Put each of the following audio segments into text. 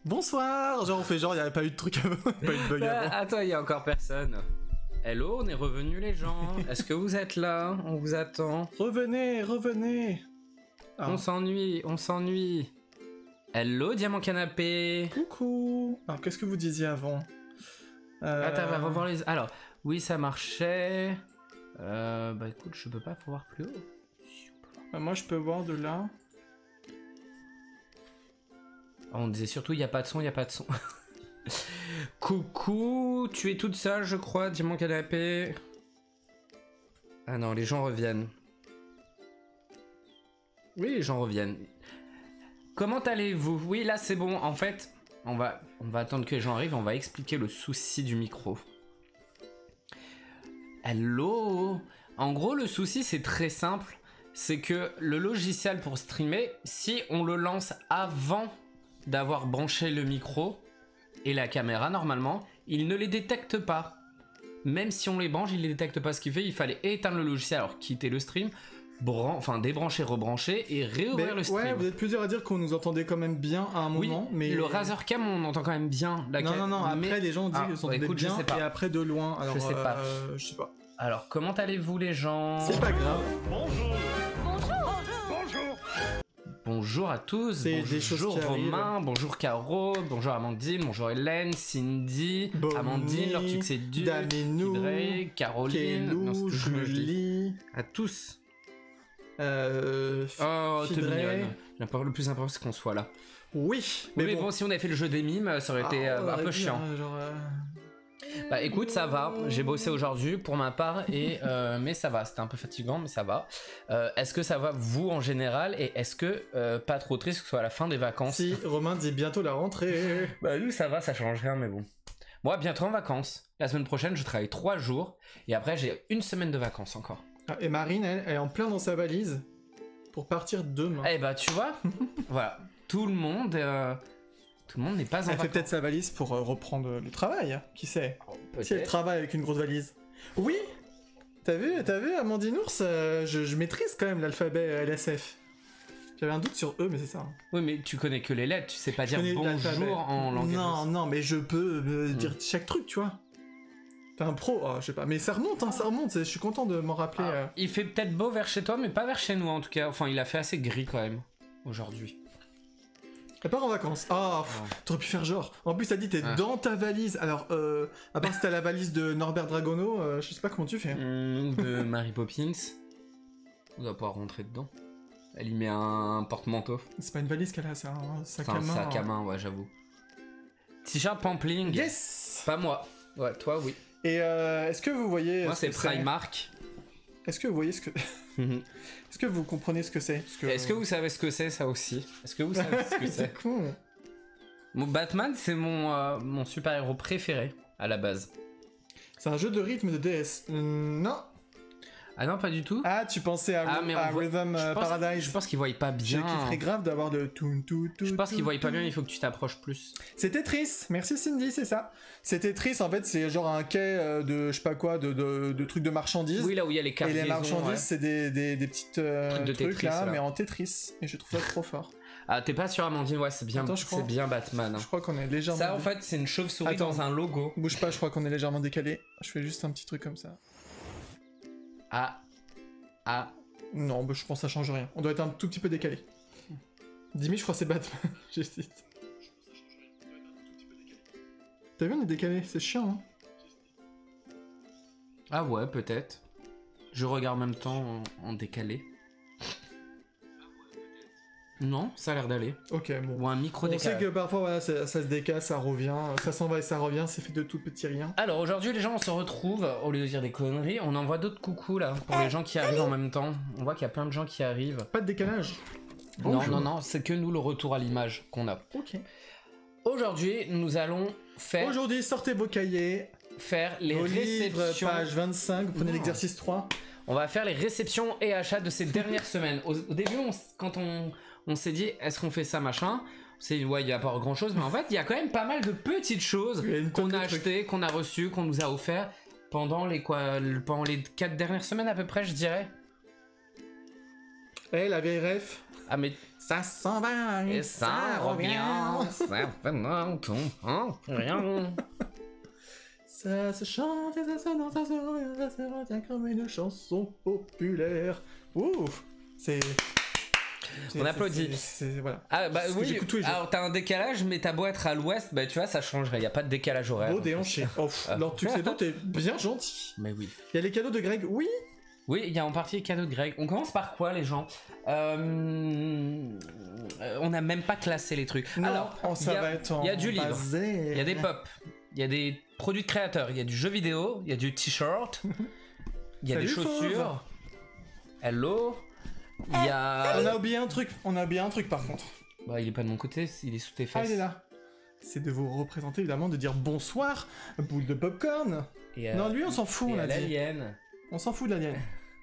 Bonsoir. Genre on fait genre il n'y avait pas eu de truc avant, pas eu de bug avant. Attends, il y a encore personne. Hello, on est revenus les gens. Est-ce que vous êtes là? On vous attend. Revenez, revenez. Ah. On s'ennuie, on s'ennuie. Hello, Diamant Canapé. Coucou. Alors qu'est-ce que vous disiez avant? Attends, va revoir les... Alors, oui, ça marchait. Bah écoute, je peux pas voir plus haut. Moi je peux voir de là. On disait surtout, il n'y a pas de son, il n'y a pas de son. Coucou, tu es toute seule, je crois, Diamant Canapé. Ah non, les gens reviennent. Oui, les gens reviennent. Comment allez-vous? Oui, là c'est bon. En fait, on va attendre que les gens arrivent. On va expliquer le souci du micro. Hello. En gros, le souci c'est très simple. C'est que le logiciel pour streamer, si on le lance avant d'avoir branché le micro et la caméra normalement, il ne les détecte pas. Même si on les branche, il les détecte pas. Ce qui fait, il fallait éteindre le logiciel, alors quitter le stream, débrancher, rebrancher et réouvrir le stream. Ouais, vous êtes plusieurs à dire qu'on nous entendait quand même bien à un moment, oui, mais le Razer Cam on entend quand même bien. Non, après les gens disent qu'ils s'entendaient écoute, bien je sais pas. et après de loin. Alors, je sais pas. Je sais pas. Alors, comment allez-vous les gens? C'est pas grave. Bonjour à tous, bonjour Romain, bonjour Caro, bonjour Amandine, bonjour Hélène, Cindy, Bonnie, Amandine, leur c'est du, Daminou, Caroline, Kelou, Julie, à tous. Oh, t'es mignonne. Le plus important c'est qu'on soit là. Oui, mais bon, si on avait fait le jeu des mimes, ça aurait été un peu chiant. Bah écoute, ça va, j'ai bossé aujourd'hui pour ma part, et mais ça va, c'était un peu fatigant, mais ça va. Est-ce que ça va vous en général, et est-ce que pas trop triste que ce soit à la fin des vacances? Si, Romain dit bientôt la rentrée. Bah nous ça va, ça change rien, mais bon. Moi bientôt en vacances, la semaine prochaine je travaille 3 jours, et après j'ai 1 semaine de vacances encore. Ah, et Marine, elle est en plein dans sa valise pour partir demain. Eh bah tu vois, voilà, tout le monde n'est pas en vacances. Elle fait peut-être sa valise pour reprendre le travail, qui sait. Si elle travaille avec une grosse valise. Oui. T'as vu Amandine Ours, je maîtrise quand même l'alphabet LSF. J'avais un doute sur eux, mais c'est ça. Oui, mais tu connais que les lettres, tu sais pas dire bonjour en langage. Non, mais je peux dire chaque truc, tu vois. T'es un pro, je sais pas. Mais ça remonte, ça remonte, je suis content de m'en rappeler. Il fait peut-être beau vers chez toi, mais pas vers chez nous en tout cas. Enfin, il a fait assez gris quand même, aujourd'hui. Elle part en vacances. T'aurais pu faire genre. En plus, t'as dit t'es dans ta valise. Alors, à part si t'as la valise de Norbert Dragono, je sais pas comment tu fais. De Mary Poppins. On doit pouvoir rentrer dedans. Elle y met un porte-manteau. C'est pas une valise qu'elle a, c'est un sac à main. Un sac à main, ouais, j'avoue. T-shirt Pampling. Yes. Pas moi. Ouais, toi, oui. Et est-ce que vous voyez... Moi, c'est Primark. Est-ce que vous voyez ce que... Est-ce que vous comprenez ce que c'est? Est-ce que vous savez ce que c'est, ça aussi? Est-ce que vous savez ce que c'est? C'est con. Mon Batman, c'est mon super-héros préféré, à la base. C'est un jeu de rythme de DS. Non. Ah non, pas du tout. Ah, tu pensais à Rhythm Paradise. Je pense qu'ils voient pas bien. Je kifferais grave d'avoir de tout. Je pense qu'ils voient pas bien, il faut que tu t'approches plus. C'est Tetris. Merci Cindy, c'est ça. C'est Tetris, en fait, c'est genre un quai de, je sais pas quoi, de trucs de marchandises. Oui, là où il y a les cargaisons. Et les marchandises, c'est des petites trucs Tetris, là, mais en Tetris. Et je trouve ça trop fort. Ah, t'es pas sûr, Amandine? Ouais, c'est bien, c'est bien Batman. Hein. Je crois qu'on est légèrement... Ça, en fait, c'est une chauve-souris dans un logo. Bouge pas, je crois qu'on est légèrement décalé. Je fais juste un petit truc comme ça. Non, bah, je pense que ça change rien. On doit être un tout petit peu décalé. Dimi, je crois que c'est Batman. J'hésite. T'as vu, on est décalé, c'est chiant, hein. Ah ouais, peut-être. Je regarde en même temps en décalé. Non, ça a l'air d'aller. Ok, bon. Ou un micro décalé. On sait que parfois, voilà, ça se décale, ça revient, ça s'en va et ça revient, c'est fait de tout petits riens. Alors aujourd'hui, les gens, on se retrouve, au lieu de dire des conneries, on envoie d'autres coucous là, pour les gens qui arrivent en même temps. On voit qu'il y a plein de gens qui arrivent. Pas de décalage. Non, c'est que nous le retour à l'image qu'on a. Ok. Aujourd'hui, nous allons faire... Aujourd'hui, sortez vos cahiers. Faire les réceptions. réceptions. Page 25, vous prenez l'exercice 3. On va faire les réceptions et achats de ces dernières semaines. Au début, quand on s'est dit, est-ce qu'on fait ça, machin? C'est ouais, il y a pas grand chose, mais en fait, il y a quand même pas mal de petites choses qu'on a achetées, qu'on a reçues, qu'on nous a offert pendant les 4 dernières semaines à peu près, je dirais. Eh, la vieille ref. Ah mais ça s'en va et ça revient, ça fait rien. Ça se chante et ça sonne dans ça se retient comme une chanson populaire. Ouh, c'est... On applaudit. Voilà. Ah bah oui, alors t'as un décalage, mais t'as beau être à l'ouest, bah tu vois, ça changerait, y a pas de décalage horaire. Beau déhanché. Oh, alors tu sais, t'es bien gentil. Mais oui. Il y a les cadeaux de Greg, oui. Oui, il y a en partie les cadeaux de Greg. On commence par quoi, les gens? On n'a même pas classé les trucs. Non, alors, ça va être en il y a du livre, basé. il y a des pop, il y a des produits de créateurs, il y a du jeu vidéo, il y a du t-shirt, il y a des chaussures. Hello. Il y a... On a oublié un truc, par contre. Bah, il est pas de mon côté, il est sous tes fesses. Ah, il est là. C'est de vous représenter, évidemment, de dire bonsoir, boule de popcorn. Non, lui, on s'en fout, on a dit. L'alien. On s'en fout de l'alien.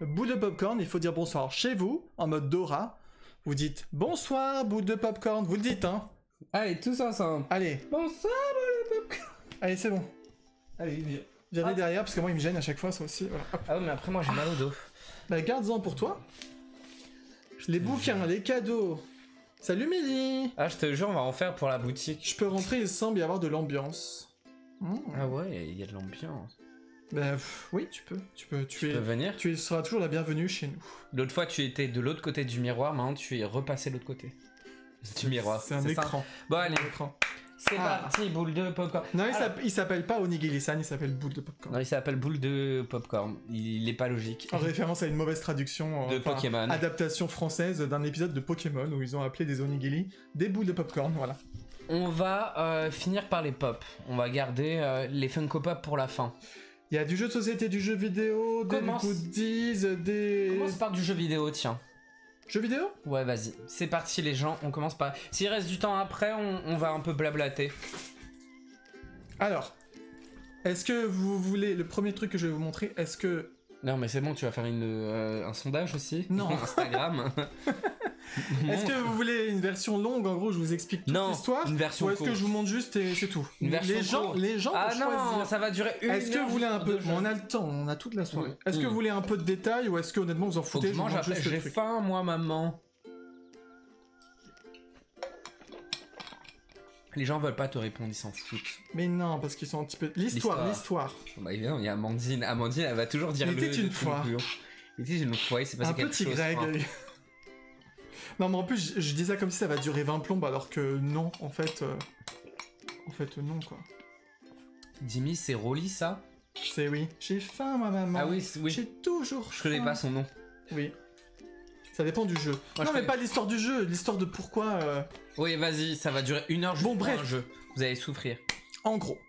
Boule de popcorn, il faut dire bonsoir chez vous, en mode Dora. Vous dites bonsoir, boule de popcorn. Vous le dites, hein. Allez, tous ensemble. Allez. Bonsoir, boule de popcorn. Allez, c'est bon. Allez, viens derrière, parce que moi, il me gêne à chaque fois, ça aussi. Voilà. Ah oui, mais après, moi, j'ai mal au dos. Bah, garde-en pour toi. Les bouquins, les cadeaux. Salut Mélie. Ah, je te jure, on va en faire pour la boutique. Je peux rentrer, il semble y avoir de l'ambiance. Ah ouais, il y a de l'ambiance. Bah oui, tu peux venir. Tu seras toujours la bienvenue chez nous. L'autre fois, tu étais de l'autre côté du miroir, maintenant tu es repassé de l'autre côté du miroir. C'est un écran. Ça. Bon, allez. C'est Ah. parti, boule de popcorn. Non, il s'appelle pas Onigiri-san, il s'appelle boule de popcorn. Non, il s'appelle boule de popcorn. Il est pas logique. En référence à une mauvaise traduction de Pokémon. Adaptation française d'un épisode de Pokémon où ils ont appelé des onigiri des boules de popcorn, voilà. On va finir par les pop. On va garder les Funko Pop pour la fin. Il y a du jeu de société, du jeu vidéo, des goodies, des... Commence par du jeu vidéo, tiens. Jeu vidéo? Ouais, vas-y. C'est parti, les gens. On commence par... S'il reste du temps après, on va un peu blablater. Alors, est-ce que vous voulez... Le premier truc que je vais vous montrer, est-ce que... Non, mais c'est bon, tu vas faire un sondage aussi? Non. Instagram. Est-ce que vous voulez une version longue? En gros, je vous explique toute l'histoire. Une version ou est-ce que je vous montre juste et c'est tout? Une version les gens ah non, choisir. Ça va durer une heure. Est-ce que vous voulez un peu... On a le temps, on a toute la soirée. Est-ce que vous voulez un peu de détails ou est-ce que honnêtement vous en foutez? Faut que je mange après, j'ai faim, moi, maman. Les gens veulent pas te répondre, ils s'en foutent. Mais non, parce qu'ils sont un petit peu... L'histoire. Bah évidemment, il y a Amandine. Amandine, elle va toujours dire Il était une fois. Il était une fois, il s'est passé quelque chose. Un petit Greg. Non, mais en plus, je dis ça comme si ça va durer 20 plombes, alors que non, en fait... non, quoi. Jimmy, c'est Rolly, ça? C'est oui. J'ai faim, ma maman. Ah oui, oui. J'ai toujours faim. Je connais pas son nom. Oui. Ça dépend du jeu. Moi, non, mais pas l'histoire du jeu, l'histoire de pourquoi... Oui, vas-y, ça va durer une heure juste pour un jeu. Vous allez souffrir. En gros,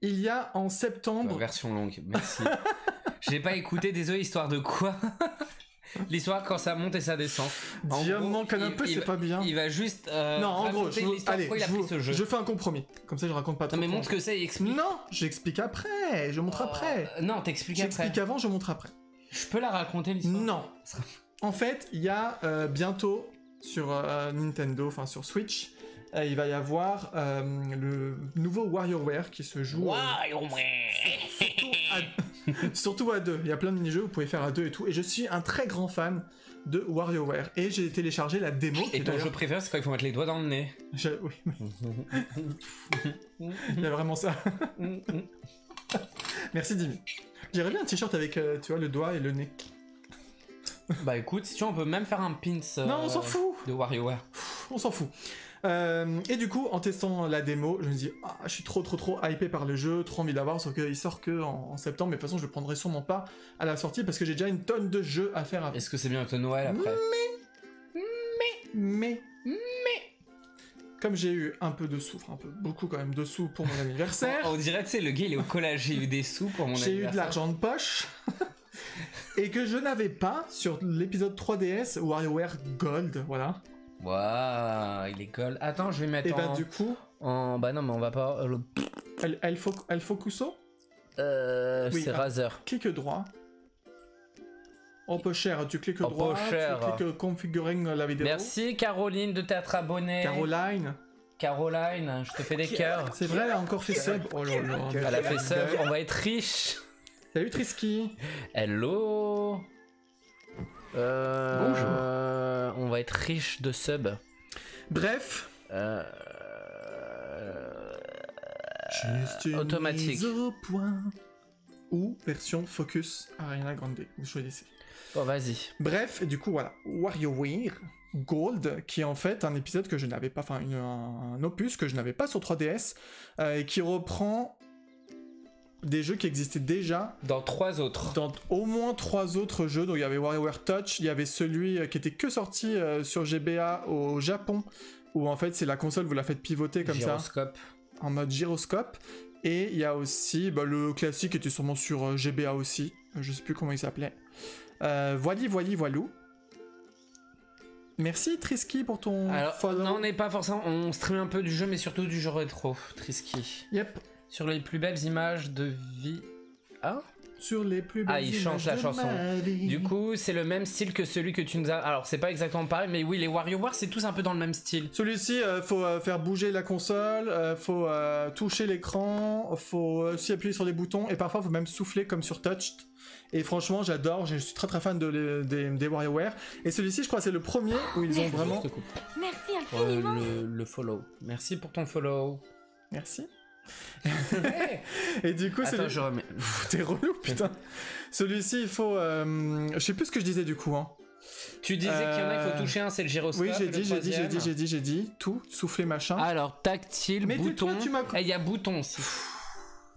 il y a en septembre... Version longue, merci. J'ai pas écouté, désolé, histoire de quoi? L'histoire quand ça monte et ça descend. Diamant canapé, c'est pas bien. Il va juste... non, en gros, allez, il a pris ce jeu. Je fais un compromis. Comme ça, je raconte pas trop. Non, mais montre ce que c'est et explique. Non, j'explique après. Je montre après. Non, t'expliques après. J'explique avant, je montre après. Je peux la raconter, l'histoire? Non. En fait, il y a bientôt sur Nintendo, enfin sur Switch, il va y avoir le nouveau WarioWare qui se joue surtout à deux. Il y a plein de mini-jeux, vous pouvez faire à deux et tout. Et je suis un très grand fan de WarioWare. Et j'ai téléchargé la démo. Et ton jeu préféré, c'est quand il faut mettre les doigts dans le nez. Oui. Il y a vraiment ça. Merci Dimi. J'aimerais bien un t-shirt avec, tu vois, le doigt et le nez. Bah écoute, si tu veux, on peut même faire un pins non, on s'en fout de WarioWare. On s'en fout. Et du coup, en testant la démo, je me dis, je suis trop hypé par le jeu, trop envie d'avoir, sauf qu'il sort que en septembre, mais de toute façon, je le prendrai sûrement pas à la sortie parce que j'ai déjà une tonne de jeux à faire après. Est-ce que c'est bien avec le Noël après? Mais comme j'ai eu un peu de sous, beaucoup quand même de sous pour mon anniversaire. On dirait, tu sais, le gars il est au collège, j'ai eu des sous pour mon anniversaire. J'ai eu de l'argent de poche. Et que je n'avais pas sur l'épisode 3DS WarioWare Gold, voilà. Waouh, il est gold. Attends, je vais mettre et bah du coup... Bah non, mais on va pas... El Focuso oui, c'est Razer. Clique droit. En peu cher, tu cliques droit, tu cliques configuring la vidéo. Merci Caroline de t'être abonnée. Caroline, je te fais des cœurs. C'est vrai, elle a encore fait sub. Oh là là. Elle a fait sub, on va être riche. Salut Trisky. Hello. Bonjour. On va être riche de subs. Bref. Juste une automatique. mise au point. Ou version Focus Ariana Grande. Vous choisissez. Bon, vas-y. Bref, du coup, voilà. WarioWare Gold, qui est en fait un épisode que je n'avais pas, enfin un opus que je n'avais pas sur 3DS, et qui reprend des jeux qui existaient déjà dans 3 autres. Dans au moins 3 autres jeux. Donc il y avait WarioWare Touch, il y avait celui qui était que sorti sur GBA au Japon, où en fait c'est la console, vous la faites pivoter comme Gyroscope. ça, en mode gyroscope. Et il y a aussi le classique qui était sûrement sur GBA aussi, je sais plus comment il s'appelait. Voilou. Merci Trisky pour ton follow. Non, on n'est pas forcément. On stream un peu du jeu, mais surtout du jeu rétro, Trisky. Yep. Sur les plus belles images de vie. Ah, sur les plus belles il change la chanson. Du coup, c'est le même style que celui que tu nous as. Alors, c'est pas exactement pareil, mais oui, les WarioWare, c'est tous un peu dans le même style. Celui-ci, faut faire bouger la console, faut toucher l'écran, faut aussi appuyer sur les boutons, et parfois faut même souffler comme sur Touched. Et franchement, j'adore, je suis très très fan des WarioWare. Et celui-ci, je crois, c'est le premier où ils ont vraiment. Merci infiniment. Le follow. Merci pour ton follow. Merci. Et du coup, attends, je remets. T'es relou, putain. Celui-ci, il faut. Je sais plus ce que je disais du coup. Hein. Tu disais qu'il y en a, il faut toucher un, c'est le gyroscope. Oui, j'ai dit. Tout, souffler, machin. Alors, tactile, mais bouton. Il y a bouton aussi.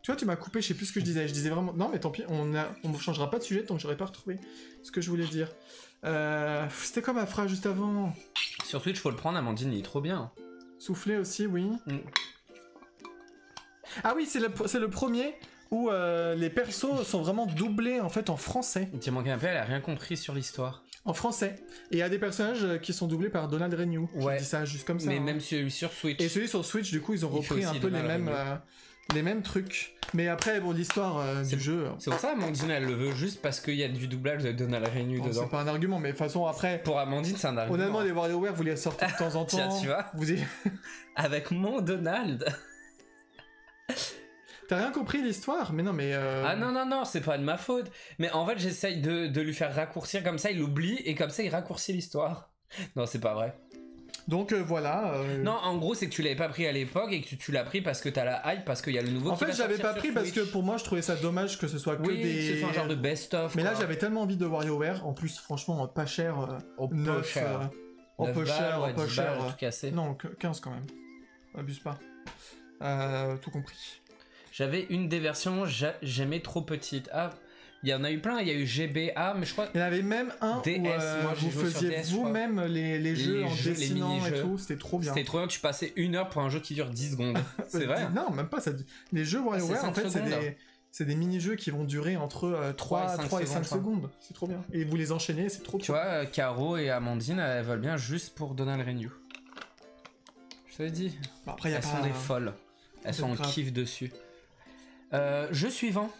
Tu vois, tu m'as coupé, je sais plus ce que je disais. Je disais vraiment. Non, mais tant pis, on changera pas de sujet tant que j'aurais pas retrouvé ce que je voulais dire. C'était comme ma phrase juste avant. Sur Twitch, faut le prendre, Amandine, il est trop bien. Souffler aussi, oui. Ah oui, c'est le premier où les persos sont vraiment doublés en fait en français. Tu manqué un peu, elle a rien compris sur l'histoire. En français. Et il y a des personnages qui sont doublés par Donald Renew. Ouais. Je dis ça juste comme ça. Mais même celui sur Switch. Et celui sur Switch, du coup, ils ont repris un peu les mêmes trucs. Mais après, bon, l'histoire du jeu. C'est pour ça Amandine, elle le veut juste parce qu'il y a du doublage de Donald Renew dedans. C'est pas un argument, mais de toute façon, après. Pour Amandine, c'est un argument. Honnêtement, les WarioWare, vous les sortez de temps en temps. Tiens, tu vois. Avec mon Donald. T'as rien compris l'histoire? Mais non, mais. Ah non, c'est pas de ma faute. Mais en fait, j'essaye de lui faire raccourcir comme ça, il oublie et comme ça, il raccourcit l'histoire. Non, c'est pas vrai. Donc voilà. Non, en gros, c'est que tu l'avais pas pris à l'époque et que tu l'as pris parce que t'as la hype, parce qu'il y a le nouveau. En fait, je l'avais pas pris parce que pour moi, je trouvais ça dommage que ce soit que des. C'est un genre de best-of. Mais là, j'avais tellement envie de WarioWare. En plus, franchement, pas cher. Peu cher. Peu cher. Tout cassé. Non, 15 quand même. Abuse pas. Tout compris. J'avais une des versions, j'aimais trop petite. Ah, il y en a eu plein, il y a eu GBA, mais je crois... Il y en avait même un DS, où vous faisiez vous-même les jeux en dessinant et tout, c'était trop bien. C'était trop bien, tu passais 1 heure pour un jeu qui dure 10 secondes. C'est vrai. Non, même pas, ça... les jeux WarioWare, en fait, c'est des mini-jeux qui vont durer entre 3 et 5 secondes. C'est trop bien. Et vous les enchaînez, c'est trop. Tu vois, Caro et Amandine, elles veulent bien juste pour Donald Renew. Je te l'ai dit. Bon, après, elles sont des folles. Elles sont en kiff dessus. Jeu suivant.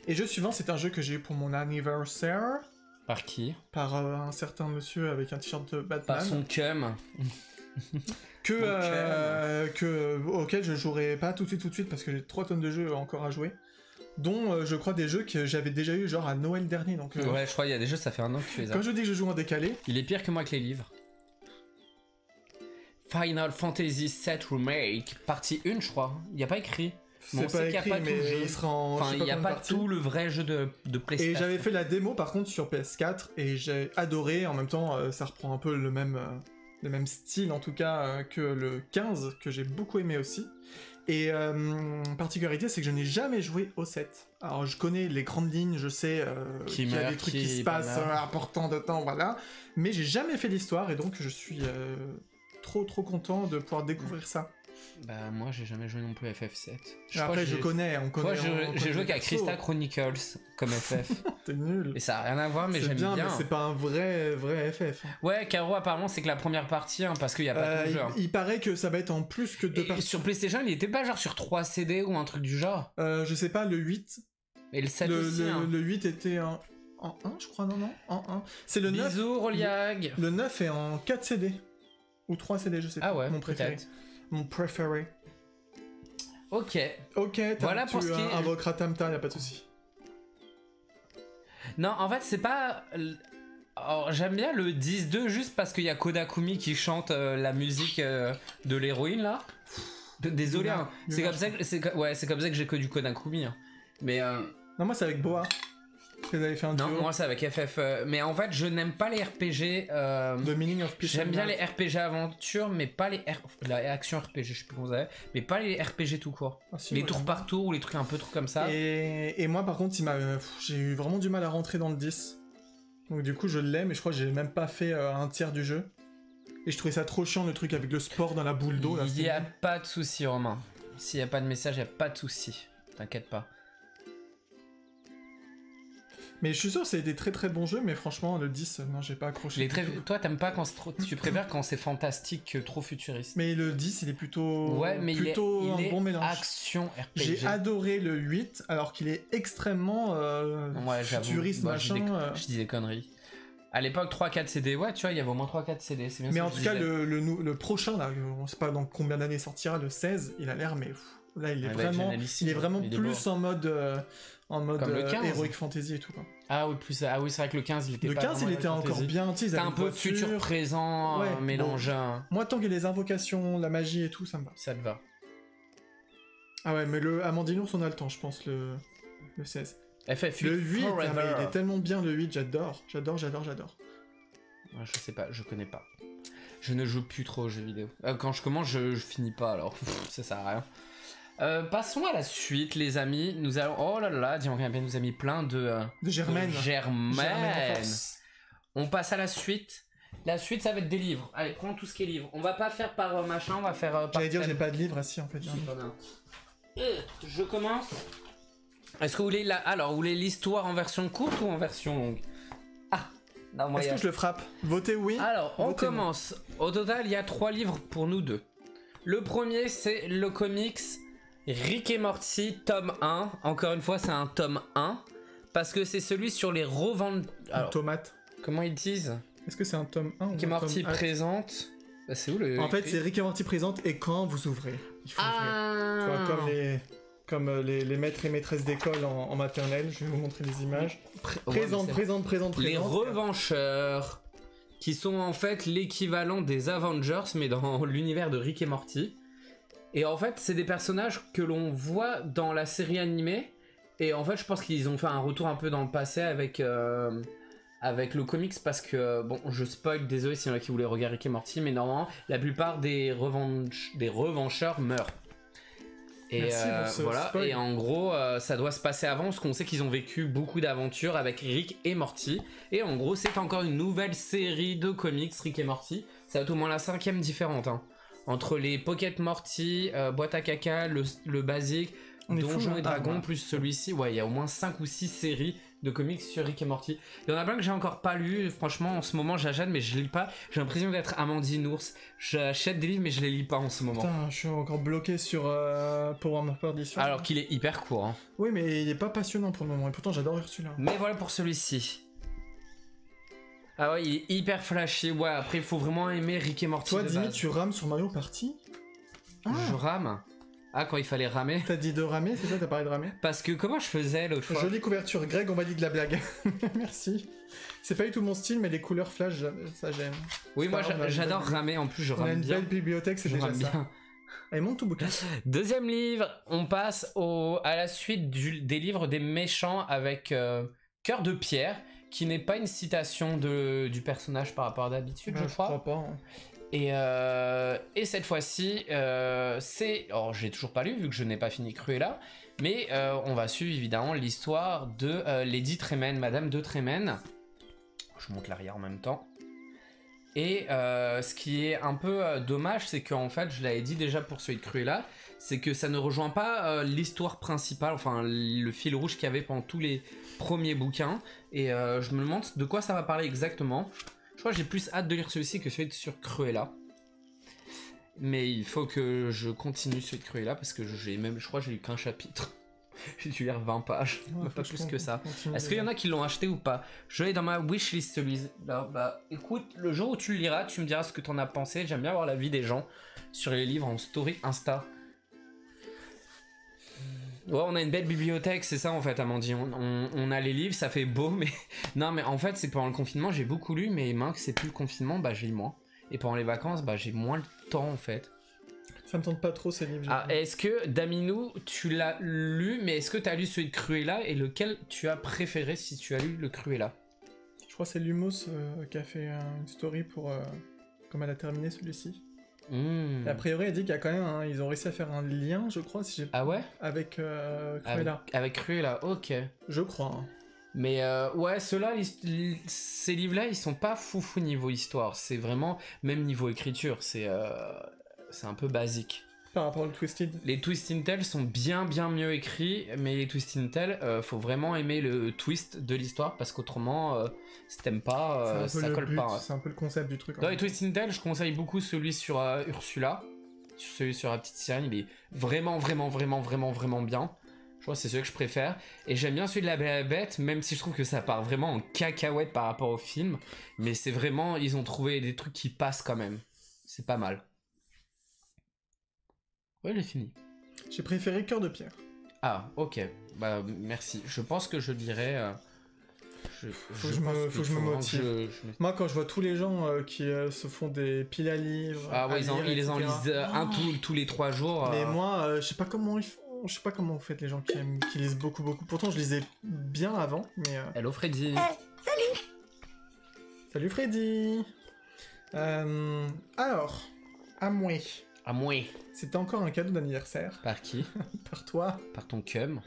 Et jeu suivant, c'est un jeu que j'ai eu pour mon anniversaire. Par qui? Par un certain monsieur avec un t-shirt de Batman. Par son cum. Auquel je jouerai pas tout de suite parce que j'ai 3 tonnes de jeux encore à jouer. Dont je crois des jeux que j'avais déjà eu genre à Noël dernier. Donc, ouais, je crois qu'il y a des jeux, ça fait 1 an que tu les as. Quand je dis que je joue en décalé. Il est pire que moi avec les livres. Final Fantasy VII Remake, partie 1, je crois. Il n'y a pas écrit. C'est pas écrit, mais il sera en. Enfin, il n'y a pas tout le vrai jeu de PlayStation. Et j'avais fait la démo par contre sur PS4 et j'ai adoré. En même temps, ça reprend un peu le même style en tout cas que le 15 que j'ai beaucoup aimé aussi. Et particularité, c'est que je n'ai jamais joué au 7. Alors je connais les grandes lignes, je sais qu'il y a des trucs qui se passent importants de temps, voilà. Mais j'ai jamais fait l'histoire et donc je suis trop content de pouvoir découvrir ça. Bah moi j'ai jamais joué non plus à FF7. Après on connaît. Moi j'ai joué qu'à Crystal Chronicles comme FF. T'es nul. Et ça a rien à voir mais j'aime bien. Mais c'est pas un vrai FF. Ouais, Caro apparemment c'est que la première partie parce qu'il y a pas tout le jeu. Il paraît que ça va être en plus que 2 parties. Sur PlayStation il était pas genre sur 3 CD ou un truc du genre. Je sais pas, le 8. Et le 7 aussi. Le 8 était en 1 je crois, non en 1. C'est le 9. Bisous Roliag. Le 9 est en 4 CD. Ou 3 CD, je sais pas. Ah ouais, mon préféré. Mon préféré. Ok, voilà pour ce qui est... invoquera Tamta, y a pas de souci. Non, en fait, c'est pas... Alors, j'aime bien le 10-2 juste parce qu'il y a Kodakumi qui chante la musique de l'héroïne là. Désolé, hein. C'est comme ça que j'ai que du Kodakumi. Hein. Mais non, moi c'est avec Boa. Vous avez fait un duo. Non, moi c'est avec FF. Mais en fait, je n'aime pas les RPG. The Meaning of Peace. J'aime bien les RPG aventure, mais pas les la action RPG, je sais plus comment ça va, mais pas les RPG tout court. Ah, si, les tours par tour ou les trucs un peu trop comme ça. Et moi par contre, j'ai eu vraiment du mal à rentrer dans le 10. Donc du coup, je l'ai, mais je crois que j'ai même pas fait un tiers du jeu. Et je trouvais ça trop chiant le truc avec le sport dans la boule d'eau. Il y a pas de souci, Romain. S'il y a pas de message, il y a pas de souci. T'inquiète pas. Mais je suis sûr que c'est des très très bons jeux, mais franchement, le 10, non, j'ai pas accroché. Toi, t'aimes pas quand c'est trop... Tu préfères quand c'est fantastique que trop futuriste. Mais le 10, il est plutôt... Ouais, mais plutôt il est bon mélange. Action RPG. J'ai adoré le 8, alors qu'il est extrêmement futuriste, machin. Je dis des conneries. À l'époque, 3-4 CD, ouais, tu vois, il y avait au moins 3-4 CD. C'est bien. Mais en tout cas, le prochain, là, on sait pas dans combien d'années sortira, le 16, il a l'air, mais là, il est vraiment plus en mode Heroic Fantasy et tout, quoi. Ah oui, c'est vrai que le 15, il était pas. Le 15, il était encore bien, tu sais, c'était un peu futur présent, mélange. Bon. Moi, tant qu'il y a les invocations, la magie et tout, ça me va. Ça te va. Ah ouais, mais le Amandinours, on a le temps, je pense, le 16. FF8 le 8, il est tellement bien, le 8, j'adore. Ouais, je sais pas, je connais pas. Je ne joue plus trop aux jeux vidéo. Quand je commence, je finis pas, alors ça sert à rien. Passons à la suite, les amis. Nous allons... Oh là là, Diamant Canapé nous a mis plein de Germaine. On passe à la suite. La suite, ça va être des livres. Allez, prends tout ce qui est livre. On va pas faire par machin, on va faire par J'allais dire, j'ai pas de livre, assis en fait. Je commence. Est-ce que vous voulez vous voulez l'histoire en version courte ou en version longue? Est-ce que je le frappe? Votez oui. Alors, on commence. Non. Au total, il y a 3 livres pour nous deux. Le premier, c'est le comics Rick et Morty, tome 1. Encore une fois, c'est un tome 1. Parce que c'est celui sur les revendeurs. Tomate. Comment ils disent? Est-ce que c'est un tome 1 ou Rick et Morty présente. Bah, c'est où le. En fait, c'est Rick et Morty présente et quand vous ouvrez. Il faut ouvrir. Tu vois, comme les maîtres et maîtresses d'école en maternelle. Je vais vous montrer des images. Présente. Les revancheurs, qui sont en fait l'équivalent des Avengers, mais dans l'univers de Rick et Morty. Et en fait, c'est des personnages que l'on voit dans la série animée. Et en fait, je pense qu'ils ont fait un retour un peu dans le passé avec le comics, parce que, bon, je spoil, désolé s'il y en a qui voulaient regarder Rick et Morty, mais normalement, la plupart des revancheurs meurent. Et voilà, spoil. Et en gros, ça doit se passer avant, parce qu'on sait qu'ils ont vécu beaucoup d'aventures avec Rick et Morty. Et en gros, c'est encore une nouvelle série de comics, Rick et Morty. Ça va être au moins la 5e différente, hein. Entre les Pocket Morty, Boîte à caca, le basique, Donjons et Dragons, plus celui-ci. Ouais, il y a au moins 5 ou 6 séries de comics sur Rick et Morty. Il y en a plein que j'ai encore pas lu. Franchement, en ce moment, j'achète, mais je lis pas. J'ai l'impression d'être Amandinours. J'achète des livres, mais je les lis pas en ce moment. Putain, je suis encore bloqué sur Power Perdition. Alors qu'il est hyper court. Hein. Oui, mais il est pas passionnant pour le moment. Et pourtant, j'adore celui-là. Mais voilà pour celui-ci. Ah ouais, il est hyper flashy. Ouais, après, il faut vraiment aimer Rick et Morty. Toi, Dimi, tu rames sur Mario Party? Je rame. Ah, quand il fallait ramer. T'as dit de ramer, c'est ça? T'as parlé de ramer? Parce que comment je faisais l'autre fois? Jolie couverture. Greg, on m'a dit de la blague. Merci. C'est pas du tout mon style, mais les couleurs flash, ça j'aime. Oui, moi j'adore ramer. En plus, je rame bien. On a une belle bibliothèque, c'est déjà ça. Bien. Allez, monte tout bouquin. Deuxième livre, on passe à la suite des livres des méchants avec Cœur de Pierre, qui n'est pas une citation du personnage par rapport à d'habitude, je crois. Je crois pas. Hein. Et cette fois-ci, c'est... Alors, j'ai toujours pas lu, vu que je n'ai pas fini Cruella, mais on va suivre évidemment l'histoire de Lady Tremaine, Madame de Tremaine. Je monte l'arrière en même temps. Et ce qui est un peu dommage, c'est qu'en fait, je l'avais dit déjà pour celui de Cruella, c'est que ça ne rejoint pas l'histoire principale, enfin le fil rouge qu'il y avait pendant tous les premiers bouquins. Et je me demande de quoi ça va parler exactement. Je crois que j'ai plus hâte de lire celui-ci que celui sur Cruella. Mais il faut que je continue celui de Cruella parce que je crois que j'ai lu qu'un chapitre. J'ai dû lire 20 pages, ouais, pas plus que ça. Est-ce qu'il y en a qui l'ont acheté ou pas? Je l'ai dans ma wishlist celui-là. Bah écoute, le jour où tu le liras, tu me diras ce que t'en as pensé. J'aime bien voir l'avis des gens sur les livres en story Insta. Ouais, on a une belle bibliothèque, c'est ça en fait, Amandine. On a les livres, ça fait beau, mais... Non, mais en fait, c'est pendant le confinement, j'ai beaucoup lu, mais maintenant que c'est plus le confinement, bah j'ai moins. Et pendant les vacances, bah j'ai moins le temps en fait. Ça me tente pas trop ces livres. Ah, est-ce que, Daminou, tu l'as lu, mais est-ce que tu as lu celui de Cruella, et lequel tu as préféré si tu as lu le Cruella? Je crois que c'est Lumos qui a fait une story pour... comme elle a terminé celui-ci. Et a priori, elle dit qu'il y a quand même, ils ont réussi à faire un lien, je crois, si j'ai... Ah ouais? Avec Cruella. Avec Cruella, ok. Je crois. Hein. Mais ouais, ceux-là, ces livres-là, ils sont pas foufou niveau histoire. C'est vraiment, même niveau écriture, c'est un peu basique. Par rapport au Twisted. Les Twist in Tales sont bien mieux écrits, mais les Twist in Tales, faut vraiment aimer le twist de l'histoire, parce qu'autrement, si t'aimes pas, ça colle pas. C'est un peu le concept du truc. Dans les Twist in Tales, je conseille beaucoup celui sur Ursula. Celui sur la petite sirène, il est vraiment bien. Je crois que c'est celui que je préfère. Et j'aime bien celui de la Belle et la Bête, même si je trouve que ça part vraiment en cacahuète par rapport au film. Mais c'est vraiment, ils ont trouvé des trucs qui passent quand même. C'est pas mal. Ouais, j'ai fini. J'ai préféré Cœur de Pierre. Ah, ok. Bah, merci. Je pense que je dirais... faut que je me motive. Moi, quand je vois tous les gens qui se font des piles à livres... Ah ouais, ils les en lisent un tous les 3 jours. Mais moi, je sais pas comment ils font. Je sais pas comment vous faites les gens qui lisent beaucoup. Pourtant, je lisais bien avant, mais... Hello Freddy. Salut. Salut Freddy. Alors, à moi. À moi. C'était encore un cadeau d'anniversaire. Par qui? Par toi. Par ton cum.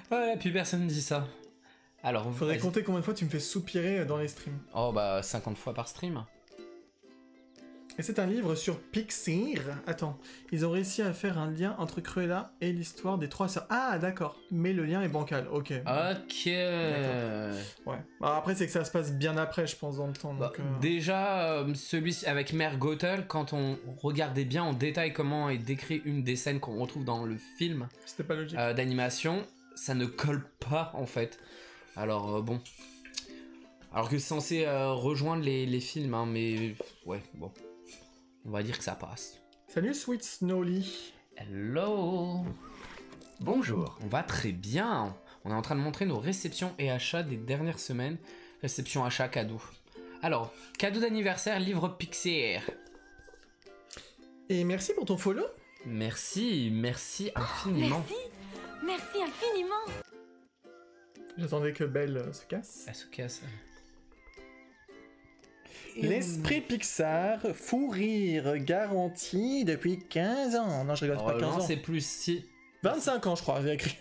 Voilà, plus personne dit ça. Alors, faudrait compter combien de fois tu me fais soupirer dans les streams. Oh bah 50 fois par stream. Et c'est un livre sur Pixar. Attends, ils ont réussi à faire un lien entre Cruella et l'histoire des 3 sœurs. Ah d'accord, mais le lien est bancal, ok. Ok. Ouais. Bah, après c'est que ça se passe bien après, je pense, dans le temps. Donc, déjà, celui avec Mère Gothel, quand on regardait bien en détail comment est décrit une des scènes qu'on retrouve dans le film c'était pas logique. D'animation, ça ne colle pas en fait. Alors bon. Alors que c'est censé rejoindre les films, hein, mais ouais, bon. On va dire que ça passe. Salut Sweet Snowly. Hello. Bonjour. On va très bien. On est en train de montrer nos réceptions et achats des dernières semaines. Réception, achat, cadeau. Alors, cadeau d'anniversaire, livre Pixar. Et merci pour ton follow. Merci infiniment. Merci infiniment. J'attendais que Belle se casse. Elle se casse. L'esprit Pixar, fou rire garanti depuis 15 ans. Non, je rigole, pas 15 ans. c'est plus si. 25 ans, je crois, j'ai écrit.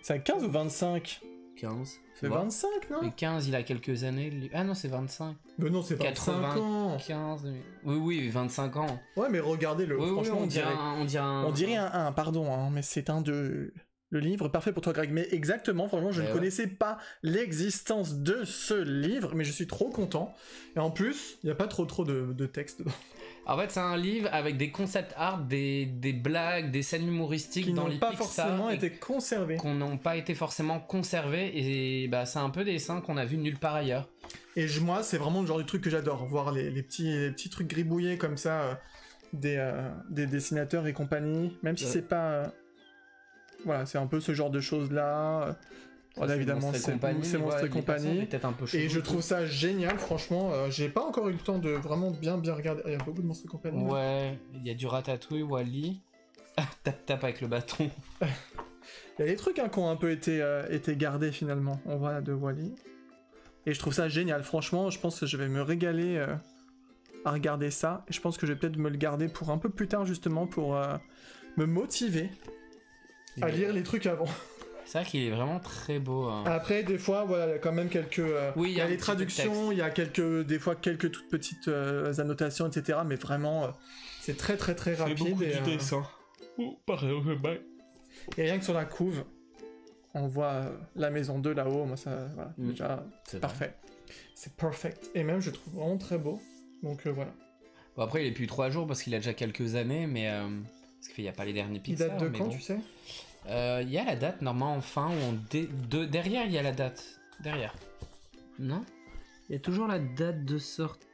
C'est 15 ou 25? 15. C'est 25, non? Mais 15, il a quelques années. Ah non, c'est 25. Mais non, c'est 25 ans. 15. Oui, 25 ans. Ouais, mais regardez-le. Oui, franchement, on dirait un 1, pardon, hein, mais c'est un 2. Le livre parfait pour toi, Greg. Mais exactement, franchement, je ne connaissais pas l'existence de ce livre, mais je suis trop content. Et en plus, il n'y a pas trop de texte dedans. En fait, c'est un livre avec des concept art, des blagues, des scènes humoristiques dans les Pixar. Qui n'ont pas forcément été conservés. Qu'on n'ont pas été forcément conservés. Et bah, c'est un peu des dessins qu'on a vus nulle part ailleurs. Et moi, c'est vraiment le genre de truc que j'adore. Voir les petits trucs gribouillés comme ça, des dessinateurs et compagnie. Même si c'est pas... Voilà, c'est un peu ce genre de choses-là. Voilà, évidemment, c'est Monstres et compagnie. Et je trouve ça génial, franchement. J'ai pas encore eu le temps de vraiment bien regarder. Il y a beaucoup de Monstres et compagnie. Ouais, il y a du Ratatouille, Wall-E. Tape avec le bâton. Il y a des trucs qui ont un peu été gardés finalement. On voit de Wall-E. Et je trouve ça génial. Franchement, je pense que je vais me régaler à regarder ça. Et je pense que je vais peut-être me le garder pour un peu plus tard, justement, pour me motiver à lire les trucs avant. C'est vrai qu'il est vraiment très beau. Hein. Après, des fois, voilà, il y a quand même quelques... oui, il y a les traductions, il y a des fois quelques toutes petites annotations, etc. Mais vraiment, c'est très rapide. C'est beaucoup et, de dessin. Pareil, et rien que sur la couve, on voit la maison 2 là-haut. Moi, ça, voilà, déjà, c'est parfait. C'est perfect. Et même, je trouve vraiment très beau. Donc, voilà. Bon, après, il est plus 3 jours parce qu'il a déjà quelques années, mais... Parce qu'il n'y a pas les derniers Pixar. Il date de quand, tu sais? Il y a la date, normalement, en fin, derrière, il y a la date. Derrière. Non? Il y a toujours la date de sortie.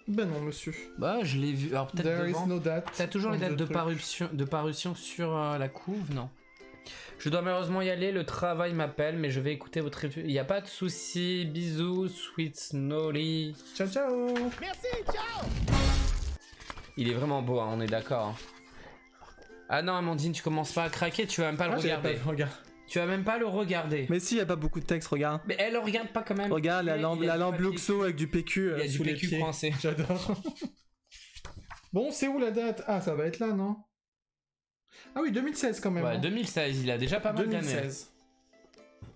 Ben non, monsieur. Bah, je l'ai vu. Alors peut-être There devant. is no date. T'as toujours les on dates the de truc. parution sur la couve, non? Je dois malheureusement y aller, le travail m'appelle, mais je vais écouter votre review. Il n'y a pas de souci, bisous, sweet Snorri. Ciao, ciao. Il est vraiment beau, hein, on est d'accord. Hein. Ah non, Amandine, tu commences pas à craquer, tu vas même pas le regarder. Regarde. Tu vas même pas le regarder. Mais si, y a pas beaucoup de texte, regarde. Mais elle le regarde pas quand même. Regarde la lampe Luxo avec du PQ Il y a du sous les PQ pieds. coincé. J'adore. Bon, c'est où la date? Ah, ça va être là, non? Ah oui, 2016 quand même. Ouais, hein. 2016, il a déjà pas mal d'années. 2016.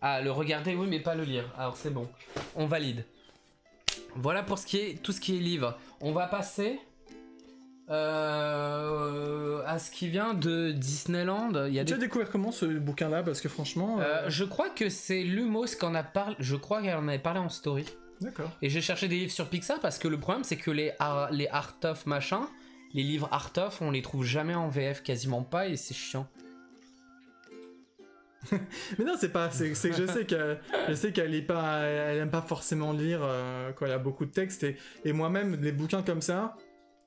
Ah, le regarder, oui, mais pas le lire. Alors c'est bon, on valide. Voilà pour tout ce qui est livre. On va passer à ce qui vient de Disneyland. Il y a Tu as découvert comment ce bouquin-là? Parce que franchement... Je crois que c'est Lumos qu'on a parlé. Je crois qu'elle en avait parlé en story. D'accord. Et j'ai cherché des livres sur Pixar parce que le problème c'est que les Art of machin, les livres Art of, on les trouve jamais en VF, quasiment pas, et c'est chiant. Mais non, c'est pas... C'est que je sais qu'elle est pas... Elle aime pas forcément lire quand il y a beaucoup de texte. Et moi-même, les bouquins comme ça...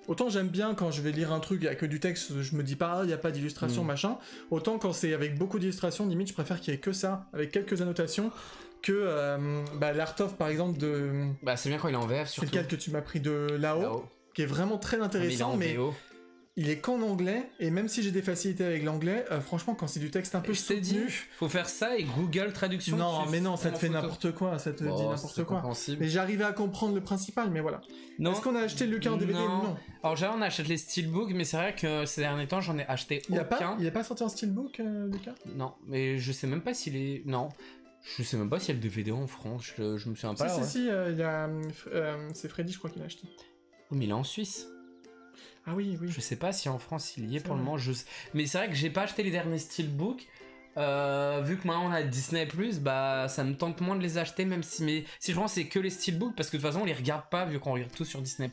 Autant j'aime bien quand je vais lire un truc, il y a que du texte, je me dis pas, il y a pas d'illustration, machin. Autant quand c'est avec beaucoup d'illustrations, limite, je préfère qu'il y ait que ça, avec quelques annotations, que l'Art of, par exemple, de... Bah c'est bien quand il est en VF C'est surtout. lequel que tu m'as pris de là-haut, qui est vraiment très intéressant, mais il est qu'en anglais, et même si j'ai des facilités avec l'anglais, franchement, quand c'est du texte un peu je t'ai dit, soutenu... faut faire ça et Google Traduction. Non, mais non, ça te fait n'importe quoi, ça te dit n'importe quoi. Mais j'arrivais à comprendre le principal, mais voilà. Non. Est-ce qu'on a acheté le Lucas en DVD? Non. Alors déjà, on achète les steelbooks, mais c'est vrai que ces derniers temps, j'en ai acheté aucun. Il n'y a pas sorti un steelbook, Lucas? Non, mais je sais même pas s'il est... Non. Je sais même pas s'il y a le DVD en France, je me souviens pas. Si, il y a... c'est Freddy, je crois qu'il l'a acheté. Oh, mais il est en Suisse. Ah oui. Je sais pas si en France il y est pour vrai. le moment. Mais c'est vrai que j'ai pas acheté les derniers steelbooks. Vu que maintenant on a Disney+, bah ça me tente moins de les acheter, même si je pense c'est que les steelbooks, parce que de toute façon on les regarde pas vu qu'on regarde tout sur Disney+.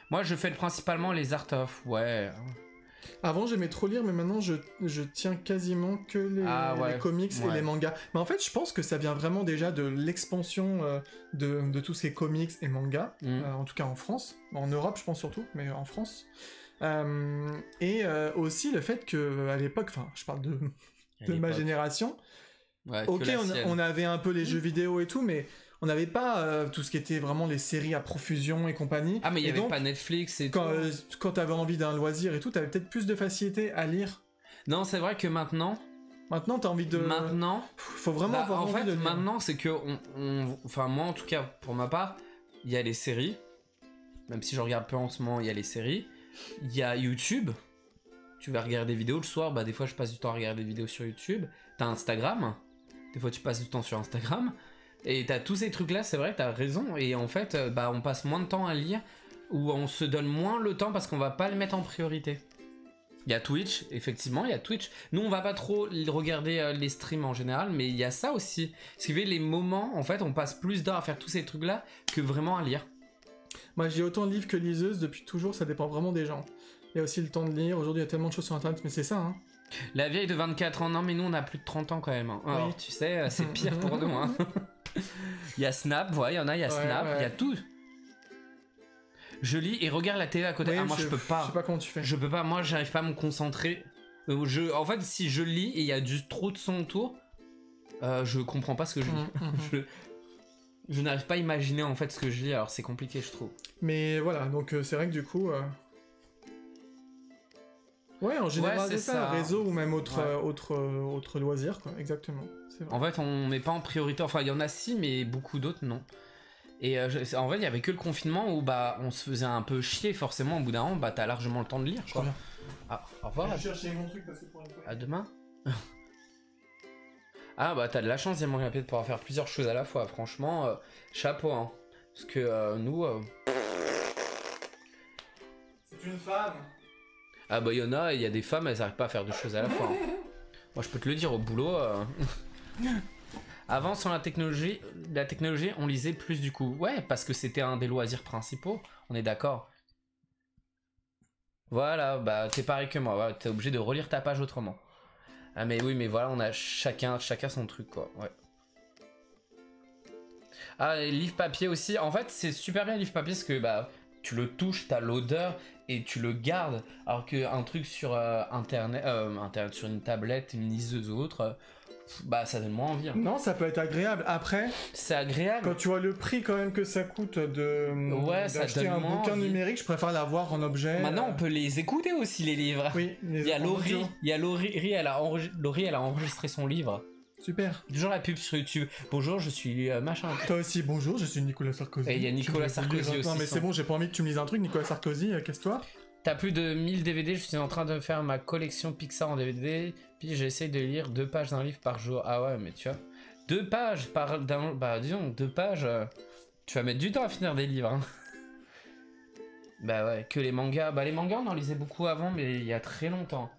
Moi je fais principalement les Art of, ouais. Avant j'aimais trop lire, mais maintenant je tiens quasiment que les comics et les mangas. Mais en fait je pense que ça vient vraiment déjà de l'expansion de tous ces comics et mangas, en tout cas en France, en Europe je pense surtout, mais en France. Et aussi le fait que à l'époque, enfin je parle de ma génération, ok on avait un peu les jeux vidéo et tout, mais on n'avait pas tout ce qui était vraiment les séries à profusion et compagnie. Ah mais il y avait pas Netflix et tout. Quand t'avais envie d'un loisir et tout, t'avais peut-être plus de facilité à lire. Non, c'est vrai que maintenant t'as envie de... Maintenant... Faut vraiment avoir envie de lire. Maintenant c'est que... Enfin moi en tout cas, pour ma part, il y a les séries. Même si je regarde peu en ce moment, il y a les séries. Il y a YouTube. Tu vas regarder des vidéos le soir, bah des fois je passe du temps à regarder des vidéos sur YouTube. T'as Instagram. Des fois tu passes du temps sur Instagram. Et t'as tous ces trucs là, c'est vrai, t'as raison. Et en fait, on passe moins de temps à lire, ou on se donne moins le temps parce qu'on va pas le mettre en priorité. Il y a Twitch, effectivement, il y a Twitch. Nous, on va pas trop regarder les streams en général, mais il y a ça aussi. Ce qui fait les moments, en fait, on passe plus d'heures à faire tous ces trucs là que vraiment à lire. Moi, j'ai autant de livres que liseuse depuis toujours, ça dépend vraiment des gens. Il y a aussi le temps de lire, aujourd'hui il y a tellement de choses sur internet, mais c'est ça, hein. La vieille de 24 ans, non, mais nous on a plus de 30 ans quand même. Hein. Alors, tu sais, c'est pire pour nous. Hein. Il y a Snap, il y en a, il y a Snap, il y a tout. Je lis et regarde la télé à côté. Moi je peux pas. Je sais pas comment tu fais. Je peux pas, moi j'arrive pas à me concentrer. En fait, si je lis et il y a trop de son autour, je comprends pas ce que je lis. Je n'arrive pas à imaginer en fait ce que je lis, alors c'est compliqué, je trouve. Mais voilà, donc c'est vrai que du coup. Ouais, en général, c'est ça, réseau ou même autre loisir, quoi, exactement. Vrai. En fait, on met pas en priorité, enfin, il y en a si, mais beaucoup d'autres, non. Et en fait, il y avait que le confinement où, on se faisait un peu chier, forcément, au bout d'un an, t'as largement le temps de lire, quoi. Ah, au revoir. Je cherchais mon truc parce que pour une fois. À demain. Ah, t'as de la chance, Diamant Rapide, de pouvoir faire plusieurs choses à la fois, franchement, chapeau, hein. Parce que nous... C'est une femme. Ah il y a des femmes, elles n'arrivent pas à faire deux choses à la fois. Hein. Moi je peux te le dire, au boulot... Avant, sans la technologie, on lisait plus du coup. Ouais, parce que c'était un des loisirs principaux, on est d'accord. Voilà, t'es pareil que moi, t'es obligé de relire ta page autrement. Ah mais oui, mais voilà, on a chacun son truc, quoi, ouais. Ah, et livre papier aussi. En fait, c'est super bien livre papier parce que bah tu le touches, t'as l'odeur et tu le gardes. Alors qu'un truc sur internet, sur une tablette, une liseuse ou autre, bah ça donne moins envie. Hein. Non, ça peut être agréable. Après, c'est agréable. Quand tu vois le prix quand même que ça coûte d'acheter un bouquin numérique, je préfère l'avoir en objet. Maintenant, on peut les écouter aussi les livres. Oui. Il y a Laurie, elle a enregistré son livre. Super. Toujours la pub sur YouTube. Bonjour, je suis machin. Toi aussi, bonjour, je suis Nicolas Sarkozy. Et il y a Nicolas Sarkozy aussi. Non mais c'est bon, j'ai pas envie que tu me lises un truc, Nicolas Sarkozy, casse-toi. T'as plus de 1000 DVD, je suis en train de faire ma collection Pixar en DVD, puis j'essaie de lire 2 pages d'un livre par jour. Ah ouais, mais tu vois, 2 pages bah disons, 2 pages, tu vas mettre du temps à finir des livres. Hein. Bah ouais, que les mangas. Bah les mangas, on en lisait beaucoup avant, mais il y a très longtemps.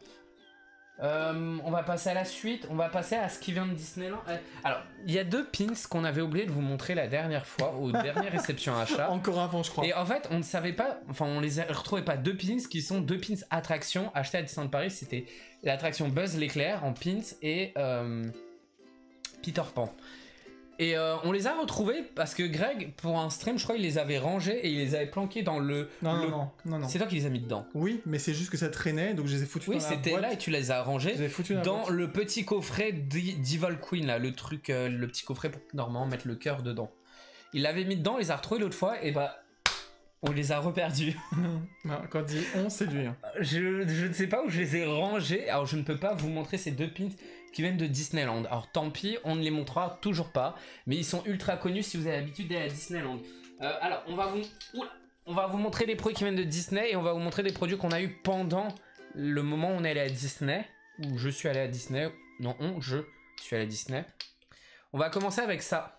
On va passer à la suite, on va passer à ce qui vient de Disneyland. Alors, il y a 2 pins qu'on avait oublié de vous montrer la dernière fois, aux dernières réceptions achats. Encore avant, je crois. Et en fait, on ne savait pas, enfin, on les retrouvait pas 2 pins qui sont 2 pins attractions achetés à Disneyland Paris. C'était l'attraction Buzz l'éclair en pins et Peter Pan. Et on les a retrouvés parce que Greg, pour un stream, je crois il les avait rangés et il les avait planqués dans le... Non. C'est toi qui les as mis dedans. Oui, mais c'est juste que ça traînait, donc je les ai foutus dans la boîte. Oui, c'était là et tu les as rangés dans le petit coffret d'Evil Queen, là, le truc, le petit coffret pour normalement mettre le cœur dedans. Il l'avait mis dedans, il les a retrouvés l'autre fois et bah... On les a reperdus. Non, quand il dit on, c'est lui. Hein. Je ne sais pas où je les ai rangés. Alors, je ne peux pas vous montrer ces 2 pins qui viennent de Disneyland. Alors, tant pis, on ne les montrera toujours pas. Mais ils sont ultra connus si vous avez l'habitude d'aller à Disneyland. Alors, on va vous montrer des produits qui viennent de Disney. Et on va vous montrer des produits qu'on a eu pendant le moment où on est allé à Disney. Où je suis allé à Disney. Non, je suis allé à Disney. On va commencer avec ça.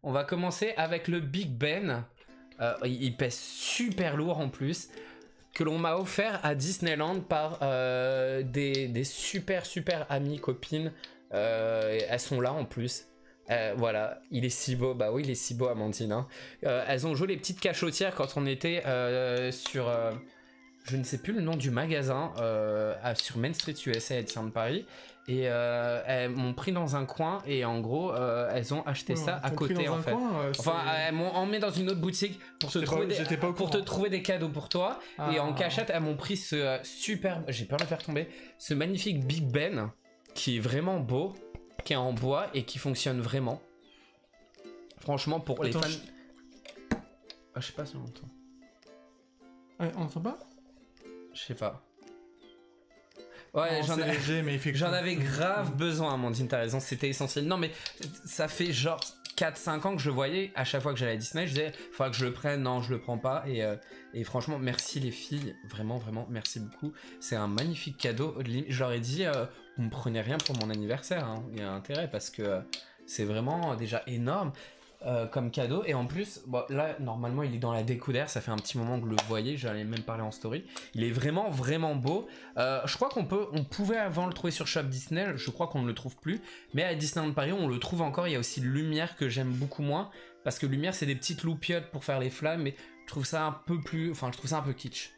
On va commencer avec le Big Ben. Il pèse super lourd en plus. Que l'on m'a offert à Disneyland par des super amies, copines. Elles sont là en plus. Voilà, il est si beau. Bah oui, il est si beau, Amandine. Hein. Elles ont joué les petites cachotières quand on était sur... je ne sais plus le nom du magasin. Sur Main Street USA à Disneyland Paris. Et elles m'ont pris dans un coin et en gros elles ont acheté ça à côté en fait. Enfin elles m'ont emmené dans une autre boutique pour te trouver des cadeaux pour toi. Et en cachette elles m'ont pris ce super, j'ai peur de le faire tomber, ce magnifique Big Ben qui est vraiment beau, qui est en bois et qui fonctionne vraiment. Franchement pour les fans... je sais pas si on entend. On entend pas? Je sais pas. Ouais, j'en avais grave besoin, Amandine, t'as raison, c'était essentiel. Non, mais ça fait genre 4-5 ans que je voyais, à chaque fois que j'allais à Disney, je disais, faudra que je le prenne, non, je le prends pas. Et franchement, merci les filles, vraiment, merci beaucoup. C'est un magnifique cadeau. Je leur ai dit, vous me prenez rien pour mon anniversaire, hein. Il y a intérêt parce que c'est vraiment déjà énorme. Comme cadeau et en plus bon, là normalement il est dans la découverte, ça fait un petit moment que vous le voyez, j'allais même parler en story, il est vraiment beau. Je crois on pouvait avant le trouver sur Shop Disney, je crois qu'on ne le trouve plus, mais à Disneyland Paris on le trouve encore. Il y a aussi Lumière que j'aime beaucoup moins parce que Lumière c'est des petites loupiottes pour faire les flammes, mais je trouve ça un peu kitsch.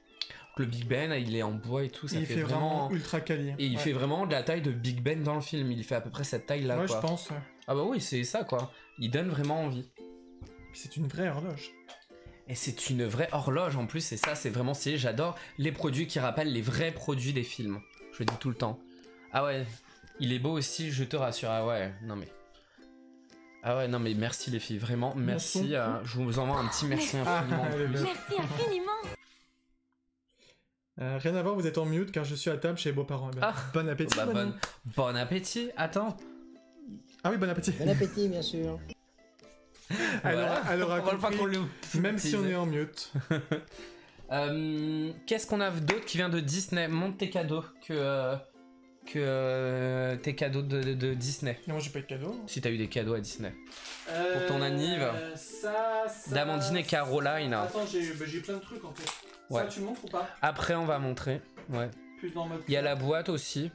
Le Big Ben il est en bois et tout, ça fait vraiment ultra quali et il fait vraiment de la taille de Big Ben dans le film, il fait à peu près cette taille là ouais, quoi. Je pense ouais. Ah bah oui, c'est ça quoi. Il donne vraiment envie. C'est une vraie horloge. Et c'est une vraie horloge en plus, et ça c'est vraiment stylé. J'adore les produits qui rappellent les vrais produits des films. Je le dis tout le temps. Ah ouais, il est beau aussi, je te rassure. Ah ouais, non mais merci les filles, vraiment merci. Je vous envoie un petit merci infiniment. Merci infiniment. Rien à voir, vous êtes en mute car je suis à table chez les beaux-parents. Bon appétit. Bon appétit, attends. Ah oui, bon appétit. Bon appétit, bien sûr. Alors même si on est en mute. Qu'est-ce qu'on a d'autre qui vient de Disney? Montre tes cadeaux tes cadeaux de Disney. Non, moi j'ai pas eu de cadeaux. Si t'as eu des cadeaux à Disney. Pour ton anniv. D'Amandine et Caroline. Attends, j'ai plein de trucs en fait. Ouais. Ça tu montres ou pas? Après on va montrer. Ouais. Plus dans mode. Il y a la boîte aussi.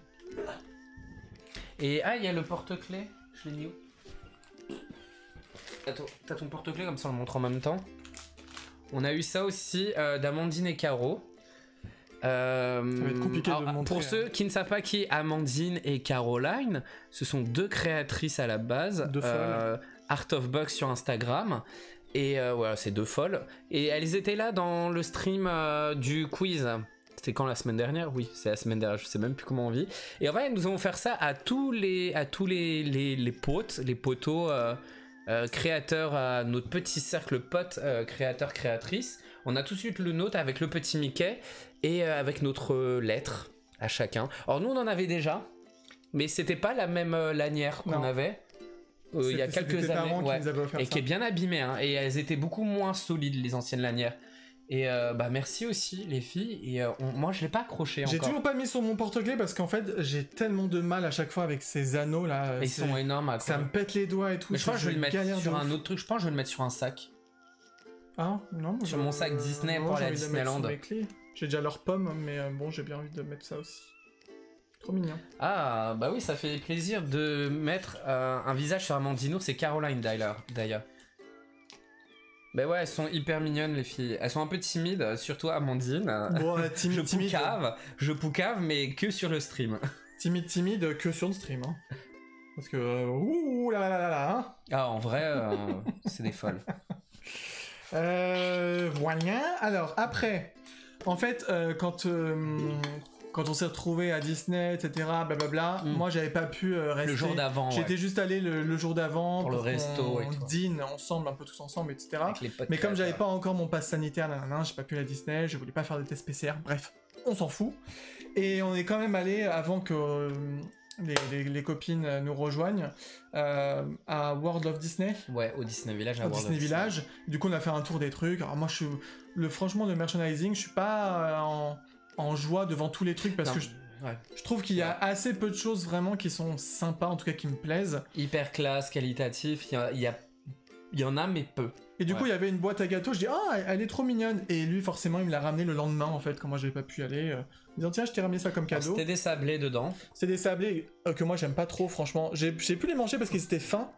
Et il y a le porte-clés. Je l'ai mis où? Attends, t'as ton porte-clés comme ça on le montre en même temps. On a eu ça aussi d'Amandine et Caro. Ça va être compliqué de le montrer. Pour ceux qui ne savent pas qui est Amandine et Caroline, ce sont 2 créatrices à la base Art of Box sur Instagram. Et voilà, c'est 2 folles. Et elles étaient là dans le stream du quiz. C'était quand, la semaine dernière? Oui, c'est la semaine dernière, je sais même plus comment on vit. Et en fait, nous allons faire ça à tous les potes, les poteaux créateurs, à notre petit cercle potes créateurs, créatrices. On a tout de suite le nôtre avec le petit Mickey et avec notre lettre à chacun. Alors nous, on en avait déjà, mais c'était pas la même lanière qu'on avait. Il y a quelques années, ouais, et qui est bien abîmée, hein, et elles étaient beaucoup moins solides, les anciennes lanières. Et bah merci aussi les filles, et moi je l'ai pas accroché encore. J'ai toujours pas mis sur mon porte-clés parce qu'en fait j'ai tellement de mal à chaque fois avec ces anneaux là. Ils sont énormes. Ça me pète les doigts et tout. Mais je crois que je vais le mettre sur un autre truc, je pense que je vais le mettre sur un sac. Ah non, sur mon sac Disney pour aller à Disneyland. J'ai déjà leurs pommes, mais bon j'ai bien envie de mettre ça aussi. Trop mignon. Ah bah oui, ça fait plaisir de mettre un visage sur Amandine, c'est Caroline d'ailleurs. Bah ouais, elles sont hyper mignonnes les filles. Elles sont un peu timides, surtout Amandine. Bon, je poucave, mais que sur le stream. Timide que sur le stream. Hein. Parce que... ouh là là là là hein. Ah, en vrai, c'est des folles. Voilà. Alors, après, en fait, quand on s'est retrouvés à Disney, etc., blablabla, moi j'avais pas pu rester. Le jour d'avant, J'étais juste allé le jour d'avant pour le resto et tout. On dîne ensemble, un peu tous ensemble, etc. Mais comme créateurs. j'avais pas encore mon pass sanitaire, j'ai pas pu aller à Disney, je voulais pas faire de test PCR, bref, on s'en fout. Et on est quand même allé, avant que les copines nous rejoignent, à World of Disney. Ouais, au Disney Village. Au Disney Village. Du coup, on a fait un tour des trucs. Alors moi, franchement, le merchandising, je suis pas en joie devant tous les trucs parce que je trouve qu'il y a assez peu de choses vraiment qui sont sympas, en tout cas qui me plaisent. Hyper classe, qualitatif, il y en a mais peu. Et du coup il y avait une boîte à gâteaux, je dis elle est trop mignonne, et lui forcément il me l'a ramené le lendemain en fait quand moi j'avais pas pu y aller, disant tiens je t'ai ramené ça comme cadeau. C'était des sablés dedans. C'est des sablés que moi j'aime pas trop franchement, j'ai pu les manger parce qu'ils étaient fins,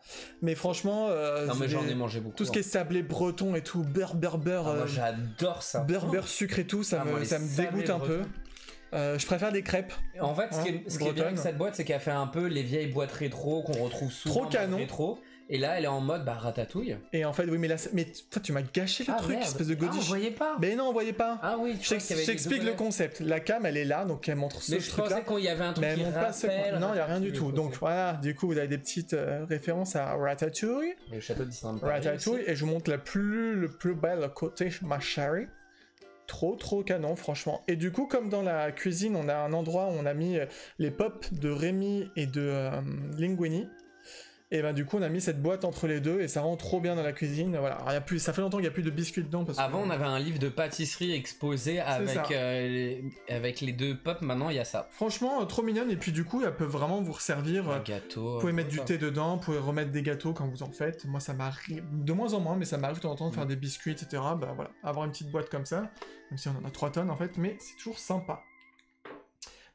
mais franchement non mais j'en ai mangé beaucoup. Tout ce qui est sablé breton et tout, beurre moi j'adore ça. Beurre sucre et tout, ça me dégoûte un peu. Je préfère des crêpes. En fait, ce qui est bien avec cette boîte, c'est qu'elle fait un peu les vieilles boîtes rétro qu'on retrouve souvent. Trop canon. Rétro. Et là, elle est en mode ratatouille. Et en fait, oui, mais là, toi, tu m'as gâché le truc, espèce de godiche. Ah, on voyait pas. Mais non, on voyait pas. Ah oui. Je t'explique le concept. La cam, elle est là, donc elle montre ce truc-là. Mais je pensais qu'il y avait un truc qui rappelle. Non, il y a rien du tout. Donc voilà, du coup, vous avez des petites références à Ratatouille. Le château de Disneyland. Ratatouille, et je vous montre le plus bel côté, ma chérie. Trop canon franchement. Et du coup comme dans la cuisine on a un endroit où on a mis les pops de Rémi et de Linguini, et ben du coup on a mis cette boîte entre les deux et ça rend trop bien dans la cuisine. Voilà. Alors, ça fait longtemps qu'il n'y a plus de biscuits dedans parce avant on avait un livre de pâtisserie exposé avec les 2 pops, maintenant il y a ça. Franchement trop mignonne, et puis du coup elles peuvent vraiment vous resservir. Un gâteau. Vous pouvez mettre du thé dedans, vous pouvez remettre des gâteaux quand vous en faites. Moi ça m'arrive de moins en moins, mais ça m'arrive de temps en temps de faire des biscuits, etc. Bah voilà, avoir une petite boîte comme ça, même si on en a 3 tonnes en fait, mais c'est toujours sympa.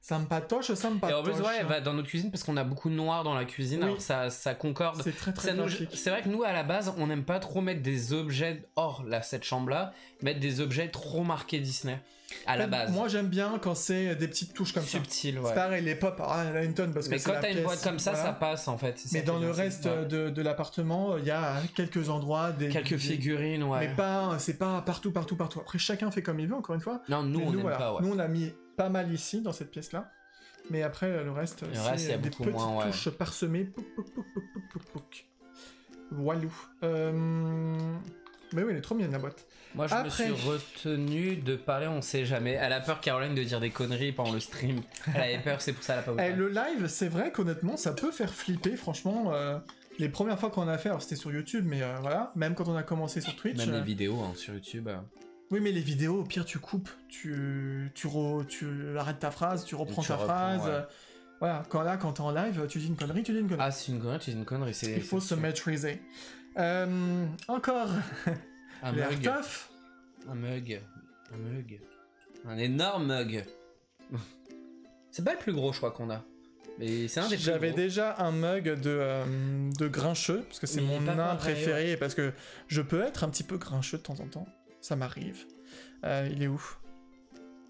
Sympatoche. Et en plus, ouais, elle va dans notre cuisine parce qu'on a beaucoup de noir dans la cuisine, alors ça concorde. C'est très magique. C'est vrai que nous, à la base, on n'aime pas trop mettre des objets hors cette chambre-là, mettre des objets trop marqués Disney. À la base. Moi, j'aime bien quand c'est des petites touches comme subtiles, ça. Ouais. C'est pareil, les pop, il y en a une tonne parce que mais quand t'as une boîte comme ça, voilà. Ça passe en fait. Mais dans le reste de l'appartement, il y a quelques endroits, quelques figurines, ouais. Mais c'est pas partout. Après, chacun fait comme il veut, encore une fois. Non, nous, on n'aime pas, ouais. Nous, on a mis pas mal ici, dans cette pièce-là. Mais après, le reste, il y a des beaucoup petites moins, touches parsemées. Walou. Mais oui, elle est trop mignonne, la boîte. Moi, je me suis retenu de parler, on sait jamais. Elle a peur, Caroline, de dire des conneries pendant le stream. Elle avait peur, c'est pour ça qu'elle a pas voulu. Le live, c'est vrai qu'honnêtement, ça peut faire flipper, franchement. Les premières fois qu'on a fait, alors c'était sur YouTube, mais voilà, même quand on a commencé sur Twitch. Même les vidéos sur YouTube. Oui, mais les vidéos, au pire, tu coupes, tu arrêtes ta phrase, tu reprends ta phrase. Ouais. Voilà, quand t'es en live, tu dis une connerie, Ah, c'est une connerie, tu dis une connerie. Il faut se maîtriser. Encore. Un mug. Un mug. Un énorme mug. C'est pas le plus gros, je crois, qu'on a. Mais c'est un des plus J'avais gros. déjà un mug de grincheux, parce que c'est mon nain préféré, et parce que je peux être un petit peu grincheux de temps en temps. Ça m'arrive. Il est où?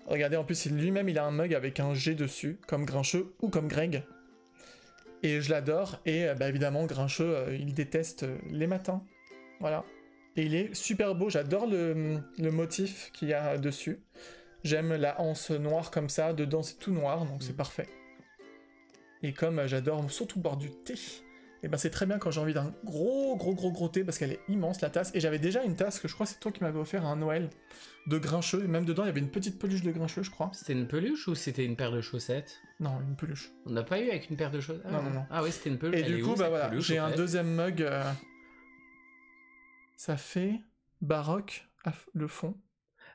Regardez, en plus, lui-même, il a un mug avec un G dessus, comme Grincheux ou comme Greg. Et je l'adore. Et bah, évidemment, Grincheux, il déteste les matins. Voilà. Et il est super beau. J'adore le motif qu'il y a dessus. J'aime la anse noire comme ça. Dedans, c'est tout noir, donc c'est parfait. Et comme j'adore surtout boire du thé, et ben c'est très bien quand j'ai envie d'un gros thé, parce qu'elle est immense, la tasse. Et j'avais déjà une tasse que je crois que c'est toi qui m'avais offert à un Noël de Grincheux. Et même dedans, il y avait une petite peluche de Grincheux, je crois. C'était une peluche ou c'était une paire de chaussettes? Non, une peluche. On n'a pas eu avec une paire de chaussettes? Non. Ah oui, c'était une peluche. Et du coup, bah voilà, j'ai un deuxième mug. Ça fait baroque, le fond.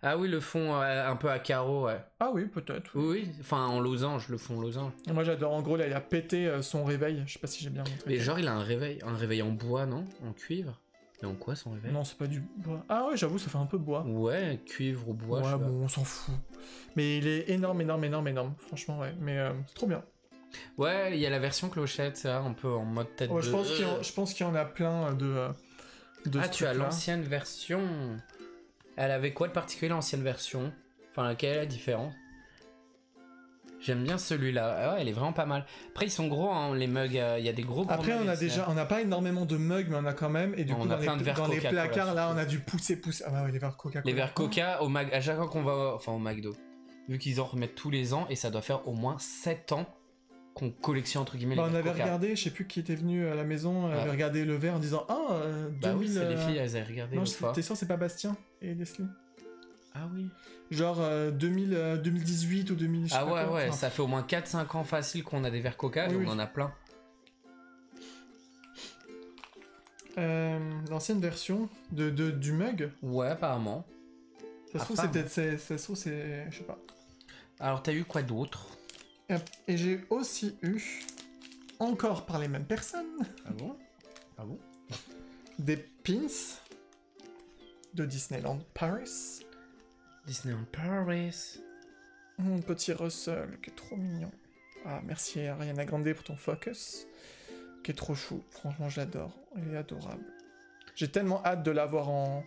Ah oui, le fond un peu à carreaux, ouais. Ah oui, peut-être. Oui, enfin en losange, le fond losange. Et moi j'adore, en gros là il a pété son réveil, je sais pas si j'ai bien montré. Mais genre il a un réveil en bois, non? En cuivre? Et en quoi son réveil? Non, c'est pas du bois. Ah ouais, j'avoue, ça fait un peu bois. Ouais, cuivre ou bois. Ouais, bon, on s'en fout. Mais il est énorme. Franchement, ouais. Mais c'est trop bien. Ouais, il y a la version clochette, ça, un peu en mode tête de... Je pense qu'il y en a plein de ah, tu as l'ancienne version. Elle avait quoi de particulier, l'ancienne version? Enfin, laquelle est la différence? J'aime bien celui-là. Ah ouais, elle est vraiment pas mal. Après, ils sont gros, hein, les mugs. Il y a des gros Après, on n'a pas énormément de mugs, mais on a quand même. Et du coup, dans les placards, là, on a du pousser. Ah bah ouais, les verres Coca-Cola. Les verres Coca, à chaque fois qu'on va, enfin au McDo, vu qu'ils en remettent tous les ans, et ça doit faire au moins 7 ans qu'on collectionne entre guillemets les verres on avait Coca. Regardé, je sais plus qui était venu à la maison, avait regardé le verre en disant ah, 2000... Bah oui, c'est les filles, elles avaient regardé. Non, t'es sûr, c'est pas Bastien et Leslie? Ah oui. Genre 2018 ou 2000. Ah ouais, ouais, ça fait au moins 4-5 ans facile qu'on a des verres Coca, et on en a plein. L'ancienne version du mug. Ouais, apparemment. Ça se trouve, c'est peut-être. Ça se trouve, c'est. Je sais pas. Alors, t'as eu quoi d'autre? Et j'ai aussi eu, encore par les mêmes personnes. Ah bon? Ah bon? Des pins de Disneyland Paris. Disneyland Paris. Mon petit Russell, qui est trop mignon. Ah, merci Ariana Grande pour ton focus. Qui est trop chou. Franchement, je l'adore. Il est adorable. J'ai tellement hâte de l'avoir en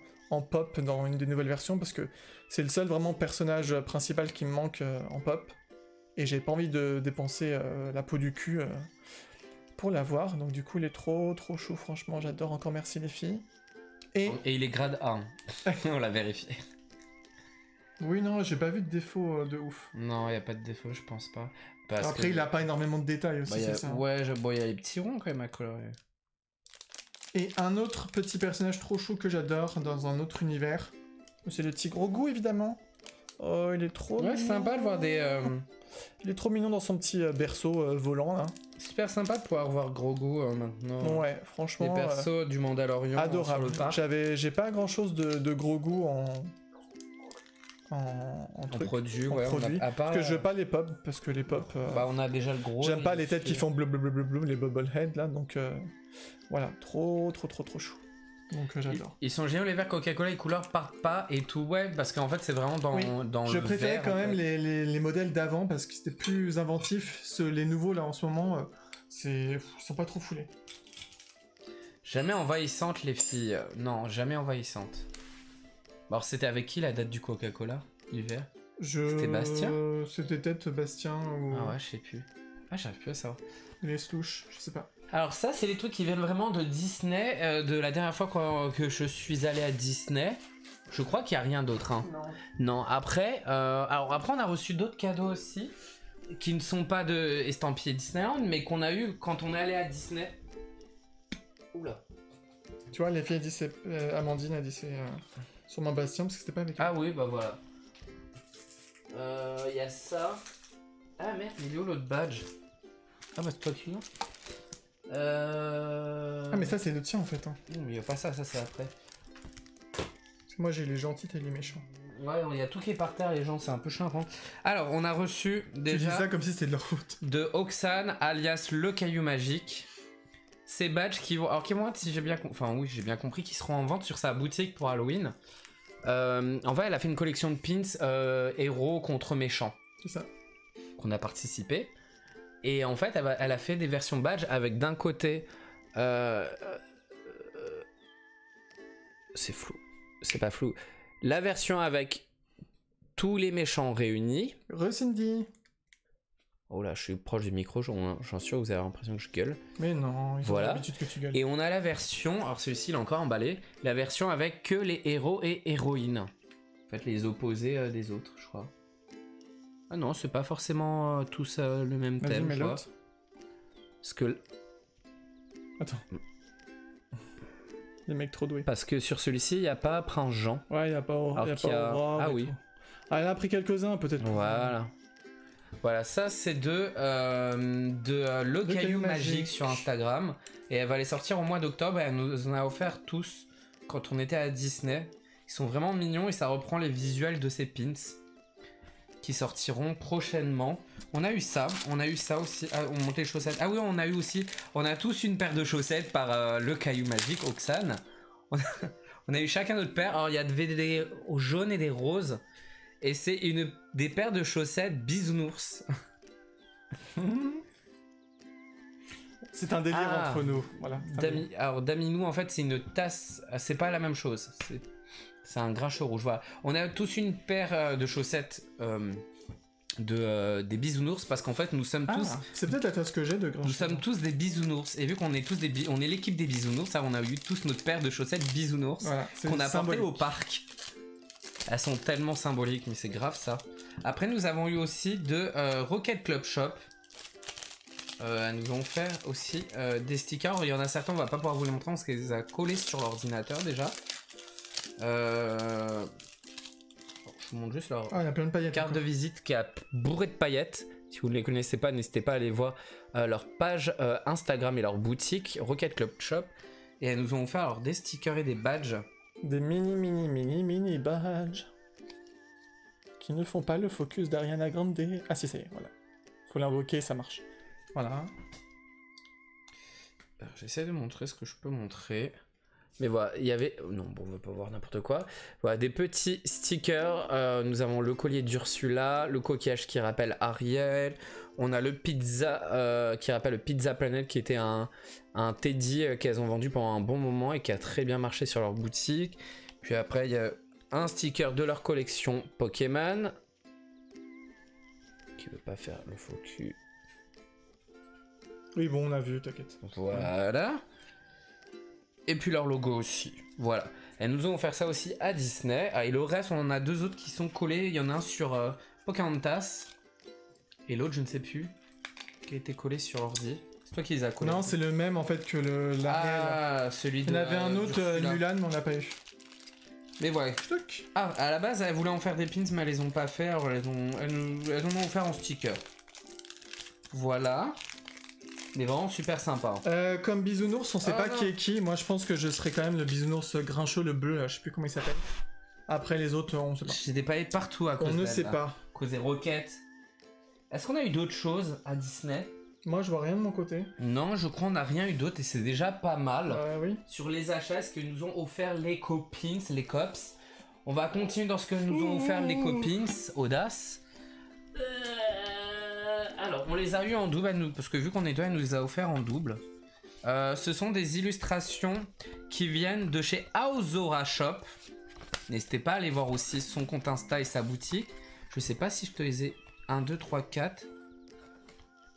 pop dans une des nouvelles versions parce que c'est le seul vraiment personnage principal qui me manque en pop. Et j'ai pas envie de dépenser la peau du cul pour l'avoir. Donc du coup, il est trop chou. Franchement, j'adore. Encore merci les filles. Et il est grade A. On l'a vérifié. Oui, non, j'ai pas vu de défaut de ouf. Non, il y a pas de défaut, je pense pas. Après, il a pas énormément de détails aussi, c'est ça. Ouais, il y a les petits ronds quand même à colorer. Et un autre petit personnage trop chou que j'adore dans un autre univers, c'est le petit Grogu évidemment. Oh, il est trop mignon. Ouais, c'est sympa de voir des... Il est trop mignon dans son petit berceau volant là. Super sympa de pouvoir voir Grogu maintenant. Ouais, franchement. Les persos du Mandalorian. Adorable. J'ai pas grand chose de Grogu en produit, à part, parce que je veux pas les pop, parce que les pop... bah on a déjà le gros... J'aime pas les têtes qui font bleu, les bobbleheads là, donc voilà, trop chou. Donc j'adore. Ils sont géniaux les verres Coca-Cola, les couleurs partent pas et tout, ouais, parce qu'en fait c'est vraiment dans je le préférais verre, quand même les modèles d'avant, parce que c'était plus inventif. Les nouveaux là en ce moment, ils sont pas trop foulés. Jamais envahissantes les filles, non, jamais envahissantes. Alors c'était avec qui la date du Coca-Cola, l'hiver? C'était Bastien? C'était peut-être Bastien ou... Ah ouais, je sais plus. Ah, j'arrive plus à savoir. Les slouches, je sais pas. Alors ça, c'est les trucs qui viennent vraiment de Disney, de la dernière fois que je suis allé à Disney. Je crois qu'il n'y a rien d'autre. Hein. Non, après, après on a reçu d'autres cadeaux aussi, qui ne sont pas de estampillés Disneyland, mais qu'on a eu quand on est allé à Disney. Oula. Tu vois, les filles, Amandine a dit c'est... Sûrement Bastien, parce que c'était pas avec elle. Ah oui, bah voilà. Il y a ça. Ah merde, il est où l'autre badge? Ah bah c'est toi qui l'as. Ah mais ça c'est le tien en fait. Hein. Non mais il y a pas ça, ça c'est après. Parce que moi j'ai les gentils et les méchants. Ouais, il y a tout qui est par terre, les gens, c'est un peu chiant. Hein. Alors, on a reçu déjà... Tu dis ça comme si c'était de leur faute. De Oxane, alias Le Caillou Magique. Ces badges qui vont... Alors, qui vont être, si j'ai bien... Enfin, oui, j'ai bien compris, qui seront en vente sur sa boutique pour Halloween. En fait, elle a fait une collection de pins héros contre méchants. C'est ça. Qu'on a participé. Et en fait, elle a fait des versions badge avec d'un côté... c'est flou. C'est pas flou. La version avec tous les méchants réunis. Re-Cindy. Oh là, je suis proche du micro, j'en suis sûr, vous avez l'impression que je gueule. Mais non, il faut voilà. l'habitude que tu gueules. Et on a la version, alors celui-ci il est encore emballé, la version avec que les héros et héroïnes. En fait, les opposés des autres, je crois. Ah non, c'est pas forcément tous le même thème, mais je vois. l'autre. Parce que... Attends. Les mecs trop doués. Parce que sur celui-ci, il n'y a pas Prince Jean. Ouais, il n'y a pas Aurore. Ah oui. Ah, elle en a pris quelques-uns, peut-être. Voilà. Voilà, ça c'est de Le Caillou Magique sur Instagram. Et elle va les sortir au mois d'octobre. Et elle nous en a offert tous quand on était à Disney. Ils sont vraiment mignons et ça reprend les visuels de ces pins qui sortiront prochainement. On a eu ça aussi. Ah, on monte les chaussettes. Ah oui, on a tous une paire de chaussettes par Le Caillou Magique, Oxane. On a eu chacun notre paire. Alors il y a des jaunes et des roses. Et c'est des paires de chaussettes bisounours. C'est un délire entre nous. Voilà. Alors Daminou, en fait, c'est une tasse. C'est pas la même chose. C'est un grincheux rouge. Voilà. On a tous une paire de chaussettes des bisounours parce qu'en fait, nous sommes tous. C'est peut-être la tasse que j'ai de grincheux. Nous sommes tous des bisounours. Et vu qu'on est tous on est l'équipe des bisounours, ça, on a eu tous notre paire de chaussettes bisounours qu'on a portées au parc. Elles sont tellement symboliques, mais c'est grave ça. Après, nous avons eu aussi de Rocket Club Shop. Elles nous ont fait aussi des stickers. Il y en a certains, on va pas pouvoir vous les montrer parce qu'elles les a collés sur l'ordinateur déjà. Je vous montre juste leur il y a plein de paillettes, carte de visite qui a bourré de paillettes. Si vous ne les connaissez pas, n'hésitez pas à aller voir leur page Instagram et leur boutique Rocket Club Shop. Et elles nous ont offert alors des stickers et des badges. Des mini badges qui ne font pas le focus d'Ariana Grande. Ah si, c'est voilà. Faut l'invoquer, ça marche. Voilà. J'essaie de montrer ce que je peux montrer. Mais voilà, il y avait... Non, bon, on va pas voir n'importe quoi. Voilà, des petits stickers. Nous avons le collier d'Ursula, le coquillage qui rappelle Ariel. On a le pizza qui rappelle le Pizza Planet, qui était un Teddy qu'elles ont vendu pendant un bon moment et qui a très bien marché sur leur boutique. Puis après, il y a un sticker de leur collection Pokémon. Qui veut pas faire le faux cul. Oui, bon, on a vu, t'inquiète. Voilà. Et puis leur logo aussi. Voilà. Elles nous ont offert ça aussi à Disney. Et le reste, on en a deux autres qui sont collés. Il y en a un sur Pocahontas. Et l'autre, je ne sais plus. Qui a été collé sur l'ordi. C'est toi qui les as collés. Non, c'est le même en fait que l'Ariel. Celui de. Il y en avait un autre, Mulan, mais on l'a pas eu. Mais voilà. Ah, à la base, elles voulaient en faire des pins, mais elles les ont pas fait. Alors elles en ont offert en sticker. Voilà. Mais vraiment super sympa. Comme bisounours, on sait pas qui est qui. Moi, je pense que je serais quand même le bisounours grincheux, le bleu, là, je sais plus comment il s'appelle. Après les autres, on sait pas. J'ai des paillettes partout à cause on ne sait pas. À cause des roquettes. Est-ce qu'on a eu d'autres choses à Disney? Moi, je vois rien de mon côté. Non, je crois qu'on n'a rien eu d'autre et c'est déjà pas mal. Oui. Sur les achats, est-ce que nous ont offert les copins, les cops? On va continuer dans ce que nous ont offert les copins, Audace. Alors, on les a eu en double, parce que vu qu'on est deux, elle nous les a offert en double. Ce sont des illustrations qui viennent de chez Aozora Shop. N'hésitez pas à aller voir aussi son compte Insta et sa boutique. Je sais pas si je te les ai 1, 2, 3, 4.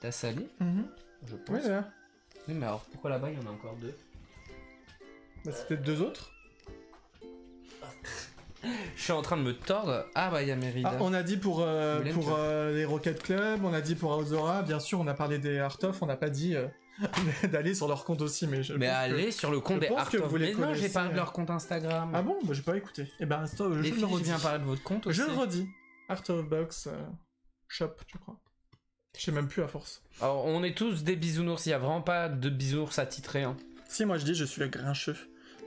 T'as sali? Je pense. Oui, là. Oui, mais alors pourquoi là-bas il y en a encore deux? Bah, c'est peut-être deux autres. Je suis en train de me tordre. Ah bah il y a Mérida. On a dit pour les Rocket Club, on a dit pour Aozora, bien sûr on a parlé des Art of, on n'a pas dit d'aller sur leur compte aussi, mais allez sur le compte des Art of. Mais non, j'ai parlé de leur compte Instagram. Ah bon? Bah j'ai pas écouté. Et ben je le redis. Viens parler de votre compte aussi. Je le redis. Art of Box Shop, je crois. Je sais même plus à force. Alors on est tous des bisounours, il y a vraiment pas de bisounours attitrés. Hein. Si, moi je dis je suis le grincheux.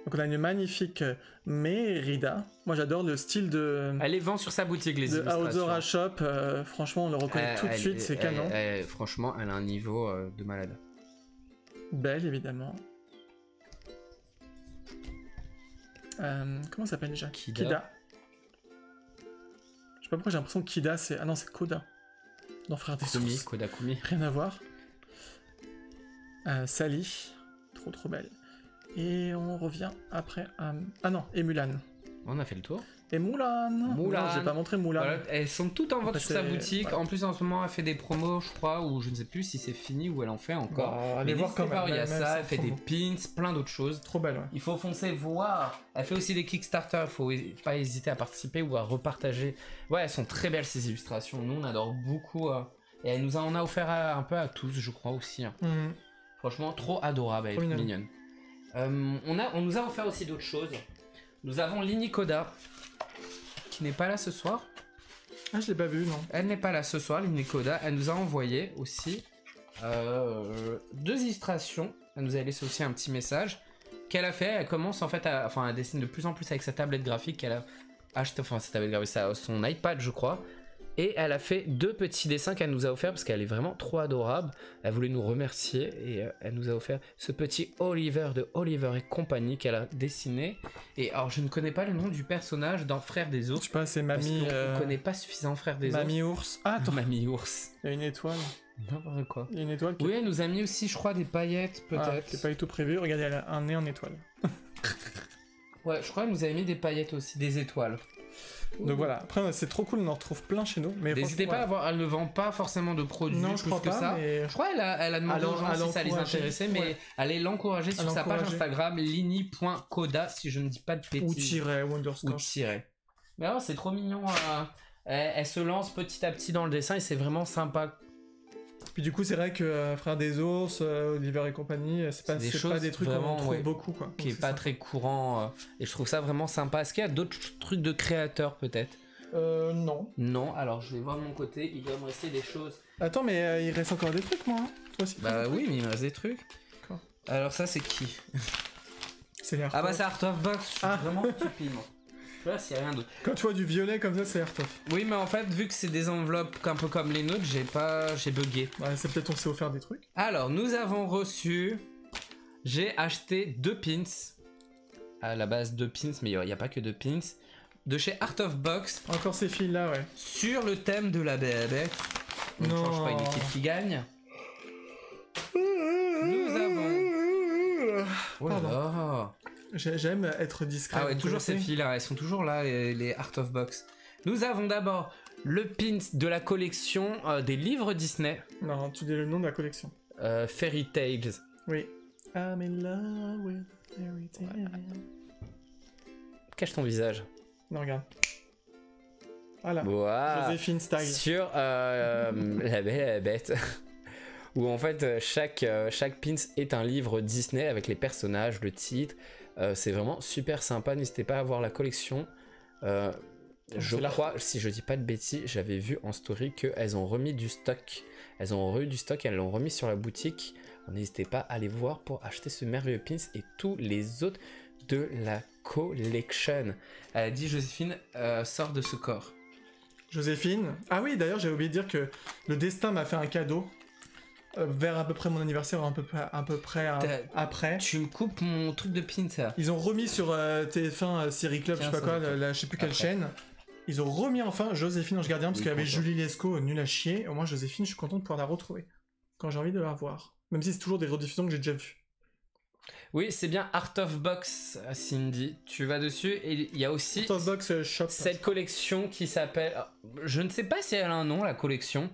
Donc on a une magnifique Mérida. Moi j'adore le style de... Elle les vend sur sa boutique, les illustrations. Aozora Shop, franchement on le reconnaît tout de suite, c'est canon. Franchement, elle a un niveau de malade. Belle évidemment. Comment ça s'appelle déjà? Kida. Je sais pas pourquoi j'ai l'impression que Kida c'est... Ah non, c'est Koda. Dans Frères des Sources. Koda Kumi. Rien à voir. Sally. Trop belle. Et on revient après à... Ah non, et Mulan. On a fait le tour. Et Moulin. Moulin. Non, j'ai pas montré Moulin. Voilà, elles sont toutes en vente Après, sur sa c'est- boutique. voilà. En plus, en ce moment, elle fait des promos, je crois, ou je ne sais plus si c'est fini ou elle en fait encore. Bon, allez Mais voir n'hésitez quand pas, même. il y a même ça, sans elle fait des promo. pins, plein d'autres choses. Trop belle, ouais. Il faut foncer voir. Elle fait aussi des Kickstarter, il faut pas hésiter à participer ou à repartager. Ouais, elles sont très belles ces illustrations. Nous, on adore beaucoup. Et elle nous en a offert un peu à tous, je crois aussi. Hein. Mhm. Franchement, trop adorable, elle est Trop mignonne. On nous a offert aussi d'autres choses. Nous avons Lini Koda, qui n'est pas là ce soir. Ah, je l'ai pas vu, non. Elle n'est pas là ce soir, Lini Koda. Elle nous a envoyé aussi 2 illustrations. Elle nous a laissé aussi un petit message qu'elle a fait. Elle commence en fait elle dessine de plus en plus avec sa tablette graphique qu'elle a acheté, enfin sa tablette graphique, son iPad je crois. Et elle a fait 2 petits dessins qu'elle nous a offert parce qu'elle est vraiment trop adorable. Elle voulait nous remercier et elle nous a offert ce petit Oliver de Oliver et compagnie qu'elle a dessiné. Et alors je ne connais pas le nom du personnage dans Frères des Je ours. sais pas, c'est Parce Mamie. qu'on ne connaît pas suffisamment Frères des Mamie ours. Ah, ours. attends, Mamie ours. il y a une étoile. N'importe quoi. Il y a une étoile qui Oui, elle nous a mis aussi, je crois, des paillettes, Ah, peut-être. qui est pas du tout prévu. Regardez, elle a un nez en étoile. Ouais, je crois qu'elle nous avait mis des paillettes aussi, des étoiles. Donc voilà, après c'est trop cool, on en retrouve plein chez nous. Mais N'hésitez pas à franchement, voir, elle ne vend pas forcément de produits Non, je plus crois que pas, ça. mais- Je crois qu'elle a demandé Alors, aux gens à si ça les l'encourager, intéressait, mais ouais. allez l'encourager sur sa page l'encourager. Instagram, lini.koda, si je ne dis pas de Ou bêtises. tiret, ou Ou underscore. tiret. Mais alors, c'est trop mignon. Elle se lance petit à petit dans le dessin et c'est vraiment sympa. Puis du coup, c'est vrai que Frères des ours, Oliver et compagnie, c'est pas des c'est choses pas des trucs qu'on vraiment, trouve ouais, beaucoup, quoi. Qui Donc, est c'est pas ça. très courant. Et je trouve ça vraiment sympa. Est-ce qu'il y a d'autres trucs de créateurs peut-être? Non. Non, alors je vais voir de mon côté, il doit me rester des choses. Attends, mais il reste encore des trucs, moi. Hein. Toi aussi. Bah oui, mais il me reste des trucs. D'accord. Alors ça c'est qui? C'est l'air. Ah bah c'est Art of Box, je suis Ah. vraiment stupide moi. Je vois s'il y a rien d'autre. Quand tu vois du violet comme ça, c'est Airtoff. Oui mais en fait vu que c'est des enveloppes un peu comme les nôtres, j'ai bugué. Ouais, c'est peut-être on s'est offert des trucs. Alors nous avons reçu, j'ai acheté 2 pins. À la base 2 pins, mais il n'y a pas que 2 pins. De chez Art of Box. Encore ces filles-là, ouais. Sur le thème de la bébête. On ne Non. change pas une équipe qui gagne. Nous avons... Oh là Pardon. là. J'aime être discret. Ah ouais, vous toujours ces connaissez. filles-là, elles sont toujours là, les Art of Box. Nous avons d'abord le pins de la collection des livres Disney, Non, tu dis le nom de la collection. Fairy Tales. Oui. I'm in love with fairy tale. Cache ton visage. Non, regarde. Voilà. Voilà. Joséphine style. Sur La Belle et la Bête. Où en fait chaque pins est un livre Disney avec les personnages, le titre. C'est vraiment super sympa, n'hésitez pas à voir la collection. Je c'est là. crois, si je dis pas de bêtises, j'avais vu en story qu'elles ont remis du stock. Elles ont eu du stock, elles l'ont remis sur la boutique. N'hésitez pas à aller voir pour acheter ce merveilleux pins et tous les autres de la collection. Elle a dit Joséphine, sors de ce corps. Joséphine. Ah oui, d'ailleurs, j'avais oublié de dire que le destin m'a fait un cadeau. Vers à peu près mon anniversaire, à peu près après. Tu me coupes mon truc de pins ça. Ils ont remis sur TF1 Série Club, Tiens, je sais pas ça quoi, va. je sais plus quelle Après. chaîne. Ils ont remis enfin Joséphine Ange Gardien parce Oui, qu'il y avait content. Julie Lescaut, nul à chier. Au moins, Joséphine, je suis content de pouvoir la retrouver quand j'ai envie de la voir. Même si c'est toujours des rediffusions que j'ai déjà vues. Oui, c'est bien Art of Box, Cindy. Tu vas dessus et il y a aussi Out of Box Shop. cette collection qui s'appelle. Je ne sais pas si elle a un nom, la collection.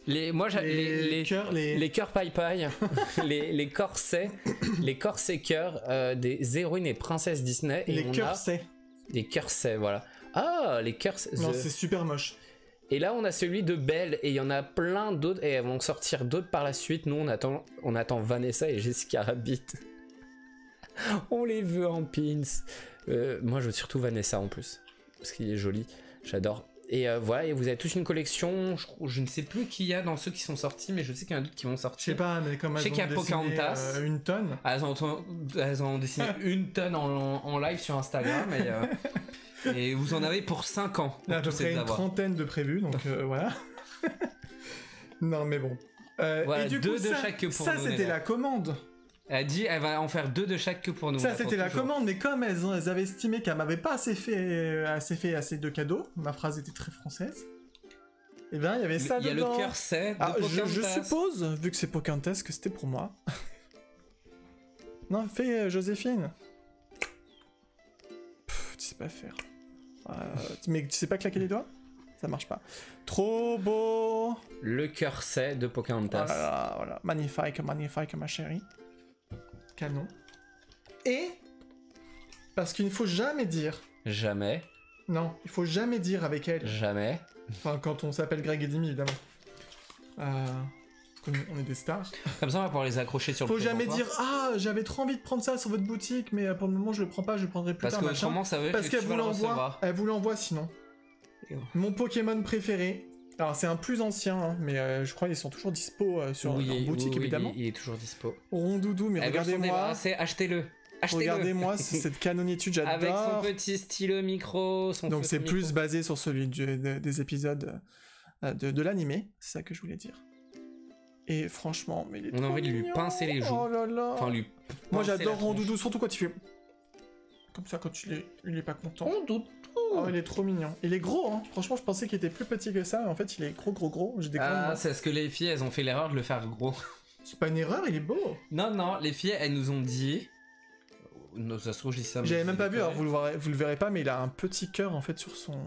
Les cœurs, les cœurs paille-paille, les corsets cœurs des héroïnes et princesses Disney. Et les on cœurs, a c'est. des corsets, voilà. Ah, les cœurs. Non, c'est super moche. Et là, on a celui de Belle et il y en a plein d'autres et elles vont sortir d'autres par la suite. Nous, on attend Vanessa et Jessica Rabbit. On les veut en pins. Moi, je veux surtout Vanessa en plus parce qu'il est joli. J'adore. Et voilà, et vous avez tous une collection. Je ne sais plus qui y a dans ceux qui sont sortis, mais je sais qu'il y en a d'autres qui vont Je sais sortir. pas, mais comme Je sais elles qu'il y ont a dessiné Pocahontas. une tonne. Ah, elles ont dessiné une tonne en live sur Instagram et vous en avez pour 5 ans. Il y a à Pour peu tous près les une avoir. trentaine de prévus, donc voilà. Non, mais bon. Voilà, et du 2 coup, de ça, chaque que pour ça nous, c'était Néna. la commande. Elle a dit elle va en faire 2 de chaque que pour nous. Ça on c'était attend la toujours. commande, mais comme elles avaient estimé qu'elle m'avait pas assez de cadeaux, ma phrase était très française. Et bien il y avait ça Il y a dedans. le cœur c'est de Ah, je Pocahontas. suppose, vu que c'est Pocahontas, que c'était pour moi. Non, fais Joséphine. Pff, tu sais pas faire. Mais tu sais pas claquer les doigts? Ça marche pas. Trop beau. Le cœur c'est de Pocahontas. Voilà. Magnifique, ma chérie. Canon. Et, parce qu'il ne faut jamais dire... Jamais. Non, il faut jamais dire avec elle. Jamais. Enfin, quand on s'appelle Greg et Demi, évidemment. On est des stars. Comme ça, on va pouvoir les accrocher sur le Faut jamais présentoir. dire « Ah, j'avais trop envie de prendre ça sur votre boutique, mais pour le moment, je le prends pas, je le prendrai plus tard. » Parce que comment ça veut que tu vas le recevoir. Elle vous l'envoie sinon. Mon Pokémon préféré. Alors, c'est un plus ancien, hein, mais je crois qu'ils sont toujours dispo sur leur boutique, évidemment. Il est toujours dispo. Rondoudou, mais regardez-moi. Achetez-le. Regardez-moi cette canonitude, j'adore. Avec son petit stylo micro, Donc c'est plus basé sur celui des épisodes de l'animé, c'est ça que je voulais dire. Et franchement, mais il est on a envie de lui pincer les joues. Oh là là. Enfin, lui moi j'adore Rondoudou, surtout quand il fait... Comme ça, quand il est pas content. Rondoudou. Oh, il est trop mignon. Il est gros, hein. Franchement, je pensais qu'il était plus petit que ça, mais en fait, il est gros. J'ai des grandes c'est parce que les filles, elles ont fait l'erreur de le faire gros. C'est pas une erreur, il est beau. Non, les filles, elles nous ont dit... Non, ça se trouve, je dis ça. J'avais même pas vu, alors vous le verrez pas, mais il a un petit cœur en fait sur son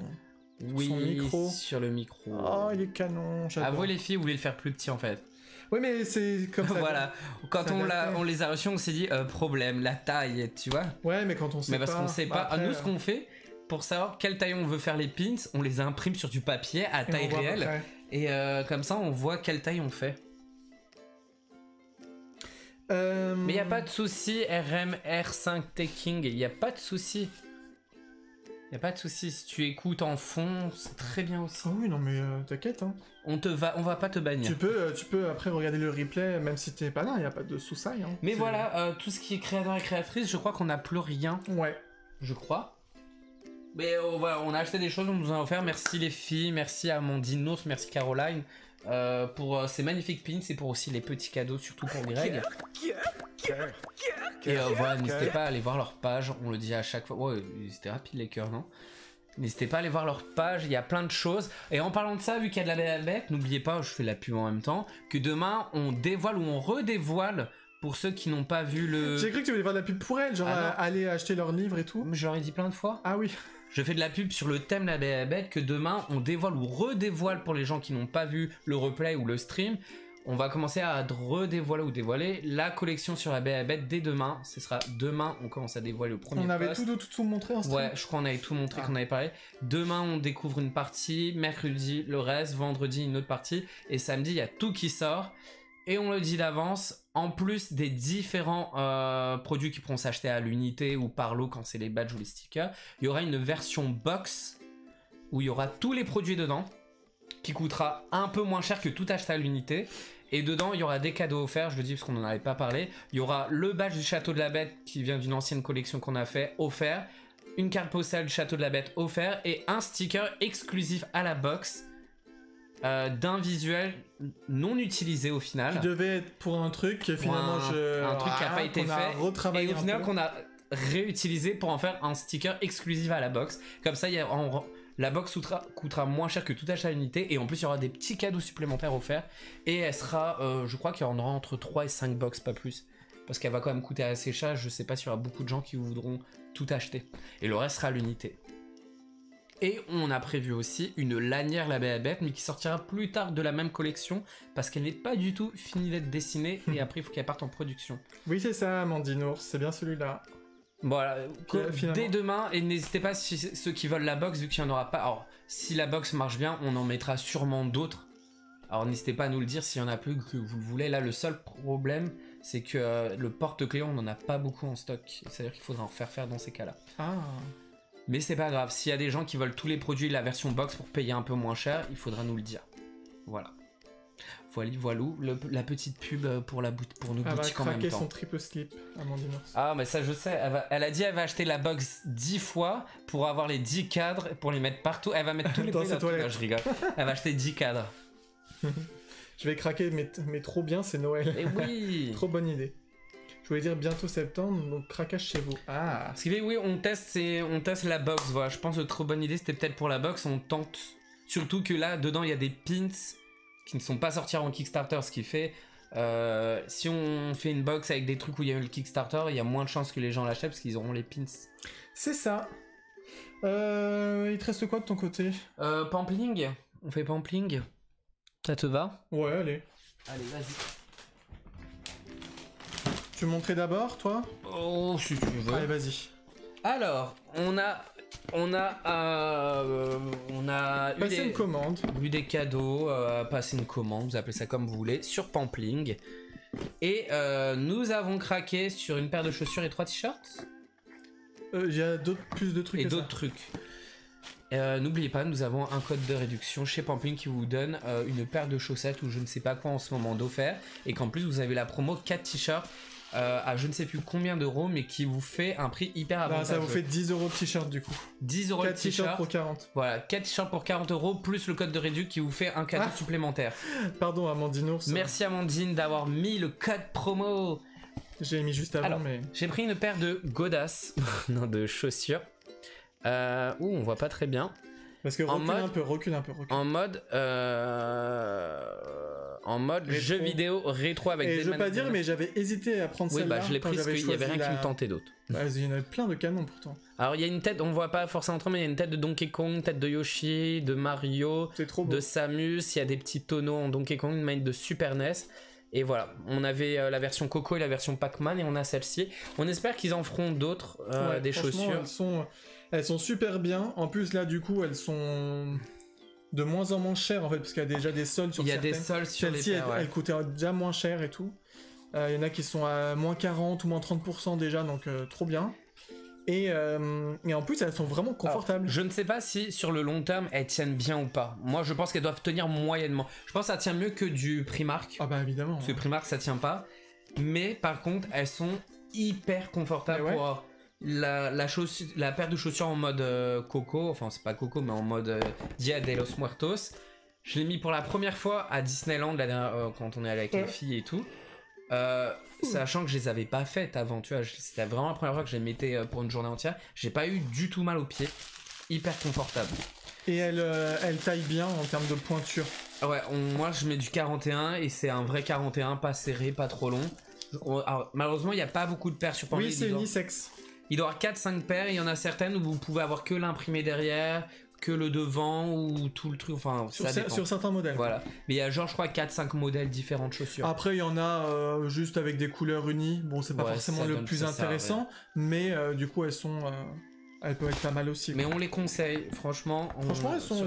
micro. Sur le micro. Oh, il est canon, j'adore. Avouez, les filles voulaient le faire plus petit en fait. Oui, mais c'est comme ça. Voilà. Quand on les a reçus, on s'est dit problème, la taille, tu vois. Ouais, mais quand on sait pas. Mais parce qu'on sait pas. Après, nous, ce qu'on fait, pour savoir quelle taille on veut faire les pins, on les imprime sur du papier à taille réelle. Et comme ça, on voit quelle taille on fait. Mais y a pas de souci, RMR5 Taking, y a pas de souci. Y a pas de souci, si tu écoutes en fond, c'est très bien aussi. Ah oui, non mais t'inquiète, hein. On va pas te bannir. Tu peux après regarder le replay, même si t'es pas là, y a pas de sous-saille. Hein. Mais voilà, tout ce qui est créateur et créatrice, je crois qu'on a plus rien. Ouais. Je crois. Mais voilà, on a acheté des choses, on nous en a offert. Merci les filles, merci Amandine Nours, merci Caroline. Pour ces magnifiques pins et pour aussi les petits cadeaux, surtout pour Greg. Et voilà, n'hésitez pas à aller voir leur page, on le dit à chaque fois. Ouais, c'était rapide les cœurs, non? N'hésitez pas à aller voir leur page, il y a plein de choses. Et en parlant de ça, vu qu'il y a de la bête, n'oubliez pas, je fais la pub en même temps, que demain on dévoile ou on redévoile, pour ceux qui n'ont pas vu le... J'ai cru que tu voulais faire de la pub pour elle, genre aller acheter leurs livres et tout. Je leur ai dit plein de fois. Ah oui. Je fais de la pub sur le thème La Belle et la Bête, que demain on dévoile ou redévoile pour les gens qui n'ont pas vu le replay ou le stream. On va commencer à redévoiler ou dévoiler la collection sur La Belle et la Bête dès demain. Ce sera demain, on commence à dévoiler le premier post. On avait tout montré en stream. Ouais, je crois qu'on avait tout montré, qu'on avait parlé. Demain on découvre une partie, mercredi le reste, vendredi une autre partie, et samedi il y a tout qui sort. Et on le dit d'avance, en plus des différents produits qui pourront s'acheter à l'unité ou par lot quand c'est les badges ou les stickers, il y aura une version box où il y aura tous les produits dedans, qui coûtera un peu moins cher que tout acheté à l'unité. Et dedans, il y aura des cadeaux offerts, je le dis parce qu'on n'en avait pas parlé. Il y aura le badge du Château de la Bête qui vient d'une ancienne collection qu'on a fait, offert. Une carte postale du Château de la Bête offert. Et un sticker exclusif à la box. D'un visuel non utilisé au final. Qui devait être pour un truc que finalement un truc qui n'a pas été fait. Et au final qu'on a réutilisé pour en faire un sticker exclusif à la box. Comme ça, la box coûtera moins cher que tout achat à l'unité. Et en plus, il y aura des petits cadeaux supplémentaires offerts. Et elle sera, je crois qu'il y en aura entre 3 et 5 box, pas plus. Parce qu'elle va quand même coûter assez cher. Je sais pas s'il y aura beaucoup de gens qui voudront tout acheter. Et le reste sera à l'unité. Et on a prévu aussi une lanière La Belle et la Bête, mais qui sortira plus tard de la même collection, parce qu'elle n'est pas du tout finie d'être dessinée, et après il faut qu'elle parte en production. Oui, c'est ça, Amandine Ours, c'est bien celui-là. Voilà, dès demain, et n'hésitez pas, ceux qui veulent la box, vu qu'il n'y en aura pas, alors si la box marche bien, on en mettra sûrement d'autres. Alors n'hésitez pas à nous le dire s'il y en a plus que vous le voulez. Là, le seul problème, c'est que le porte-clés, on n'en a pas beaucoup en stock, c'est-à-dire qu'il faudra en faire dans ces cas-là. Ah. Mais c'est pas grave, s'il y a des gens qui veulent tous les produits de la version box pour payer un peu moins cher, il faudra nous le dire. Voilà. Voilou, la petite pub pour nos boutiques en même temps. Elle va craquer son triple slip, Amandine Ours. Ah, mais ça je sais, elle a dit elle va acheter la box 10 fois pour avoir les 10 cadres, pour les mettre partout. Elle va mettre tous les produits dans toilettes. Je rigole. Elle va acheter 10 cadres. Je vais craquer, mais trop bien, c'est Noël. Et oui. Trop bonne idée. Je voulais dire bientôt septembre, donc craquage chez vous. Ah. Ce qui fait, oui, on teste la box, voilà. Je pense que trop bonne idée, c'était peut-être pour la box, on tente. Surtout que là, dedans, il y a des pins qui ne sont pas sortis en Kickstarter, ce qui fait, si on fait une box avec des trucs où il y a eu le Kickstarter, il y a moins de chances que les gens l'achètent parce qu'ils auront les pins. C'est ça. Il te reste quoi de ton côté? Pampling. On fait pampling. Ça te va? Ouais, allez. Allez, vas-y. Tu veux montrer d'abord, toi? Oh, si tu veux. Allez, vas-y. Alors, on a Passer une commande. eu des cadeaux, passer une commande, vous appelez ça comme vous voulez, sur Pampling. Et nous avons craqué sur une paire de chaussures et 3 t-shirts. Il y a plus de trucs. Et d'autres trucs. N'oubliez pas, nous avons un code de réduction chez Pampling qui vous donne une paire de chaussettes ou je ne sais pas quoi en ce moment d'offert. Et qu'en plus vous avez la promo 4 t-shirts à je ne sais plus combien d'euros, mais qui vous fait un prix hyper avantageux. Ça vous fait 10 € de t-shirt du coup. 10 € de 4 t-shirts pour 40. Voilà, 4 t-shirts pour 40 € plus le code de réduction qui vous fait un cadeau supplémentaire. Pardon Amandine Ours. Merci Amandine d'avoir mis le code promo. J'ai mis juste avant. Alors, mais... J'ai pris une paire de godasses, non, de chaussures. On voit pas très bien. Parce que recule un peu. En mode rétro. Jeu vidéo rétro avec des je veux pas dire, mais j'avais hésité à prendre celle-là. Oui, je l'ai pris parce qu'il y avait rien qui me tentait d'autre. Il y en avait plein de canons pourtant. Alors il y a une tête, on voit pas forcément trop, mais il y a une tête de Donkey Kong, une tête de Yoshi, de Mario, de Samus, il y a des petits tonneaux en Donkey Kong, une manette de Super NES. Et voilà, on avait la version Coco et la version Pac-Man et on a celle-ci. On espère qu'ils en feront d'autres, des chaussures. Elles sont super bien. En plus là du coup elles sont de moins en moins chères en fait parce qu'il y a déjà des soldes sur certaines. Il y a des soldes sur les paires, elles coûtaient déjà moins cher et tout. Il y en a qui sont à moins 40 ou moins 30% déjà, donc trop bien. Et en plus elles sont vraiment confortables. Alors, je ne sais pas si sur le long terme elles tiennent bien ou pas. Moi je pense qu'elles doivent tenir moyennement. Je pense que ça tient mieux que du Primark. Ah bah évidemment. Parce que Primark ça tient pas. Mais par contre elles sont hyper confortables pour la paire de chaussures en mode Coco. Enfin c'est pas Coco mais en mode Dia de los Muertos. Je l'ai mis pour la première fois à Disneyland quand on est allé avec les filles et tout. Sachant que je les avais pas faites avant, tu vois, c'était vraiment la première fois que je les mettais pour une journée entière. J'ai pas eu du tout mal aux pieds, hyper confortable. Et elle taille bien en termes de pointure. Ouais, moi je mets du 41 et c'est un vrai 41, pas serré, pas trop long. Alors, malheureusement il n'y a pas beaucoup de paires sur Pampling. Oui, c'est unisexe. Il doit y avoir 4-5 paires, et il y en a certaines où vous pouvez avoir que l'imprimé derrière, que le devant ou tout le truc, enfin ça dépend. Sur certains modèles. Voilà, mais il y a genre je crois 4-5 modèles différents de chaussures. Après il y en a juste avec des couleurs unies, bon c'est pas forcément le plus intéressant, mais du coup elles peuvent être pas mal aussi. Mais on les conseille, franchement. Franchement elles sont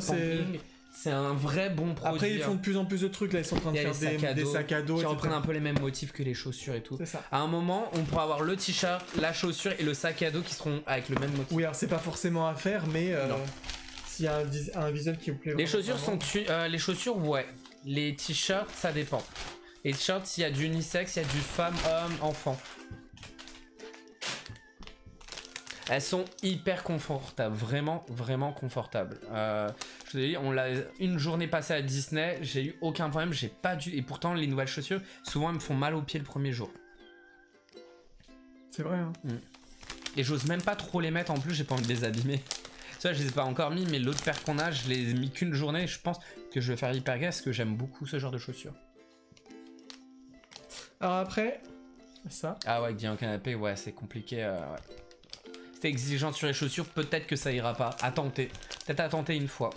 c'est un vrai bon produit. Après ils font de plus en plus de trucs, là ils sont en train de faire des sacs à dos qui reprennent un peu les mêmes motifs que les chaussures et tout. C'est ça. À un moment on pourra avoir le t-shirt, la chaussure et le sac à dos qui seront avec le même motif. Oui alors c'est pas forcément à faire mais s'il y a un visuel qui vous plaît. Les chaussures les chaussures ouais. Les t-shirts ça dépend. Les t-shirts s'il y a du unisexe, il y a du femme, homme, enfant. Elles sont hyper confortables, vraiment, vraiment confortables. Je te dis, on l'a une journée passée à Disney, j'ai eu aucun problème, j'ai pas dû. Et pourtant, les nouvelles chaussures, souvent, elles me font mal aux pieds le premier jour. C'est vrai, hein. Et j'ose même pas trop les mettre en plus, j'ai pas envie de les abîmer. Ça, je les ai pas encore mis, mais l'autre paire qu'on a, je les ai mis qu'une journée. Je pense que je vais faire hyper gaffe parce que j'aime beaucoup ce genre de chaussures. Alors après, ça. Ah ouais, Guillaume Canapé, ouais, c'est compliqué. Ouais. Si t'es exigeant sur les chaussures, peut-être que ça ira pas. À tenter. Peut-être à tenter une fois.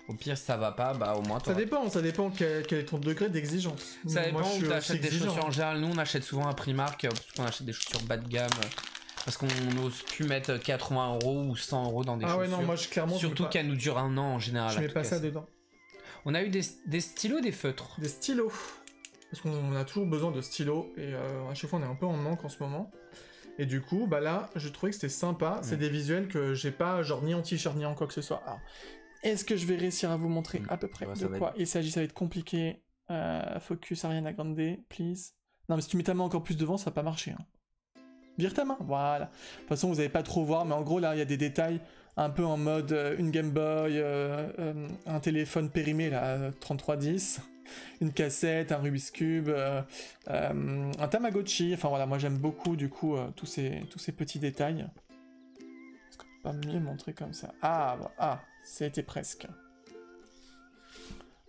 Au pire, si ça va pas, bah au moins ça dépend quel est ton degré d'exigence. Ça dépend où t'achètes des chaussures en général. Nous, on achète souvent à Primark parce qu'on achète des chaussures bas de gamme. Parce qu'on n'ose plus mettre 80 € ou 100 € dans des chaussures. Ah ouais, non, moi clairement. Surtout qu'elles nous durent un an en général. Je mets pas ça dedans. On a eu des stylos, des feutres. Des stylos. Parce qu'on a toujours besoin de stylos et à chaque fois on est un peu en manque en ce moment. Et du coup, bah là, je trouvais que c'était sympa. C'est des visuels que j'ai pas, genre ni en t-shirt ni en quoi que ce soit. Alors, est-ce que je vais réussir à vous montrer à peu près de quoi il s'agit? Ça va être compliqué. Focus Ariana Grande, please. Non, mais si tu mets ta main encore plus devant, ça va pas marcher. Hein. Vire ta main, voilà. De toute façon, vous allez pas trop voir, mais en gros, là, il y a des détails un peu en mode une Game Boy, un téléphone périmé, là, 3310. Une cassette, un Rubik's Cube, un Tamagotchi, enfin voilà, moi j'aime beaucoup du coup tous ces petits détails. Est-ce qu'on peut pas mieux montrer comme ça? C'était presque.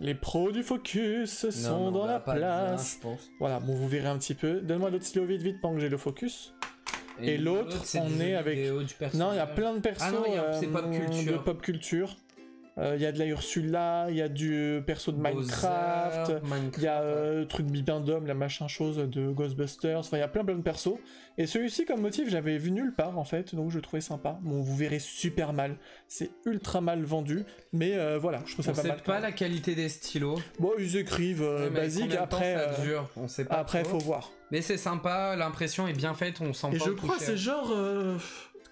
Les pros du focus sont dans la place. Bien, je pense. Voilà, bon vous verrez un petit peu. Donne-moi l'autre stylo vite pendant que j'ai le focus. Et l'autre, on est avec... Non, il y a plein de persos c'est pop culture. de pop culture. Il y a de la Ursula, il y a du perso de Minecraft, il y a truc Bibendum, la machin chose de Ghostbusters, enfin il y a plein de persos. Et celui-ci comme motif j'avais vu nulle part en fait, donc je le trouvais sympa. Bon vous verrez super mal, c'est ultra mal vendu, mais voilà, je trouve ça pas mal. On sait pas la qualité des stylos. Bon ils écrivent basique, après ça dure, on sait pas après trop. Faut voir. Mais c'est sympa, l'impression est bien faite, on sent pas. Et je crois c'est genre, que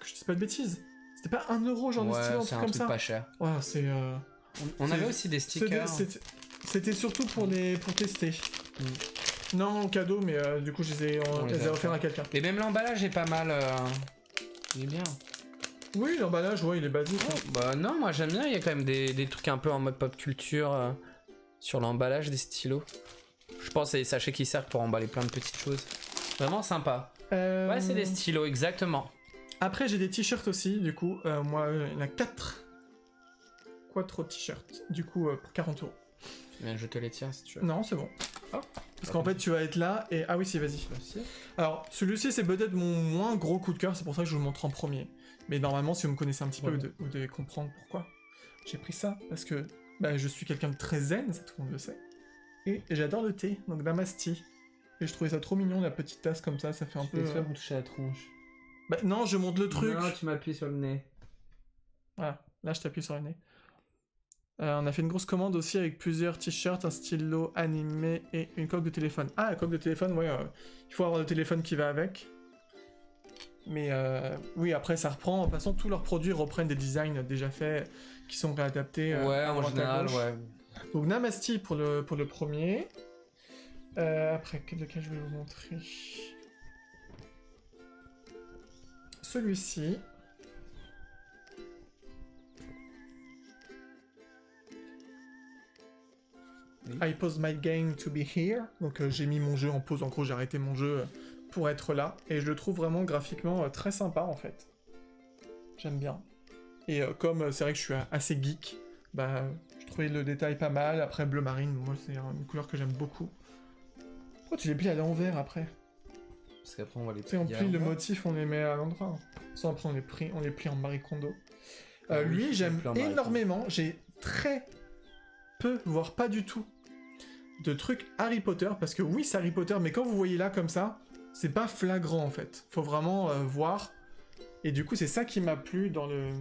je dise pas de bêtises. C'était pas 1 euro genre de stylo, un truc comme ça. Pas cher. Ouais, c'est. On avait aussi des stickers. C'était surtout pour tester. Non, en cadeau, mais du coup, je les ai offerts à quelqu'un. Et même l'emballage est pas mal. Il est bien. Oui, l'emballage, ouais, il est basique. Oh, bah non, moi j'aime bien. Il y a quand même des trucs un peu en mode pop culture sur l'emballage des stylos. Je pense que c'est des sachets qui servent pour emballer plein de petites choses. Vraiment sympa. Ouais, c'est des stylos, exactement. Après, j'ai des t-shirts aussi, du coup. Moi, il y en a 4 t-shirts, du coup, pour 40 euros. Bien, je te les tiens si tu veux. Non, c'est bon. Oh. Parce qu'en fait, tu vas être là et... Ah oui, si, vas-y. Alors, celui-ci, c'est peut-être mon moins gros coup de cœur, c'est pour ça que je vous le montre en premier. Mais normalement, si vous me connaissez un petit peu, vous devez comprendre pourquoi. J'ai pris ça, parce que je suis quelqu'un de très zen, ça tout le monde le sait. Et j'adore le thé, donc Damasti. Et je trouvais ça trop mignon, la petite tasse comme ça fait un peu... Tu peux me toucher la tronche. Bah non, je monte le truc. Non, tu m'appuies sur le nez. Voilà, là je t'appuie sur le nez. On a fait une grosse commande aussi avec plusieurs t-shirts, un stylo animé et une coque de téléphone. Ah, la coque de téléphone, ouais, il faut avoir le téléphone qui va avec. Mais oui, après ça reprend. De toute façon, tous leurs produits reprennent des designs déjà faits, qui sont réadaptés. Ouais, en général, ouais. Donc Namasti pour le premier. Après, lequel je vais vous montrer. Celui-ci. I pause my game to be here. Donc j'ai mis mon jeu en pause, en gros j'ai arrêté mon jeu pour être là. Et je le trouve vraiment graphiquement très sympa en fait. J'aime bien. Et comme c'est vrai que je suis assez geek, je trouvais le détail pas mal. Après bleu marine, moi c'est une couleur que j'aime beaucoup. Pourquoi tu les plies à l'envers après? Parce qu'après on va les plier. On plie le motif, on les met à l'endroit. Sans après on les plie en Marie Kondo. Lui j'aime énormément. J'ai très peu, voire pas du tout, de trucs Harry Potter, parce que oui c'est Harry Potter, mais quand vous voyez là comme ça, c'est pas flagrant en fait. Faut vraiment voir. Et du coup c'est ça qui m'a plu dans le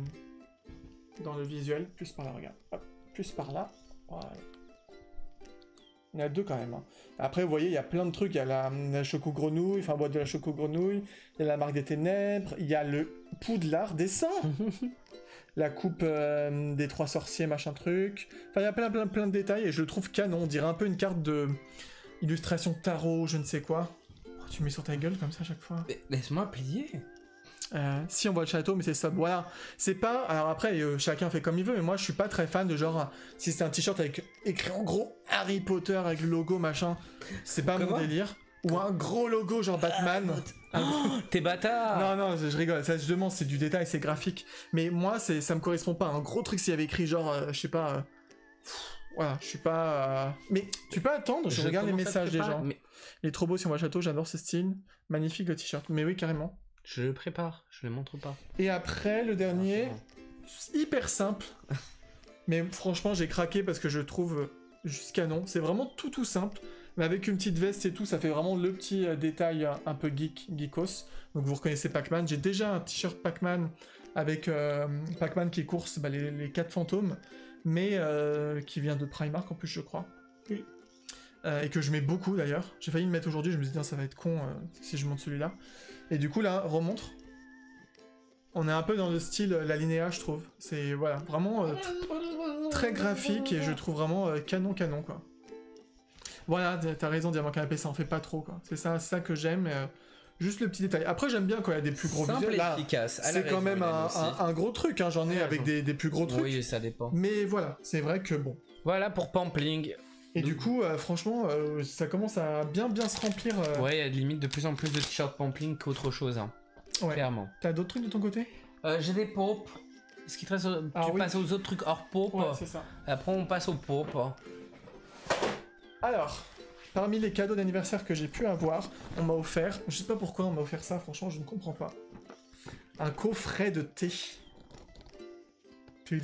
visuel. Plus par là, regarde. Hop. Plus par là. Voilà. Il y en a 2 quand même. Hein. Après vous voyez il y a plein de trucs. Il y a la choco-grenouille, enfin boîte de la choco-grenouille. Il y a la marque des ténèbres. Il y a le Poudlard des saints. La coupe des 3 sorciers, machin truc. Enfin, il y a plein de détails et je le trouve canon. On dirait un peu une carte de illustration tarot, je ne sais quoi. Oh, tu mets sur ta gueule comme ça à chaque fois. Mais laisse-moi plier. Si on voit le château, mais c'est ça. Voilà. C'est pas. Alors après, chacun fait comme il veut, mais moi je suis pas très fan de genre. Si c'est un t-shirt avec écrit en gros Harry Potter avec le logo, machin. C'est pas mon délire. Ou un gros logo genre Batman. T'es bâtard. Non, je rigole. Ça, je demande, c'est du détail, c'est graphique. Mais moi, ça me correspond pas. Un gros truc s'il y avait écrit genre, je sais pas. Voilà, je suis pas. Mais tu peux attendre. Je regarde les messages des gens. Mais... Il est trop beau si on voit le château. J'adore ce style. Magnifique le t-shirt. Mais oui, carrément. Je le prépare. Je le montre pas. Et après, le dernier, hyper simple. Mais franchement, j'ai craqué parce que je le trouve juste canon. C'est vraiment tout simple. Mais avec une petite veste et tout, ça fait vraiment le petit détail un peu geekos. Donc vous reconnaissez Pac-Man. J'ai déjà un t-shirt Pac-Man avec Pac-Man qui course les 4 fantômes, mais qui vient de Primark en plus, je crois. Oui. Et que je mets beaucoup d'ailleurs. J'ai failli le mettre aujourd'hui, je me suis dit ça va être con si je monte celui-là. Et du coup là, remontre. On est un peu dans le style l'alinéa, je trouve. C'est voilà, vraiment très graphique et je trouve vraiment canon quoi. Voilà, t'as raison, Diamant Canapé, ça en fait pas trop, quoi. C'est ça que j'aime, juste le petit détail. Après, j'aime bien quand il y a des plus gros visuels. Là, c'est quand même un gros truc, hein. J'en ai avec des plus gros trucs. Oui, ça dépend. Mais voilà, c'est vrai que bon. Voilà pour Pampling. Et du coup, franchement, ça commence à bien se remplir. Ouais, il y a limite de plus en plus de t-shirts Pampling qu'autre chose, hein. Ouais. Clairement. T'as d'autres trucs de ton côté? J'ai des pops. Ce qui te reste, tu passes aux autres trucs hors pop. Ouais, c'est ça. Après, on passe aux pop. Alors, parmi les cadeaux d'anniversaire que j'ai pu avoir, on m'a offert, je sais pas pourquoi on m'a offert ça, franchement je ne comprends pas, un coffret de thé. Qui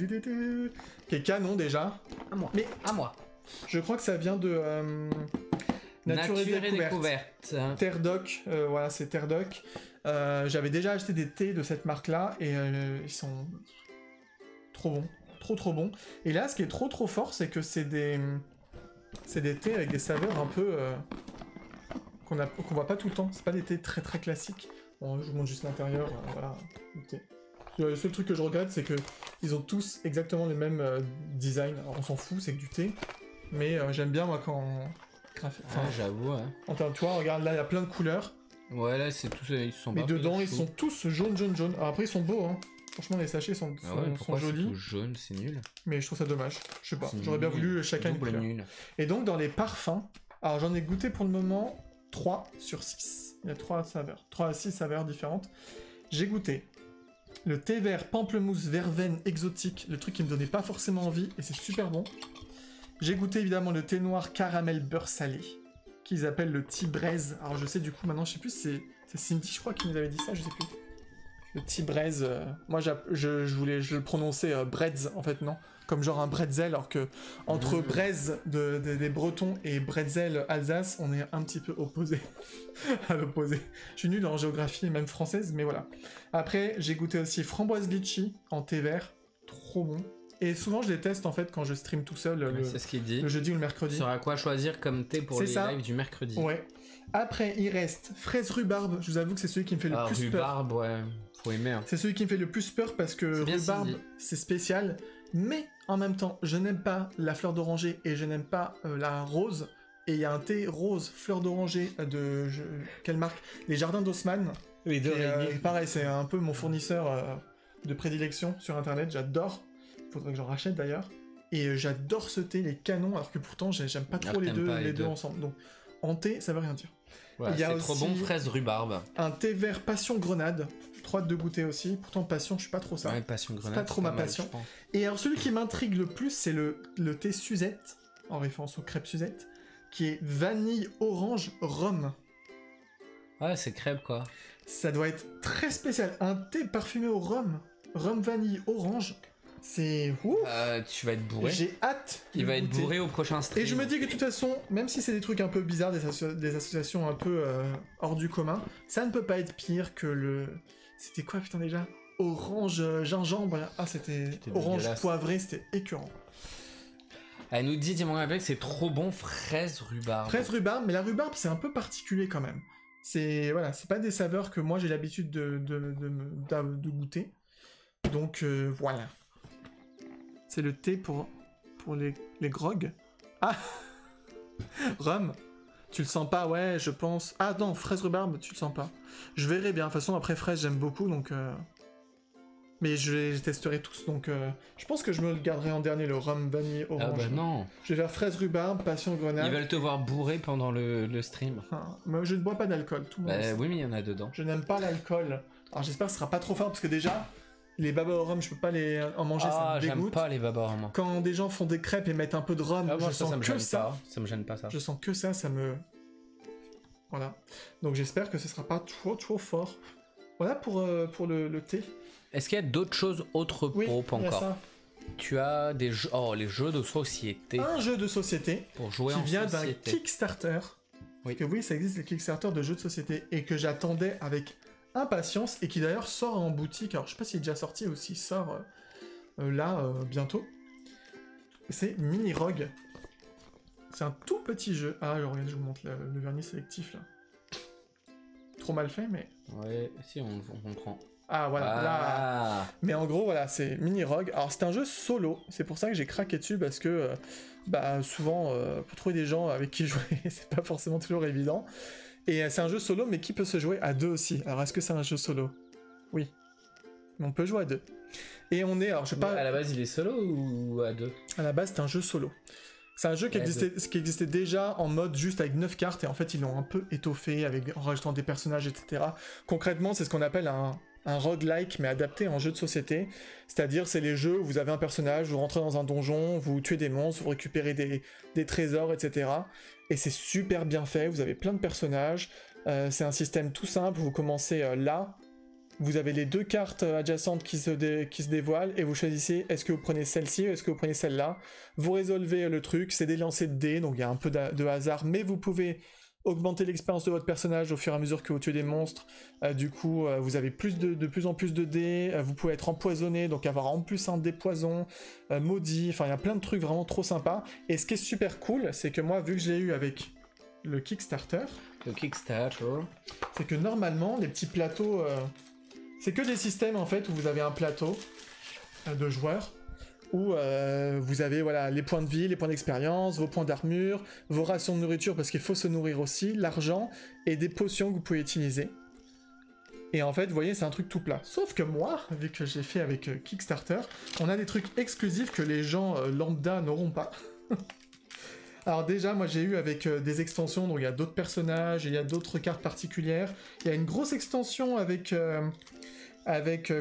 est canon déjà. À moi. Mais à moi. Je crois que ça vient de Nature et Découverte. Terre Doc, voilà c'est Terre Doc. J'avais déjà acheté des thés de cette marque-là et ils sont trop bons, trop bons. Et là, ce qui est trop fort, c'est que c'est des thés avec des saveurs un peu qu'on voit pas tout le temps. C'est pas des thés très classiques. Bon, je vous montre juste l'intérieur, voilà, le thé. Le seul truc que je regrette, c'est que ils ont tous exactement le même design. Alors, on s'en fout, c'est que du thé. Mais j'aime bien, moi, quand... Enfin, j'avoue, ouais. Enfin, tu vois, regarde, là, il y a plein de couleurs. Ouais, là, c'est tous... Ils sont mais dedans, ils sont tous jaune. Alors après, ils sont beaux, hein. Franchement, les sachets sont jolis. Tout jaune, c'est nul. Mais je trouve ça dommage. Je sais pas, j'aurais bien voulu chacun une couleur. Nul. Et donc, dans les parfums, alors j'en ai goûté pour le moment 3 sur 6. Il y a 3 saveurs. 3 à 6 saveurs différentes. J'ai goûté le thé vert pamplemousse verveine exotique, le truc qui me donnait pas forcément envie, et c'est super bon. J'ai goûté évidemment le thé noir caramel beurre salé, qu'ils appellent le tea braise. Alors je sais du coup maintenant, je sais plus, c'est Cindy je crois qui nous avait dit ça, je sais plus. Le tea braise, moi je le prononçais breads en fait, non, comme genre un bretzel, alors que entre braise des Bretons et bretzel Alsace, on est un petit peu opposés à l'opposé. Je suis nul en géographie, même française, mais voilà. Après, j'ai goûté aussi framboise litchi en thé vert, trop bon. Et souvent, je les teste en fait quand je stream tout seul c'est ce qu'il dit. Le jeudi ou le mercredi. Sur à quoi choisir comme thé pour les lives du mercredi. Ouais. Après, il reste fraise rhubarbe. Je vous avoue que c'est celui qui me fait le plus rhubarbe, peur. Ouais. Faut aimer. Hein. C'est celui qui me fait le plus peur parce que rhubarbe, c'est spécial. Mais en même temps, je n'aime pas la fleur d'oranger et je n'aime pas la rose. Et il y a un thé rose fleur d'oranger de quelle marque? Les Jardins d'Haussmann. Oui, pareil, c'est un peu mon fournisseur de prédilection sur internet. J'adore. Faudrait que j'en rachète d'ailleurs. Et j'adore ce thé, les canons, alors que pourtant j'aime pas trop les deux ensemble. Donc en thé, ça veut rien dire. Ouais, c'est trop bon, fraise rhubarbe. Un thé vert passion grenade. Trop hâte de goûter aussi. Pourtant passion, je suis pas trop ça. Ouais, passion grenade. C'est pas trop ma passion. Et alors celui qui m'intrigue le plus, c'est le thé Suzette, en référence aux crêpes Suzette, qui est vanille orange rhum. Ouais, c'est crêpe quoi. Ça doit être très spécial. Un thé parfumé au rhum vanille orange. C'est ouf. Tu vas être bourré. J'ai hâte. Il va être bourré au prochain stream. Et je me dis que de toute façon, même si c'est des trucs un peu bizarres, des associations un peu hors du commun, ça ne peut pas être pire que le... C'était quoi putain déjà? Orange gingembre. Ah c'était orange dégueulasse. Poivré, c'était écœurant. Elle nous dit, dis-moi que c'est trop bon, fraise rhubarbe. Fraise rhubarbe, mais la rhubarbe c'est un peu particulier quand même. C'est voilà, c'est pas des saveurs que moi j'ai l'habitude de goûter. Donc voilà. C'est le thé pour les grogs. Ah rhum. Tu le sens pas, ouais, je pense. Ah non, fraise rhubarbe, tu le sens pas. Je verrai bien. De toute façon, après fraise, j'aime beaucoup, donc... Mais je les testerai tous, donc... Je pense que je me le garderai en dernier, le rhum vanille orange. Ah bah non. Je vais faire fraise rhubarbe, passion grenade. Ils veulent te voir bourré pendant le stream. Ah, moi, je ne bois pas d'alcool, tout le monde. Oui, mais il y en a dedans. Je n'aime pas l'alcool. Alors j'espère que ce sera pas trop fort, parce que déjà... Les baba au rhum, je peux pas en manger, ça me dégoûte. J'aime pas les baba au rhum. Quand des gens font des crêpes et mettent un peu de rhum, je sens que ça. Ça me gêne pas, ça. Je sens que ça me... Voilà. Donc j'espère que ce sera pas trop fort. Voilà pour le thé. Est-ce qu'il y a d'autres choses autres pro encore? Ça. Tu as des jeux... Oh, les jeux de société. Un jeu de société pour jouer qui vient d'un Kickstarter. Oui. Que oui, ça existe, les Kickstarter de jeux de société. Et que j'attendais avec... impatience, et qui d'ailleurs sort en boutique. Alors je sais pas s'il est déjà sorti ou s'il sort bientôt. C'est Mini Rogue. C'est un tout petit jeu. Ah regardez, je vous montre le vernis sélectif là. Trop mal fait mais... Ouais, si on prend. Ah voilà, là. Mais en gros voilà, c'est Mini Rogue. Alors c'est un jeu solo, c'est pour ça que j'ai craqué dessus, parce que souvent pour trouver des gens avec qui jouer c'est pas forcément toujours évident. Et c'est un jeu solo, mais qui peut se jouer à 2 aussi. Alors, est-ce que c'est un jeu solo? Oui. Mais on peut jouer à 2. Et on est, alors je sais pas... À la base, il est solo ou à 2? À la base, c'est un jeu solo. C'est un jeu qui existait déjà en mode juste avec 9 cartes, et en fait, ils l'ont un peu étoffé en rajoutant des personnages, etc. Concrètement, c'est ce qu'on appelle un roguelike, mais adapté en jeu de société. C'est-à-dire, c'est les jeux où vous avez un personnage, vous rentrez dans un donjon, vous tuez des monstres, vous récupérez des trésors, etc. et c'est super bien fait, vous avez plein de personnages, c'est un système tout simple, vous commencez là, vous avez les 2 cartes adjacentes qui se dévoilent, et vous choisissez est-ce que vous prenez celle-ci ou est-ce que vous prenez celle-là, vous résolvez le truc, c'est des lancers de dés, donc il y a un peu de hasard, mais vous pouvez augmenter l'expérience de votre personnage au fur et à mesure que vous tuez des monstres, du coup vous avez de plus en plus de dés, vous pouvez être empoisonné, donc avoir en plus un dé poison, maudit, enfin il y a plein de trucs vraiment trop sympas, et ce qui est super cool, c'est que moi vu que je l'ai eu avec le Kickstarter, c'est que normalement les petits plateaux, c'est que des systèmes en fait où vous avez un plateau de joueurs, où vous avez voilà, les points de vie, les points d'expérience, vos points d'armure, vos rations de nourriture parce qu'il faut se nourrir aussi, l'argent et des potions que vous pouvez utiliser. Et en fait, vous voyez, c'est un truc tout plat. Sauf que moi, vu que j'ai fait avec Kickstarter, on a des trucs exclusifs que les gens lambda n'auront pas. Alors déjà, moi j'ai eu avec des extensions, donc il y a d'autres personnages, il y a d'autres cartes particulières, il y a une grosse extension avec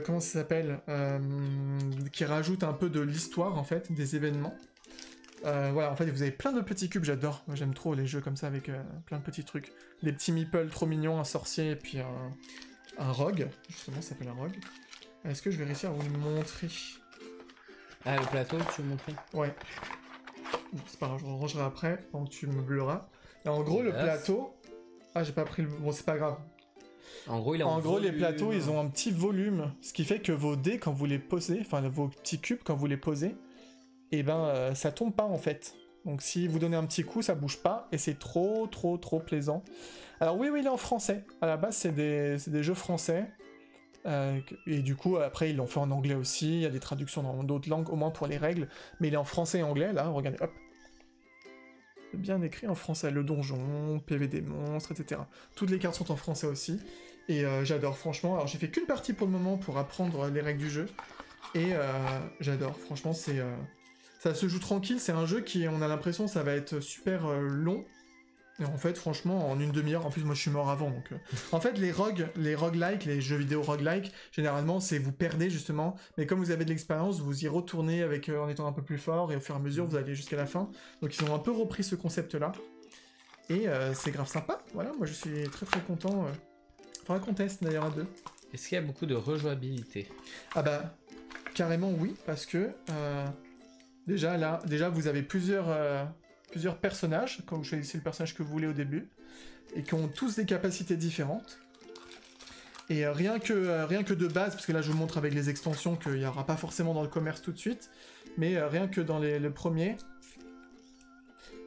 comment ça s'appelle, qui rajoute un peu de l'histoire en fait, des événements. Voilà, en fait vous avez plein de petits cubes, j'adore, moi j'aime trop les jeux comme ça avec plein de petits trucs. Des petits meeples trop mignons, un sorcier et puis un rogue, justement ça s'appelle un rogue. Est-ce que je vais réussir à vous le montrer? Ah, le plateau, tu veux montrer? Ouais. Bon, c'est pas grave, je le rangerai après, pendant que tu me bleuras. Et en gros, le plateau... Ah, j'ai pas pris le... Bon, c'est pas grave. En gros, les plateaux, ils ont un petit volume, ce qui fait que vos dés, quand vous les posez, enfin, vos petits cubes, quand vous les posez, et ben, ça tombe pas, en fait. Donc, si vous donnez un petit coup, ça bouge pas, et c'est trop plaisant. Alors, oui, il est en français. À la base, c'est des jeux français. Et du coup, après, ils l'ont fait en anglais aussi. Il y a des traductions dans d'autres langues, au moins pour les règles. Mais il est en français et anglais, là, regardez, hop. C'est bien écrit en français, le donjon, PV des monstres, etc. Toutes les cartes sont en français aussi. Et j'adore, franchement. Alors, j'ai fait qu'une partie pour le moment pour apprendre les règles du jeu. Et j'adore, franchement, ça se joue tranquille. C'est un jeu qui, on a l'impression, ça va être super long. Et en fait, franchement, en une demi-heure, en plus, moi, je suis mort avant, donc... En fait, les roguelike, les jeux vidéo roguelike, généralement, c'est vous perdez, justement, mais comme vous avez de l'expérience, vous y retournez avec, en étant un peu plus fort, et au fur et à mesure, vous allez jusqu'à la fin. Donc, ils ont un peu repris ce concept-là. Et c'est grave sympa, voilà, moi, je suis très content. Faudra qu'on teste, d'ailleurs, à 2. Est-ce qu'il y a beaucoup de rejouabilité? Ah bah, carrément oui, parce que... Déjà, vous avez plusieurs personnages, quand vous choisissez le personnage que vous voulez au début, et qui ont tous des capacités différentes. Et rien que de base, parce que là je vous montre avec les extensions qu'il n'y aura pas forcément dans le commerce tout de suite, mais rien que dans le premier,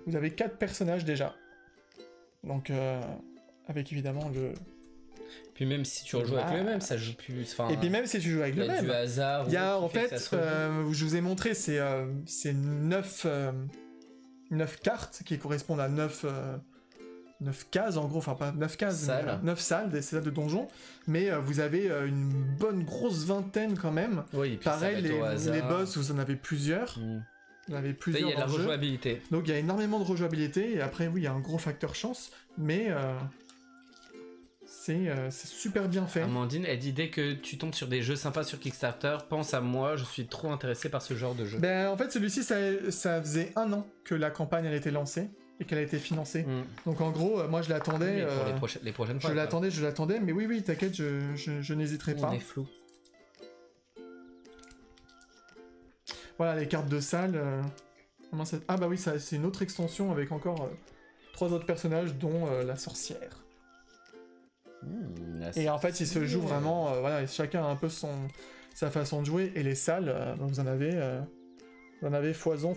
vous avez 4 personnages déjà. Donc avec évidemment le... Puis même si tu rejoues avec le même, ça joue plus... Enfin, et puis même si tu joues avec le même, il y a du hasard. Il y a en fait, je vous ai montré, c'est 9 cartes qui correspondent à 9 cases en gros, enfin pas 9 cases, mais 9 salles, des salles de donjon, mais vous avez une bonne grosse vingtaine quand même. Oui, et puis pareil, les boss, vous en avez plusieurs. Vous en avez plusieurs. Il y a de la rejouabilité. Donc il y a énormément de rejouabilité, et après oui, il y a un gros facteur chance, mais c'est super bien fait. Amandine, elle dit dès que tu tombes sur des jeux sympas sur Kickstarter, pense à moi, je suis trop intéressé par ce genre de jeu. Ben en fait celui-ci ça faisait 1 an que la campagne elle a été lancée et qu'elle a été financée. Donc en gros moi je l'attendais. Pour les prochaines fois. Je l'attendais, mais oui t'inquiète, je n'hésiterai pas. On est flou. Voilà les cartes de salle. Ah bah oui, c'est une autre extension avec encore 3 autres personnages dont la sorcière. Et en fait, il se joue vraiment, voilà, chacun a un peu sa façon de jouer, et les salles, vous en avez foison,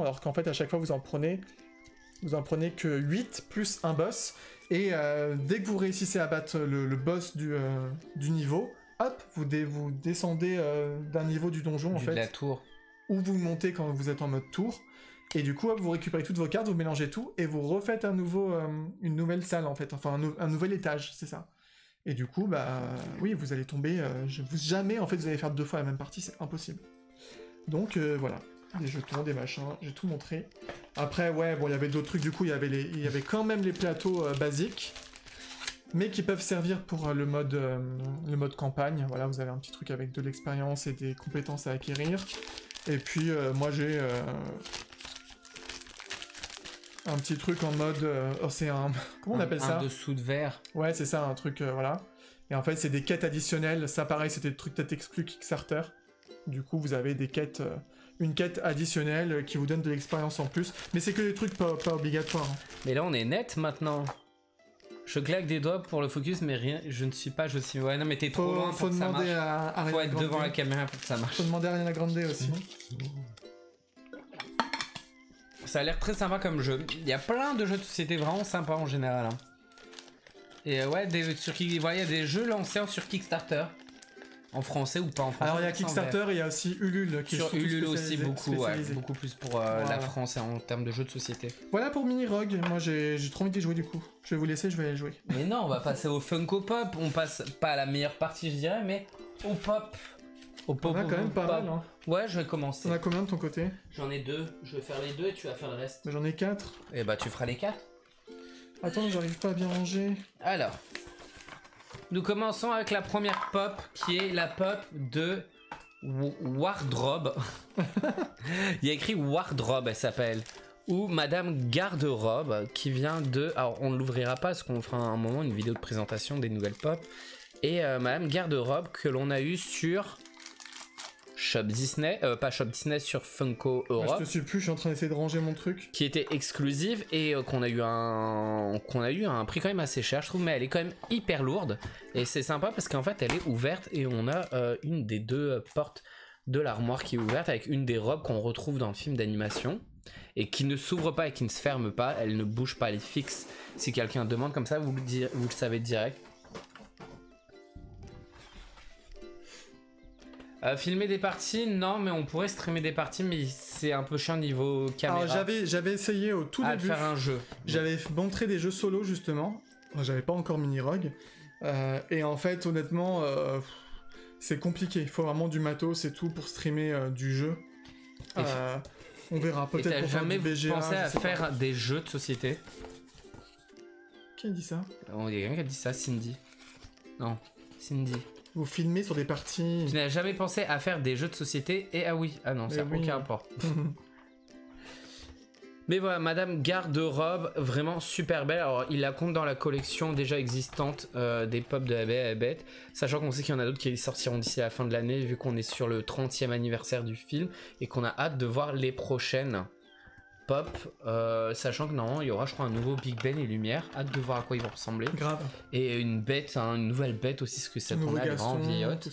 alors qu'en fait, à chaque fois, vous en prenez que 8 plus un boss, et dès que vous réussissez à battre le boss du niveau, hop, vous descendez d'un niveau du donjon, en fait. De la tour. Ou vous montez quand vous êtes en mode tour. Et du coup, hop, vous récupérez toutes vos cartes, vous mélangez tout, et vous refaites à nouveau une nouvelle salle, en fait. Enfin, un nouvel étage, c'est ça. Et du coup, bah, oui, vous allez tomber... jamais, en fait, vous allez faire 2 fois la même partie, c'est impossible. Donc, voilà. Des jetons, des machins, j'ai tout montré. Après, ouais, bon, il y avait d'autres trucs, du coup, il y avait quand même les plateaux basiques, mais qui peuvent servir pour le mode campagne. Voilà, vous avez un petit truc avec de l'expérience et des compétences à acquérir. Et puis, moi, j'ai... un petit truc en mode... oh, c'est un... Comment on appelle ça? Un dessous de verre. Ouais, c'est ça, un truc, voilà. Et en fait, c'est des quêtes additionnelles. Ça, pareil, c'était le truc peut-être exclu Kickstarter. Du coup, vous avez des quêtes... une quête additionnelle qui vous donne de l'expérience en plus. Mais c'est que des trucs pas obligatoires. Mais là, on est net maintenant. Je claque des doigts pour le focus, mais rien, je ne suis pas... Ouais, non, mais t'es trop loin pour que ça marche. Faut être devant la caméra pour que ça marche. Faut demander à Ariana Grande aussi. Ça a l'air très sympa comme jeu. Il y a plein de jeux de société vraiment sympas en général. Hein. Et ouais, il y a des jeux lancés sur Kickstarter. En français ou pas en français. Alors il y a Kickstarter et il y a aussi Ulule. Qui sur Ulule aussi beaucoup, ouais, beaucoup plus pour la France en termes de jeux de société. Voilà pour Mini Rogue. Moi j'ai trop envie d'y jouer du coup. Je vais vous laisser, je vais aller jouer. Mais non, on va passer au Funko Pop. On passe pas à la meilleure partie je dirais, mais au pop. Au pop. On a quand même pas mal. Hein. Ouais, je vais commencer. On a combien de ton côté? J'en ai 2. Je vais faire les 2 et tu vas faire le reste. Mais j'en ai 4. Et bah tu feras les 4. Attends, j'arrive pas à bien ranger. Alors. Nous commençons avec la première pop qui est la pop de Wardrobe. Il y a écrit Wardrobe, elle s'appelle. Ou Madame Garde-robe qui vient de... Alors on ne l'ouvrira pas parce qu'on fera un moment une vidéo de présentation des nouvelles pop. Et Madame Garde-robe que l'on a eu sur Shop Disney, pas Shop Disney, sur Funko Europe. Je te suis plus, je suis en train d'essayer de ranger mon truc. Qui était exclusive et qu'on a eu un prix quand même assez cher, je trouve, mais elle est quand même hyper lourde. Et c'est sympa parce qu'en fait, elle est ouverte et on a une des 2 portes de l'armoire qui est ouverte avec une des robes qu'on retrouve dans le film d'animation et qui ne s'ouvre pas et qui ne se ferme pas. Elle ne bouge pas, elle est fixe. Si quelqu'un demande comme ça, vous le savez direct. Filmer des parties, non, mais on pourrait streamer des parties, mais c'est un peu chiant niveau caméra. Alors j'avais essayé au tout début de faire un jeu. J'avais montré des jeux solo justement. J'avais pas encore Mini Rogue. Et en fait, honnêtement, c'est compliqué. Il faut vraiment du matos et tout pour streamer du jeu. On verra peut-être pour faire du BGA. T'as jamais pensé à faire des jeux de société? Qui a dit ça? Il y a quelqu'un qui a dit ça, Cindy. Non, Cindy. Vous filmez sur des parties... Tu n'as jamais pensé à faire des jeux de société? Et ah oui, ah non, ça n'a aucun rapport. Mais voilà, Madame Garde-robe, vraiment super belle. Alors, il la compte dans la collection déjà existante des pop de la Bête, sachant qu'on sait qu'il y en a d'autres qui sortiront d'ici la fin de l'année, vu qu'on est sur le 30e anniversaire du film, et qu'on a hâte de voir les prochaines pop, sachant que non, il y aura, je crois, un nouveau Big Ben et Lumière. Hâte de voir à quoi ils vont ressembler. Grave. Et une bête, une nouvelle bête aussi, parce que cette qu'on a, elle est vraiment vieillotte.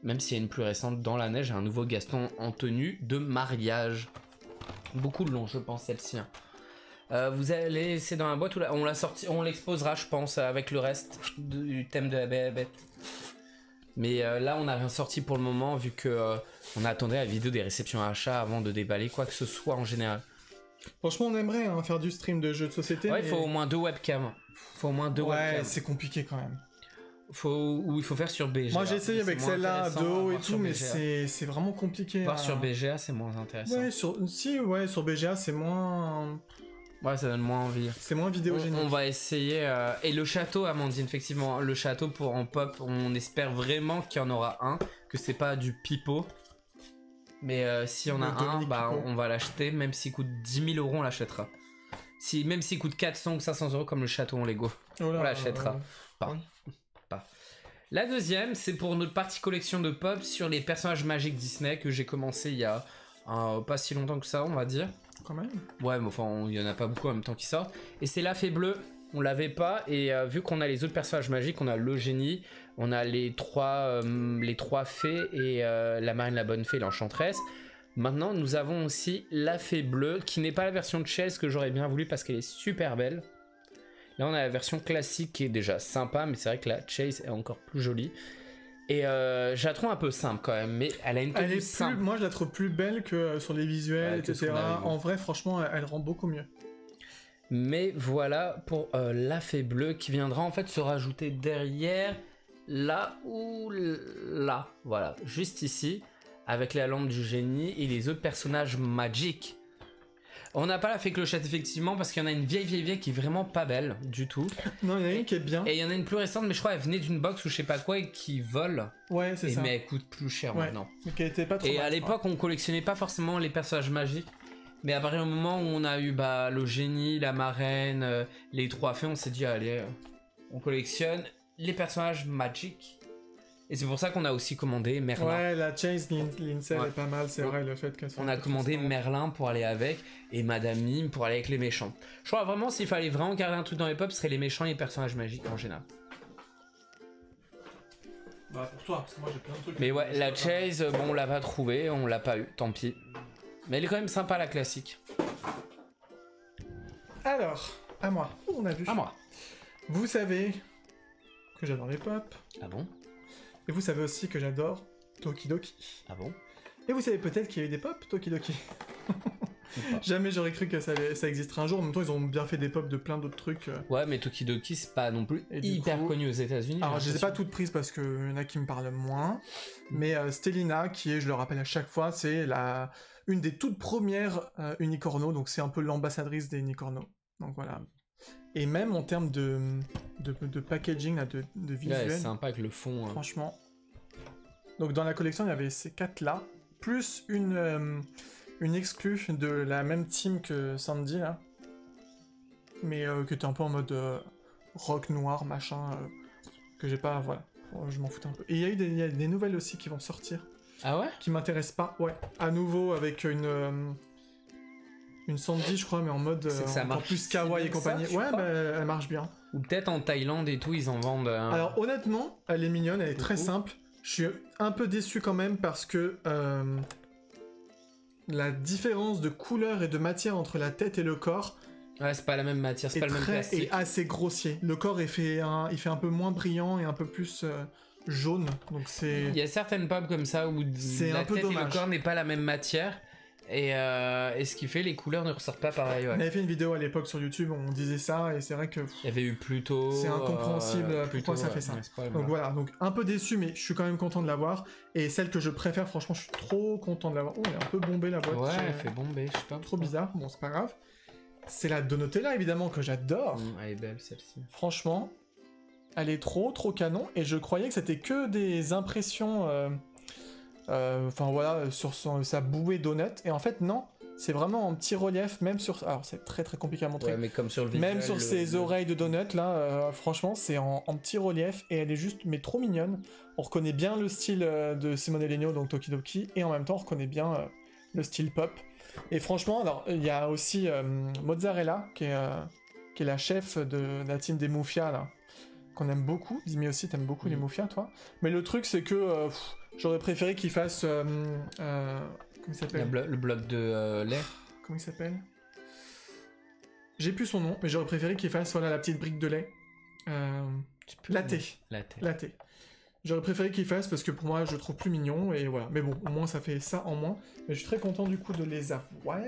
Même s'il y a une plus récente dans la neige, un nouveau Gaston en tenue de mariage. Beaucoup de long, je pense, celle-ci. Vous allez laisser dans la boîte ou on l'a sorti, on l'exposera, je pense, avec le reste du thème de la bête. Mais là, on n'a rien sorti pour le moment, vu que on attendait la vidéo des réceptions à achat avant de déballer quoi que ce soit en général. Franchement, on aimerait faire du stream de jeux de société. Ouais, il faut au moins 2 webcams. Ouais, c'est compliqué quand même. Il faut faire sur BGA. Moi j'ai essayé avec celle-là de haut et tout, mais c'est vraiment compliqué. Voir sur BGA, c'est moins intéressant. Ouais, sur BGA, c'est moins... Ouais, ça donne moins envie. C'est moins vidéogénique. On va essayer. Et le château, Amandine, effectivement, le château pour en pop, on espère vraiment qu'il y en aura un, que c'est pas du pipeau. Mais si on a un, bah on va l'acheter, même s'il coûte 10 000 €, on l'achètera. Même s'il coûte 400 ou 500 € comme le château en Lego, on l'achètera. Pas. La deuxième, c'est pour notre partie collection de pop sur les personnages magiques Disney que j'ai commencé il y a pas si longtemps que ça, on va dire. Quand même. Ouais, mais enfin, il y en a pas beaucoup en même temps qui sortent. Et c'est la fée bleue. On l'avait pas, et vu qu'on a les autres personnages magiques, on a le génie, on a les trois fées et la marine, la bonne fée, l'enchanteresse. Maintenant, nous avons aussi la fée bleue, qui n'est pas la version de Chase que j'aurais bien voulu parce qu'elle est super belle. Là, on a la version classique qui est déjà sympa, mais c'est vrai que la Chase est encore plus jolie. Et je la trouve un peu simple quand même, mais elle a une tenue simple. Moi, je la trouve plus belle que sur les visuels, etc. En vrai, franchement, elle rend beaucoup mieux. Mais voilà pour la fée bleue qui viendra en fait se rajouter derrière, là ou là. Voilà, juste ici, avec la lampe du génie et les autres personnages magiques. On n'a pas la fée clochette effectivement parce qu'il y en a une vieille qui est vraiment pas belle du tout. Non, il y en a une qui est bien. Et il y en a une plus récente, mais je crois qu'elle venait d'une box ou je sais pas quoi et qui vole. Ouais, c'est ça. Mais elle coûte plus cher maintenant. Mais qui était pas trop et à l'époque, on collectionnait pas forcément les personnages magiques. Mais à partir du moment où on a eu le génie, la marraine, les 3 fées, on s'est dit allez, on collectionne les personnages Magic. Et c'est pour ça qu'on a aussi commandé Merlin. Ouais, la Chase Lindsay elle est pas mal, c'est vrai, le fait qu'elle soit... On a commandé Merlin pour aller avec, et Madame Mime pour aller avec les méchants. Je crois vraiment, s'il fallait vraiment garder un truc dans les pop, ce serait les méchants et les personnages magiques en général. Bah pour toi, parce que moi j'ai plein de trucs. Mais ouais, la Chase, bon, on l'a pas trouvée, on l'a pas eu, tant pis. Mais elle est quand même sympa, la classique. Alors, à moi. On a vu. À moi. Vous savez que j'adore les pop. Ah bon? Et vous savez aussi que j'adore Tokidoki. Ah bon? Et vous savez peut-être qu'il y a eu des pop Tokidoki. Jamais j'aurais cru que ça existerait un jour. En même temps, ils ont bien fait des pop de plein d'autres trucs. Ouais, mais Tokidoki, c'est pas non plus hyper connu aux États-Unis. Alors, je les ai pas toutes prises parce qu'il y en a qui me parlent moins. Mais Stellina, qui est, je le rappelle à chaque fois, c'est une des toutes premières Unicorno. Donc, c'est un peu l'ambassadrice des Unicorno. Donc, voilà. Et même en termes de packaging, là, de visuel. Ouais, c'est sympa avec le fond. Franchement. Donc, dans la collection, il y avait ces 4-là. Plus une exclue de la même team que Sandy, là. Mais qui était un peu en mode rock noir, machin. Que j'ai pas... Voilà. Je m'en foutais un peu. Et il y a des nouvelles aussi qui vont sortir. Ah ouais? Qui m'intéressent pas. Ouais. À nouveau, avec une Sandy, je crois, mais en mode encore plus kawaii et compagnie. Ouais, bah, elle marche bien. Ou peut-être en Thaïlande et tout, ils en vendent... Alors, honnêtement, elle est mignonne, elle est très simple. Je suis un peu déçu quand même parce que... la différence de couleur et de matière entre la tête et le corps... Ouais, c'est pas la même matière, c'est pas le même plastique. Et assez grossier. Le corps il fait un peu moins brillant et un peu plus jaune. Donc c'est... Il y a certaines pop comme ça où la tête et le corps n'est pas la même matière. Et ce qui fait les couleurs ne ressortent pas pareil. Ouais. On avait fait une vidéo à l'époque sur YouTube, on disait ça et c'est vrai que... Il y avait eu Pluto... C'est incompréhensible pourquoi ça fait ça. Donc voilà, donc un peu déçu mais je suis quand même content de l'avoir. Et celle que je préfère, franchement, je suis trop content de l'avoir. Oh, elle est un peu bombée la boîte. Ouais, elle fait bomber, je sais pas. Trop bizarre, bon c'est pas grave. C'est la Donatella évidemment que j'adore. Elle est belle celle-ci. Franchement, elle est trop canon et je croyais que c'était que des impressions... Enfin voilà, sur sa bouée donut. Et en fait, non, c'est vraiment en petit relief, même sur... Alors, c'est très compliqué à montrer. Ouais, mais comme sur le visuel, même sur ses oreilles de donut, là, franchement, c'est en petit relief. Et elle est juste, mais trop mignonne. On reconnaît bien le style de Simone Legno, donc Tokidoki. Et en même temps, on reconnaît bien le style pop. Et franchement, alors, il y a aussi Mozzarella, qui est la chef de la team des Mufia, là. Qu'on aime beaucoup. Dimi aussi, t'aimes beaucoup les Mufia, toi. Mais le truc, c'est que... j'aurais préféré qu'il fasse... comment il s'appelle? Le bloc de lait. Comment il s'appelle? J'ai plus son nom, mais j'aurais préféré qu'il fasse la petite brique de lait. Latte. J'aurais préféré qu'il fasse parce que pour moi, je le trouve plus mignon. Et voilà. Mais bon, au moins, ça fait ça en moins. Mais je suis très content du coup de les avoir.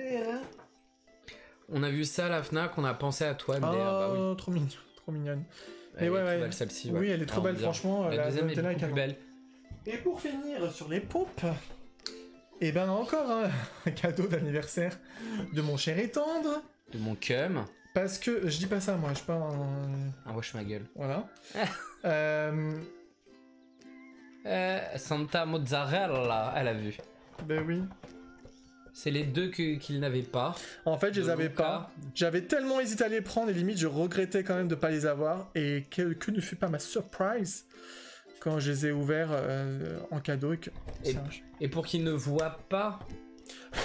On a vu ça à la Fnac, on a pensé à toi, MDR. Oh, bah oui. Trop mignon. Trop mignonne. Elle est trop belle, celle-ci. Ouais. Oui, elle est trop belle, bien. franchement. La deuxième est beaucoup plus belle. Et pour finir sur les poupes, et ben encore un cadeau d'anniversaire de mon cher et tendre. De mon cum. Parce que, je dis pas ça moi, je suis pas un... Ah, wesh ma gueule. Voilà. Santa Mozzarella, elle a vu. Ben oui. C'est les deux qu'il n'avait pas. En fait, je les avais pas. J'avais tellement hésité à les prendre et limite, je regrettais quand même de pas les avoir. Et que ne fut pas ma surprise quand je les ai ouverts en cadeau. Et pour qu'il ne voit pas...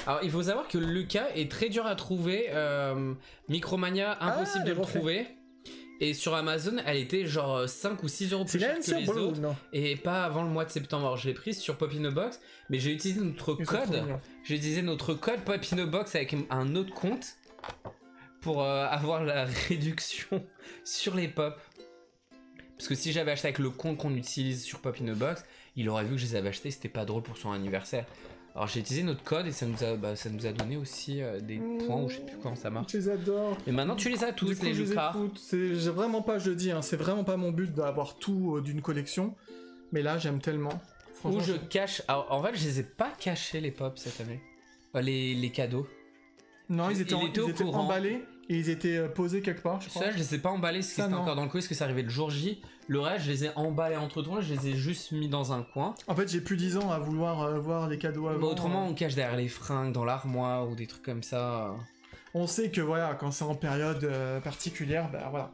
Alors, il faut savoir que Lucas est très dur à trouver. Micromania, impossible de le trouver. Et sur Amazon, elle était genre 5 ou 6 euros plus cher que les autres. Non. Et pas avant le mois de septembre. Alors, je l'ai prise sur Popinobox, mais j'ai utilisé notre code. J'ai utilisé notre code Popinobox avec un autre compte pour avoir la réduction sur les pop. Parce que si j'avais acheté avec le compte qu'on utilise sur Popinobox, il aurait vu que je les avais achetés, c'était pas drôle pour son anniversaire. Alors j'ai utilisé notre code et ça nous a donné aussi des points, ou je sais plus comment ça marche. Je les adore. Et maintenant tu les as tous, les Lucas. C'est vraiment pas, je le dis, c'est vraiment pas mon but d'avoir tout d'une collection. Mais là j'aime tellement. Ou je cache. Alors, en fait je les ai pas cachés les pop cette année. Les cadeaux. Non, ils étaient emballés. Et ils étaient posés quelque part, je crois. Ça, je les ai pas emballés, parce que Ça, c'était non. encore dans le colis, parce que ça arrivait le jour J. Le reste, je les ai emballés entre temps, je les ai juste mis dans un coin. En fait, j'ai plus 10 ans à vouloir voir les cadeaux avant. Mais autrement, on cache derrière les fringues, dans l'armoire, ou des trucs comme ça. On sait que voilà, quand c'est en période particulière, bah voilà.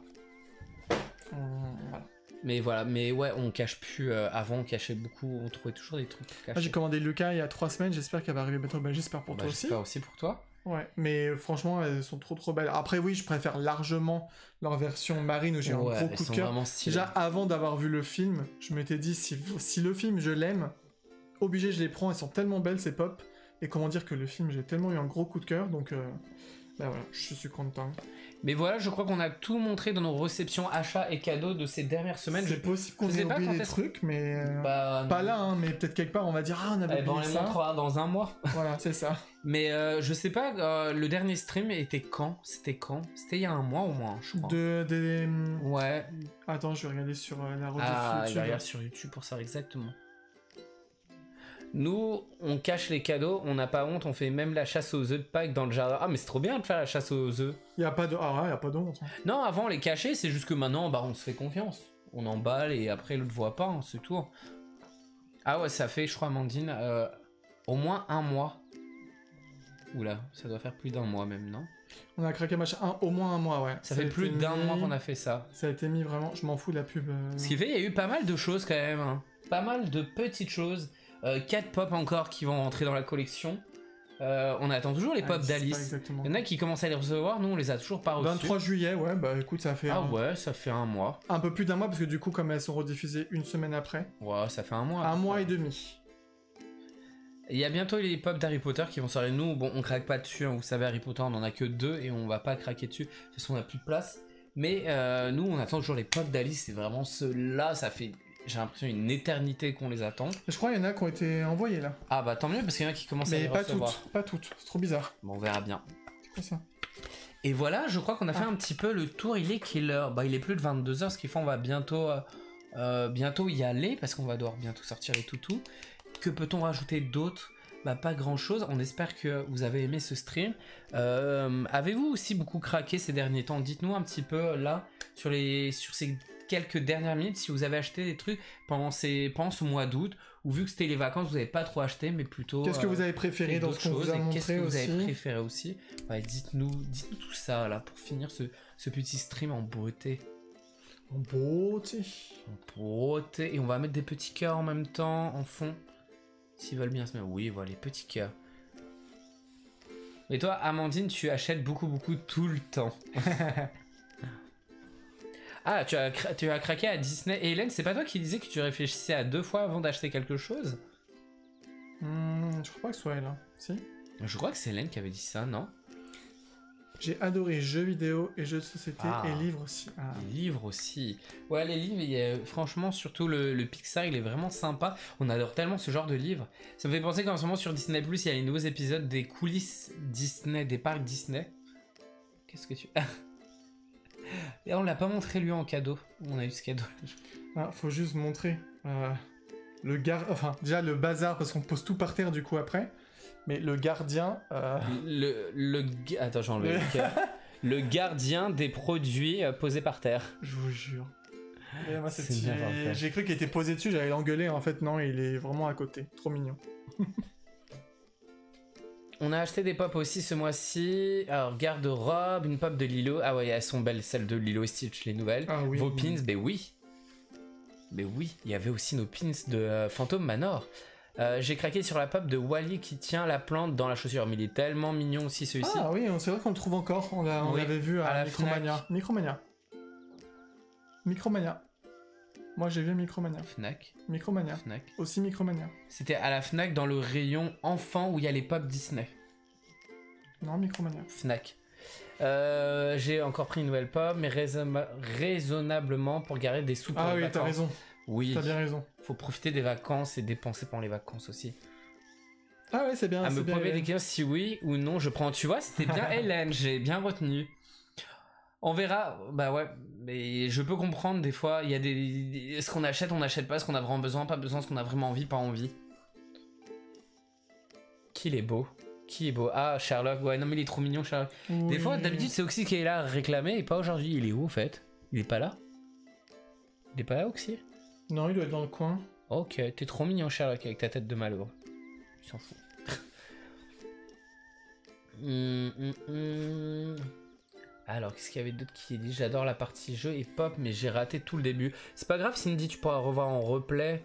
Voilà. Mais voilà, mais ouais, on cache plus. Avant, on cachait beaucoup, on trouvait toujours des trucs cachés. Moi, j'ai commandé Lucas il y a 3 semaines, j'espère qu'elle va arriver bientôt. Bah, j'espère pour toi aussi. J'espère aussi pour toi. Ouais, mais franchement, elles sont trop belles. Après, oui, je préfère largement leur version marine où j'ai un gros coup de cœur. Déjà, avant d'avoir vu le film, je m'étais dit, si le film, je l'aime, obligé, je les prends. Elles sont tellement belles, ces pop. Et comment dire que le film, j'ai tellement eu un gros coup de cœur, donc bah voilà, je suis content. Mais voilà, je crois qu'on a tout montré dans nos réceptions, achats et cadeaux de ces dernières semaines. C'est possible qu'on ait oublié des trucs, mais pas là, hein, mais peut-être quelque part, on va dire, ah, on avait oublié ça. On les montrera dans un mois. Voilà, c'est ça. Mais je sais pas, le dernier stream était quand? C'était il y a un mois au moins, je crois. Ouais. Attends, je vais regarder sur la rediff YouTube. Je regarde sur YouTube pour ça, exactement. Nous, on cache les cadeaux, on n'a pas honte, on fait même la chasse aux œufs de Pâques dans le jardin. Ah, mais c'est trop bien de faire la chasse aux œufs. Y a pas de honte. Non, avant on les cachait, c'est juste que maintenant, bah, on se fait confiance. On emballe et après l'autre voit pas, hein, c'est tout. Ah ouais, ça fait, je crois, Amandine, au moins un mois. Oula, ça doit faire plus d'un mois même, non? On a craqué machin, au moins un mois, ouais. Ça fait plus d'un mois qu'on a fait ça. Ça a été mis vraiment, je m'en fous de la pub. Ce qui fait, il y a eu pas mal de choses quand même, hein. Pas mal de petites choses. 4 pop encore qui vont rentrer dans la collection. On attend toujours les pop d'Alice. Il y en a qui commencent à les recevoir, nous on les a toujours pas reçus. 23 juillet, ouais, bah écoute, ça fait ouais, ça fait un mois. Un peu plus d'un mois, parce que du coup, comme elles sont rediffusées une semaine après. Ouais, ça fait un mois. Un mois et demi. Il y a bientôt les pop d'Harry Potter qui vont sortir. Nous, bon, on craque pas dessus, hein. Vous savez, Harry Potter, on en a que 2 et on va pas craquer dessus. De toute façon, on a plus de place. Mais nous, on attend toujours les pop d'Alice. C'est vraiment ceux-là, ça fait... J'ai l'impression une éternité qu'on les attend. Je crois qu'il y en a qui ont été envoyés là. Ah bah tant mieux parce qu'il y en a qui commencent à les recevoir. Mais pas toutes, c'est trop bizarre. Bon, on verra bien. C'est quoi ça? Et voilà, je crois qu'on a fait un petit peu le tour. Il est quelle heure? Bah il est plus de 22h, ce qui fait on va bientôt y aller parce qu'on va devoir bientôt sortir les toutous. Que peut-on rajouter d'autre? Bah pas grand chose, on espère que vous avez aimé ce stream. Avez-vous aussi beaucoup craqué ces derniers temps? Dites-nous un petit peu là sur ces quelques dernières minutes si vous avez acheté des trucs pendant ce mois d'août, ou vu que c'était les vacances vous n'avez pas trop acheté mais plutôt qu'est-ce que vous avez préféré dans ce qu'on vous a montré? Qu'est-ce que vous avez préféré aussi? Ouais, dites-nous tout ça là pour finir ce petit stream en beauté. En beauté. Et on va mettre des petits cœurs en même temps en fond s'ils veulent bien se mettre. Oui, voilà les petits cœurs. Et toi Amandine, tu achètes beaucoup tout le temps. Ah, tu as craqué à Disney. Et Hélène, c'est pas toi qui disais que tu réfléchissais à 2 fois avant d'acheter quelque chose? Je crois pas que ce soit elle, hein. Si? Je crois que c'est Hélène qui avait dit ça, non? J'ai adoré jeux vidéo et jeux de société et livres aussi. Ah. Les livres aussi. Ouais, les livres, franchement, surtout le Pixar, il est vraiment sympa. On adore tellement ce genre de livres. Ça me fait penser qu'en ce moment sur Disney+, il y a les nouveaux épisodes des coulisses Disney, des parcs Disney. Qu'est-ce que tu... Et on l'a pas montré lui en cadeau. On a eu ce cadeau. Faut juste montrer déjà le bazar parce qu'on pose tout par terre du coup après. Mais le gardien. Attends, j'ai enlevé le cœur. Le gardien des produits posés par terre. Je vous jure. Et moi, j'ai cru qu'il était posé dessus, j'allais l'engueuler. En fait, non, il est vraiment à côté. Trop mignon. On a acheté des pop aussi ce mois-ci. Alors, garde-robe, une pop de Lilo. Ah ouais, elles sont belles, celles de Lilo et Stitch, les nouvelles. Ah oui. Vos pins, ben oui. Mais oui, il y avait aussi nos pins de Phantom Manor. J'ai craqué sur la pop de Wally qui tient la plante dans la chaussure. Mais il est tellement mignon aussi celui-ci. Ah oui, c'est vrai qu'on le trouve encore. On l'avait vu à la Micromania. Micromania. Moi j'ai vu Micromania. Fnac. Micromania. Fnac. Aussi Micromania. C'était à la Fnac dans le rayon enfant où il y a les pop Disney. Non, Micromania. Fnac. J'ai encore pris une nouvelle pop, mais raisonnablement pour garder des sous pour les vacances. T'as raison. Oui. T'as bien raison. Faut profiter des vacances et dépenser pendant les vacances aussi. Ah ouais, c'est bien. À me promener des questions si oui ou non je prends. Tu vois, c'était bien Hélène, j'ai bien retenu. On verra, bah ouais, mais je peux comprendre des fois, il y a des... Ce qu'on achète, on n'achète pas, ce qu'on a vraiment besoin, pas besoin, ce qu'on a vraiment envie, pas envie. Qu'il est beau. Qui est beau? Ah, Sherlock. Ouais, non, mais il est trop mignon, Sherlock. Oui. Des fois, d'habitude, c'est Oxy qui est là à réclamer et pas aujourd'hui. Il est où, en fait? Il est pas là? Il est pas là, Oxy? Non, il doit être dans le coin. Ok, t'es trop mignon, Sherlock, avec ta tête de malheureux. Il s'en fout. Alors, qu'est-ce qu'il y avait d'autre qui est dit? J'adore la partie jeu et pop, mais j'ai raté tout le début. C'est pas grave, Cindy, tu pourras revoir en replay.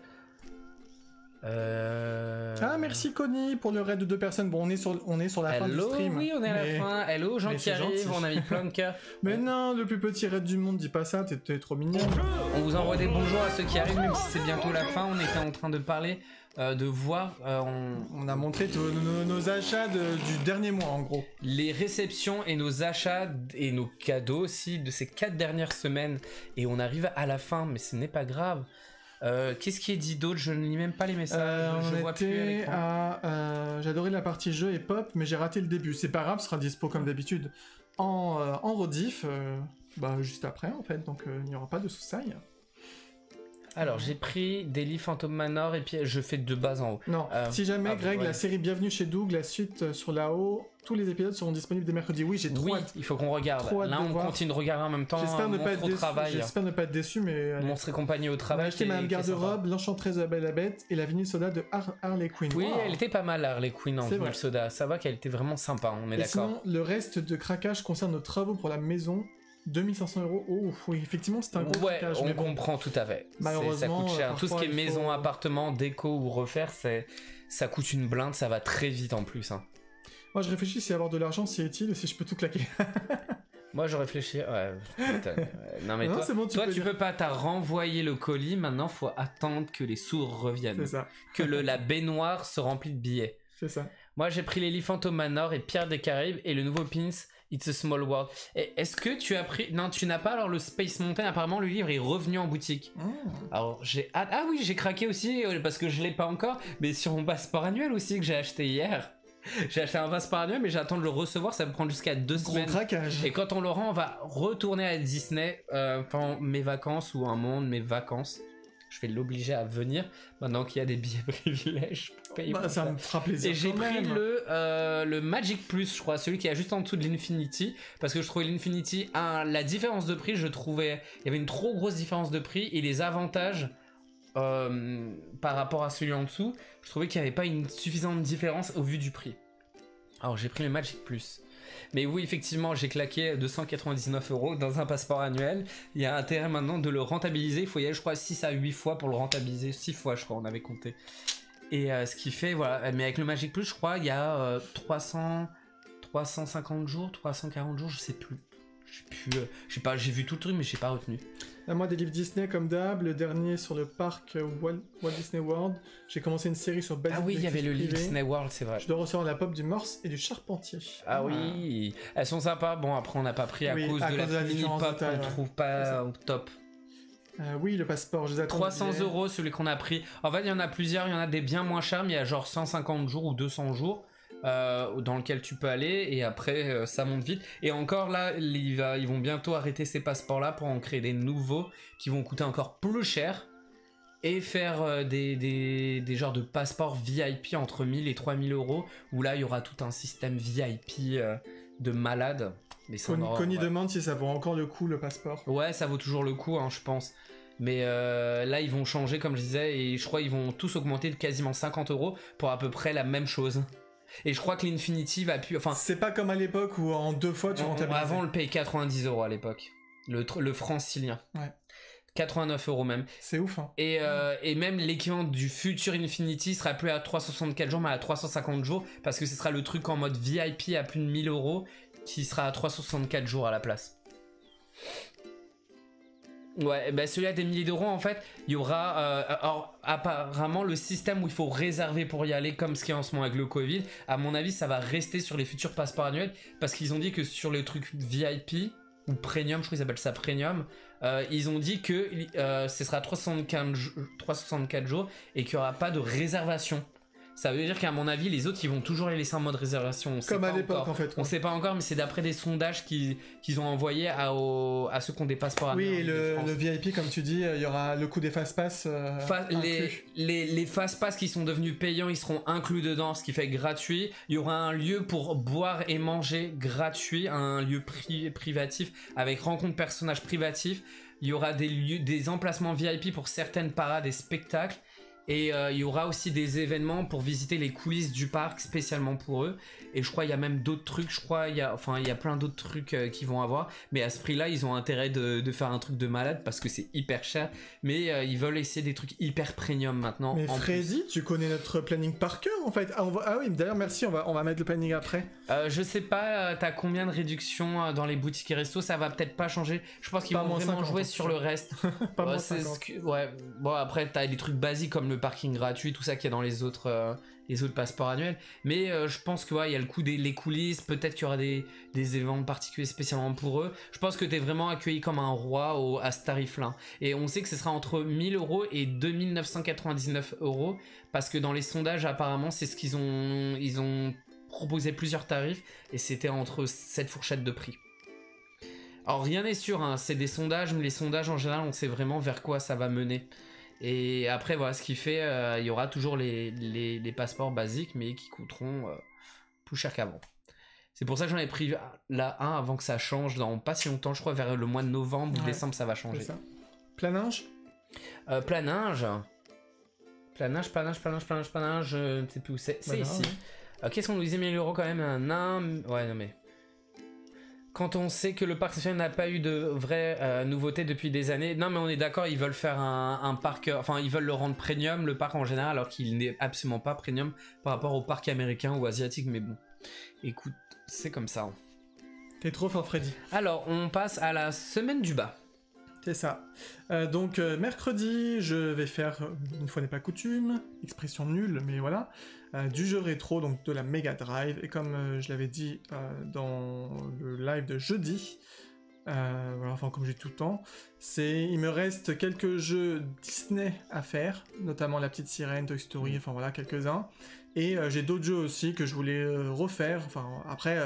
Ah, merci Connie pour le raid de 2 personnes. Bon, on est sur la fin du stream. Oui, on est à la fin. Hello, gens qui arrivent, gentil. on a mis plein de cœurs. Mais non, le plus petit raid du monde, dis pas ça, t'es trop mignon. On vous envoie des bonjours à ceux qui arrivent, même si c'est bientôt la fin. On était en train de parler, de voir On a montré nos achats du dernier mois, en gros. les réceptions et nos achats et nos cadeaux aussi de ces 4 dernières semaines. Et on arrive à la fin, mais ce n'est pas grave. Qu'est-ce qui est dit d'autre? Je ne lis même pas les messages. Je vois plus à l'écran. J'adorais la partie jeu et pop, mais j'ai raté le début. C'est pas grave, ce sera dispo comme d'habitude en rediff, juste après en fait, donc il n'y aura pas de sous-saille. Alors, j'ai pris Daily Phantom Manor et puis je fais de bas en haut. Non, si jamais Greg, ouais. la série Bienvenue chez Doug, la suite sur la haut, tous les épisodes seront disponibles dès mercredi. Oui, j'ai trop hâte. Il faut qu'on regarde. Trop hâte Là, de on voir. continue de regarder en même temps. J'espère ne pas être au déçu. travail. J'espère ne pas être déçu, mais Monstre et compagnie au on a travail. acheté Madame Garde-robe, L'Enchanteresse de la Belle et la Bête et la vinyle soda de Harley Quinn. Oui, Wow. elle était pas mal, Harley Quinn en C'est vinyle vrai. soda. Ça va qu'elle était vraiment sympa, on est Et d'accord. sinon, le reste de craquage concerne nos travaux pour la maison. 2500 €. Oh, oui, effectivement, c'est un gros Ouais, craquage. on mais bon. comprend tout à fait. Malheureusement, ça coûte cher. Tout ce parfois, qui est il maison, faut- appartement, déco ou refaire, ça coûte une blinde, ça va très vite en plus. Hein. Moi, je réfléchis si avoir de l'argent, si est-il, ou si je peux tout claquer. Moi, je réfléchis. Ouais, putain, non, mais Non, toi, c'est bon, tu peux pas. T'as renvoyé le colis. Maintenant, faut attendre que les sous reviennent. C'est ça. Que la baignoire se remplit de billets. C'est ça. Moi, j'ai pris les Phantom Manor et Pierre des Caraïbes et le nouveau pins It's a Small World. Et est-ce que tu as pris... Non, tu n'as pas alors le Space Mountain. Apparemment, le livre est revenu en boutique. Alors, j'ai hâte... Ah oui, j'ai craqué aussi parce que je l'ai pas encore. Mais sur mon passeport annuel aussi que j'ai acheté hier. J'ai acheté un passeport annuel, mais j'attends de le recevoir. Ça me prend jusqu'à 2 Gros semaines. craquage. Et quand on le rend, on va retourner à Disney pendant mes vacances ou un moment de mes vacances. Je vais l'obliger à venir maintenant qu'il y a des billets privilèges. Pour payer pour Ça me fera plaisir. Et j'ai quand pris même. le Magic Plus, je crois, celui qui est juste en dessous de l'Infinity, parce que je trouvais l'Infinity, la différence de prix, je trouvais, il y avait une trop grosse différence de prix, et les avantages par rapport à celui en dessous, je trouvais qu'il n'y avait pas une suffisante différence au vu du prix. Alors j'ai pris le Magic Plus. Mais oui, effectivement, j'ai claqué 299 € dans un passeport annuel. Il y a intérêt maintenant de le rentabiliser. Il faut y aller, je crois, 6 à 8 fois pour le rentabiliser. 6 fois, je crois, on avait compté. Et ce qui fait, voilà. Mais avec le Magic Plus, je crois, il y a 350 jours, 340 jours, je sais plus. J'ai vu tout le truc, mais j'ai pas retenu. Moi, des livres Disney comme d'hab, le dernier sur le parc Walt Disney World. J'ai commencé une série sur Basic Ah oui, il y avait le livre Privé. Disney World, c'est vrai. Je dois recevoir la pop du Morse et du Charpentier. Ah oui, elles sont sympas. Bon, après, on n'a pas pris à Oui, cause à de cause de la la mini différence pop de taille, qu'on ouais. trouve pas au top. Oui, le passeport, je les attends. 300 €, celui qu'on a pris. En fait, il y en a plusieurs, il y en a des bien moins chers, mais il y a genre 150 jours ou 200 jours dans lequel tu peux aller, et après, ça monte vite. Et encore là, ils vont bientôt arrêter ces passeports-là pour en créer des nouveaux qui vont coûter encore plus cher et faire des genres de passeports VIP entre 1000 et 3000 €, où là, il y aura tout un système VIP de malade. Mais ça, Connie demande si ça vaut encore le coup, le passeport. Ouais, ça vaut toujours le coup, hein, je pense. Mais là, ils vont changer, comme je disais, et je crois qu'ils vont tous augmenter de quasiment 50 € pour à peu près la même chose. Et je crois que l'Infinity va plus... Enfin, C'est pas comme à l'époque où en 2 fois tu rentabilisais. avant, on le payait 90 € à l'époque. Le francilien. Ouais. 89 € même. C'est ouf, hein. Et même l'équivalent du futur Infinity sera plus à 364 jours, mais à 350 jours, parce que ce sera le truc en mode VIP à plus de 1000 € qui sera à 364 jours à la place. Ouais, bah celui-là des milliers d'euros, en fait, il y aura alors apparemment le système où il faut réserver pour y aller, comme ce qui est en ce moment avec le Covid. À mon avis, ça va rester sur les futurs passeports annuels, parce qu'ils ont dit que sur les trucs VIP ou premium, je crois qu'ils appellent ça premium, ils ont dit que ce sera 364 jours et qu'il n'y aura pas de réservation. Ça veut dire qu'à mon avis, les autres, ils vont toujours les laisser en mode réservation. Comme à l'époque, en fait. On sait pas encore, mais c'est d'après des sondages qu'ils ont envoyés à ceux qui ont des passeports. Oui, et le VIP, comme tu dis, il y aura le coût des fast-pass les fast-pass qui sont devenus payants, ils seront inclus dedans, ce qui fait gratuit. Il y aura un lieu pour boire et manger gratuit, un lieu privatif avec rencontre personnages privatifs. Il y aura des emplacements VIP pour certaines parades et spectacles. Et il y aura aussi des événements pour visiter les coulisses du parc spécialement pour eux. Et je crois qu'il y a même d'autres trucs. Je crois il y a plein d'autres trucs qu'ils vont avoir. Mais à ce prix-là, ils ont intérêt de faire un truc de malade parce que c'est hyper cher. Mais ils veulent essayer des trucs hyper premium maintenant. Mais Freddy, tu connais notre planning par cœur en fait. Ah oui, d'ailleurs merci, on va mettre le planning après. Je sais pas, t'as combien de réductions dans les boutiques et restos? Ça va peut-être pas changer. Je pense qu'ils vont vraiment jouer sur le reste. Pas moins 50. Ouais. Bon après t'as des trucs basiques comme le parking gratuit, tout ça qu'il y a dans les autres passeports annuels. Mais je pense que il y a le coût des coulisses. Peut-être qu'il y aura des événements particuliers spécialement pour eux. Je pense que t'es vraiment accueilli comme un roi à ce tarif-là. Et on sait que ce sera entre 1000 € et 2999 € parce que dans les sondages apparemment c'est ce qu'ils ont. Ils ont proposé plusieurs tarifs et c'était entre cette fourchette de prix. Alors rien n'est sûr, hein, c'est des sondages, mais les sondages en général on sait vraiment vers quoi ça va mener. Et après voilà ce qui fait, il y aura toujours les passeports basiques mais qui coûteront plus cher qu'avant. C'est pour ça que j'en ai pris là un avant que ça change dans pas si longtemps, je crois vers le mois de novembre ou décembre ça va changer. Ça. Planinge Planinge, je ne sais plus où c'est. C'est ici. Qu'est-ce qu'on nous disait 1000 € quand même ouais non mais quand on sait que le parc national n'a pas eu de vraie nouveauté depuis des années, non mais on est d'accord, ils veulent faire un parc, enfin ils veulent le rendre premium le parc en général alors qu'il n'est absolument pas premium par rapport au parc américain ou asiatique, mais bon écoute c'est comme ça. T'es trop fort Freddy. Alors on passe à la semaine du bas. C'est ça. Donc mercredi, je vais faire, une fois n'est pas coutume, expression nulle, mais voilà, du jeu rétro, donc de la Mega Drive. Et comme je l'avais dit dans le live de jeudi, voilà, enfin comme j'ai tout le temps, il me reste quelques jeux Disney à faire, notamment La Petite Sirène, Toy Story, enfin voilà, quelques-uns. Et j'ai d'autres jeux aussi que je voulais refaire. Enfin, après,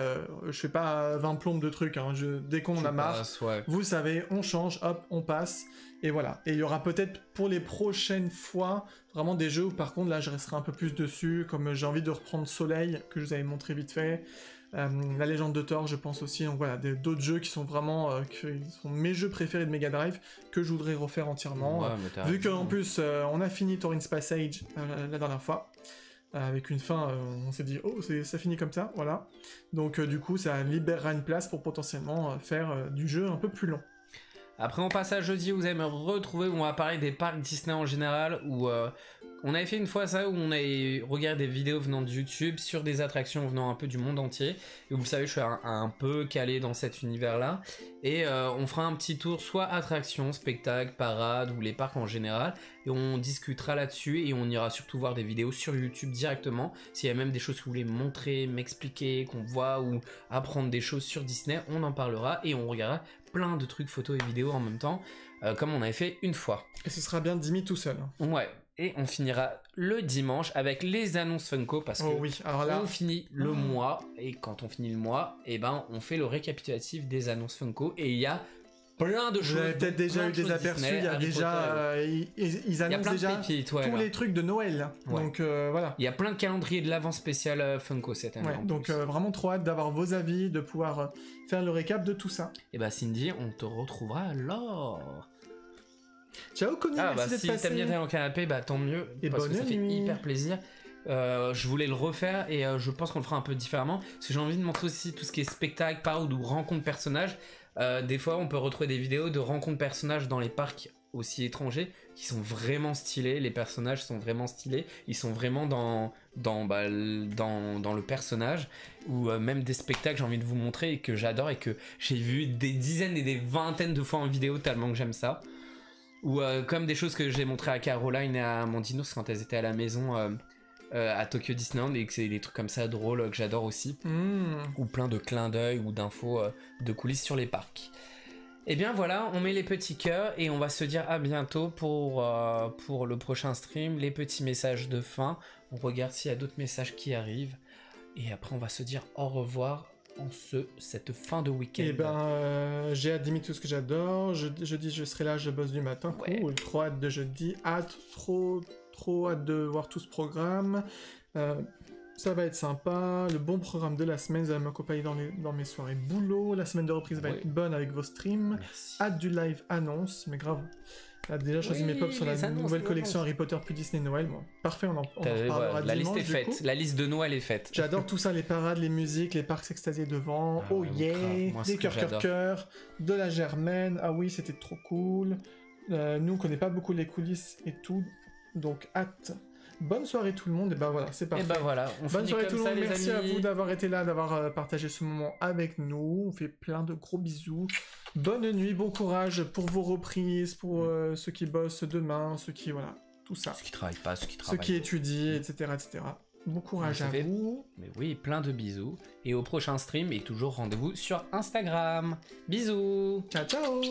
je fais pas 20 plombes de trucs. Hein. Dès qu'on en a marre, vous savez, on change, hop, on passe. Et voilà. Et il y aura peut-être pour les prochaines fois vraiment des jeux où par contre là je resterai un peu plus dessus. Comme j'ai envie de reprendre Soleil, que je vous avais montré vite fait. La Légende de Thor, je pense aussi. Donc voilà, d'autres jeux qui sont vraiment qui sont mes jeux préférés de Mega Drive que je voudrais refaire entièrement. Vu qu'en plus, on a fini Thorin's Passage la dernière fois. Avec une fin, on s'est dit, oh, ça finit comme ça, voilà. Donc du coup, ça libérera une place pour potentiellement faire du jeu un peu plus long. Après, on passe à jeudi, où vous allez me retrouver, où on va parler des parcs Disney en général, où on avait fait une fois ça, où on avait regardé des vidéos venant de YouTube sur des attractions venant un peu du monde entier. Et vous savez, je suis un peu calé dans cet univers-là. Et on fera un petit tour, soit attractions, spectacles, parades, ou les parcs en général. Et on discutera là-dessus, et on ira surtout voir des vidéos sur YouTube directement. S'il y a même des choses que vous voulez montrer, m'expliquer, qu'on voit, ou apprendre des choses sur Disney, on en parlera, et on regardera plein de trucs photos et vidéos en même temps, comme on avait fait une fois. Et ce sera bien Dimi tout seul. Ouais. Et on finira le dimanche avec les annonces Funko parce que oui. Alors là... on finit le mois, et quand on finit le mois, et ben on fait le récapitulatif des annonces Funko, et il y a plein de choses. Vous avez peut-être déjà eu des aperçus, il y a déjà ils annoncent déjà pépites, tous les trucs de Noël. Ouais. Donc voilà. Il y a plein de calendriers de l'avant spécial Funko cette année. Ouais, donc vraiment trop hâte d'avoir vos avis, de pouvoir faire le récap de tout ça. Et bah Cindy, on te retrouvera alors. Ciao Connie, merci d'être si passé. T'aimes bien dans le canapé, bah tant mieux, et parce bonne que ça nuit. fait hyper plaisir. Je voulais le refaire et je pense qu'on le fera un peu différemment parce que j'ai envie de montrer aussi tout ce qui est spectacle, parade ou rencontre personnages. Des fois on peut retrouver des vidéos de rencontres personnages dans les parcs aussi étrangers qui sont vraiment stylés, les personnages sont vraiment stylés, ils sont vraiment dans le personnage, ou même des spectacles j'ai envie de vous montrer et que j'adore et que j'ai vu des dizaines et des vingtaines de fois en vidéo tellement que j'aime ça. Ou comme des choses que j'ai montré à Caroline et à Mandinos quand elles étaient à la maison à Tokyo Disneyland, et que c'est des trucs comme ça drôles que j'adore aussi. Ou plein de clins d'œil ou d'infos de coulisses sur les parcs. Et bien voilà, on met les petits cœurs et on va se dire à bientôt pour le prochain stream, les petits messages de fin. On regarde s'il y a d'autres messages qui arrivent. Et après, on va se dire au revoir en cette fin de week-end. Et ben, j'ai hâte d'imiter tout ce que j'adore. Jeudi, je serai là, je bosse du matin. Ouais. Cool, trop hâte de jeudi. Trop hâte de voir tout ce programme. Ça va être sympa. Le bon programme de la semaine, vous allez m'accompagner dans mes soirées boulot. La semaine de reprise va être bonne avec vos streams. Merci. Hâte du live annonce, mais grave. J'ai déjà choisi mes pops sur la nouvelle collection Harry Potter plus Disney Noël. Bon, parfait, on en reparlera la dimanche, liste est faite, la liste de Noël est faite. J'adore tout ça, les parades, les musiques, les parcs extasiés devant. Ah ouais, grave. Des cœurs, de la germaine. Ah oui, c'était trop cool. Nous, on connaît pas beaucoup les coulisses et tout, donc hâte. Bonne soirée tout le monde, et ben voilà, c'est parfait. Et ben voilà, on bonne finit soirée comme tout le ça, monde, les merci amis. à vous d'avoir été là, d'avoir partagé ce moment avec nous. On fait plein de gros bisous. Bonne nuit, bon courage pour vos reprises, pour ceux qui bossent demain, ceux qui, voilà, tout ça. Ceux qui travaillent pas, ceux qui Ceux travaillent. qui étudient, etc., etc. Bon courage à vous. Mais oui, plein de bisous. Et au prochain stream, et toujours rendez-vous sur Instagram. Bisous. Ciao, ciao.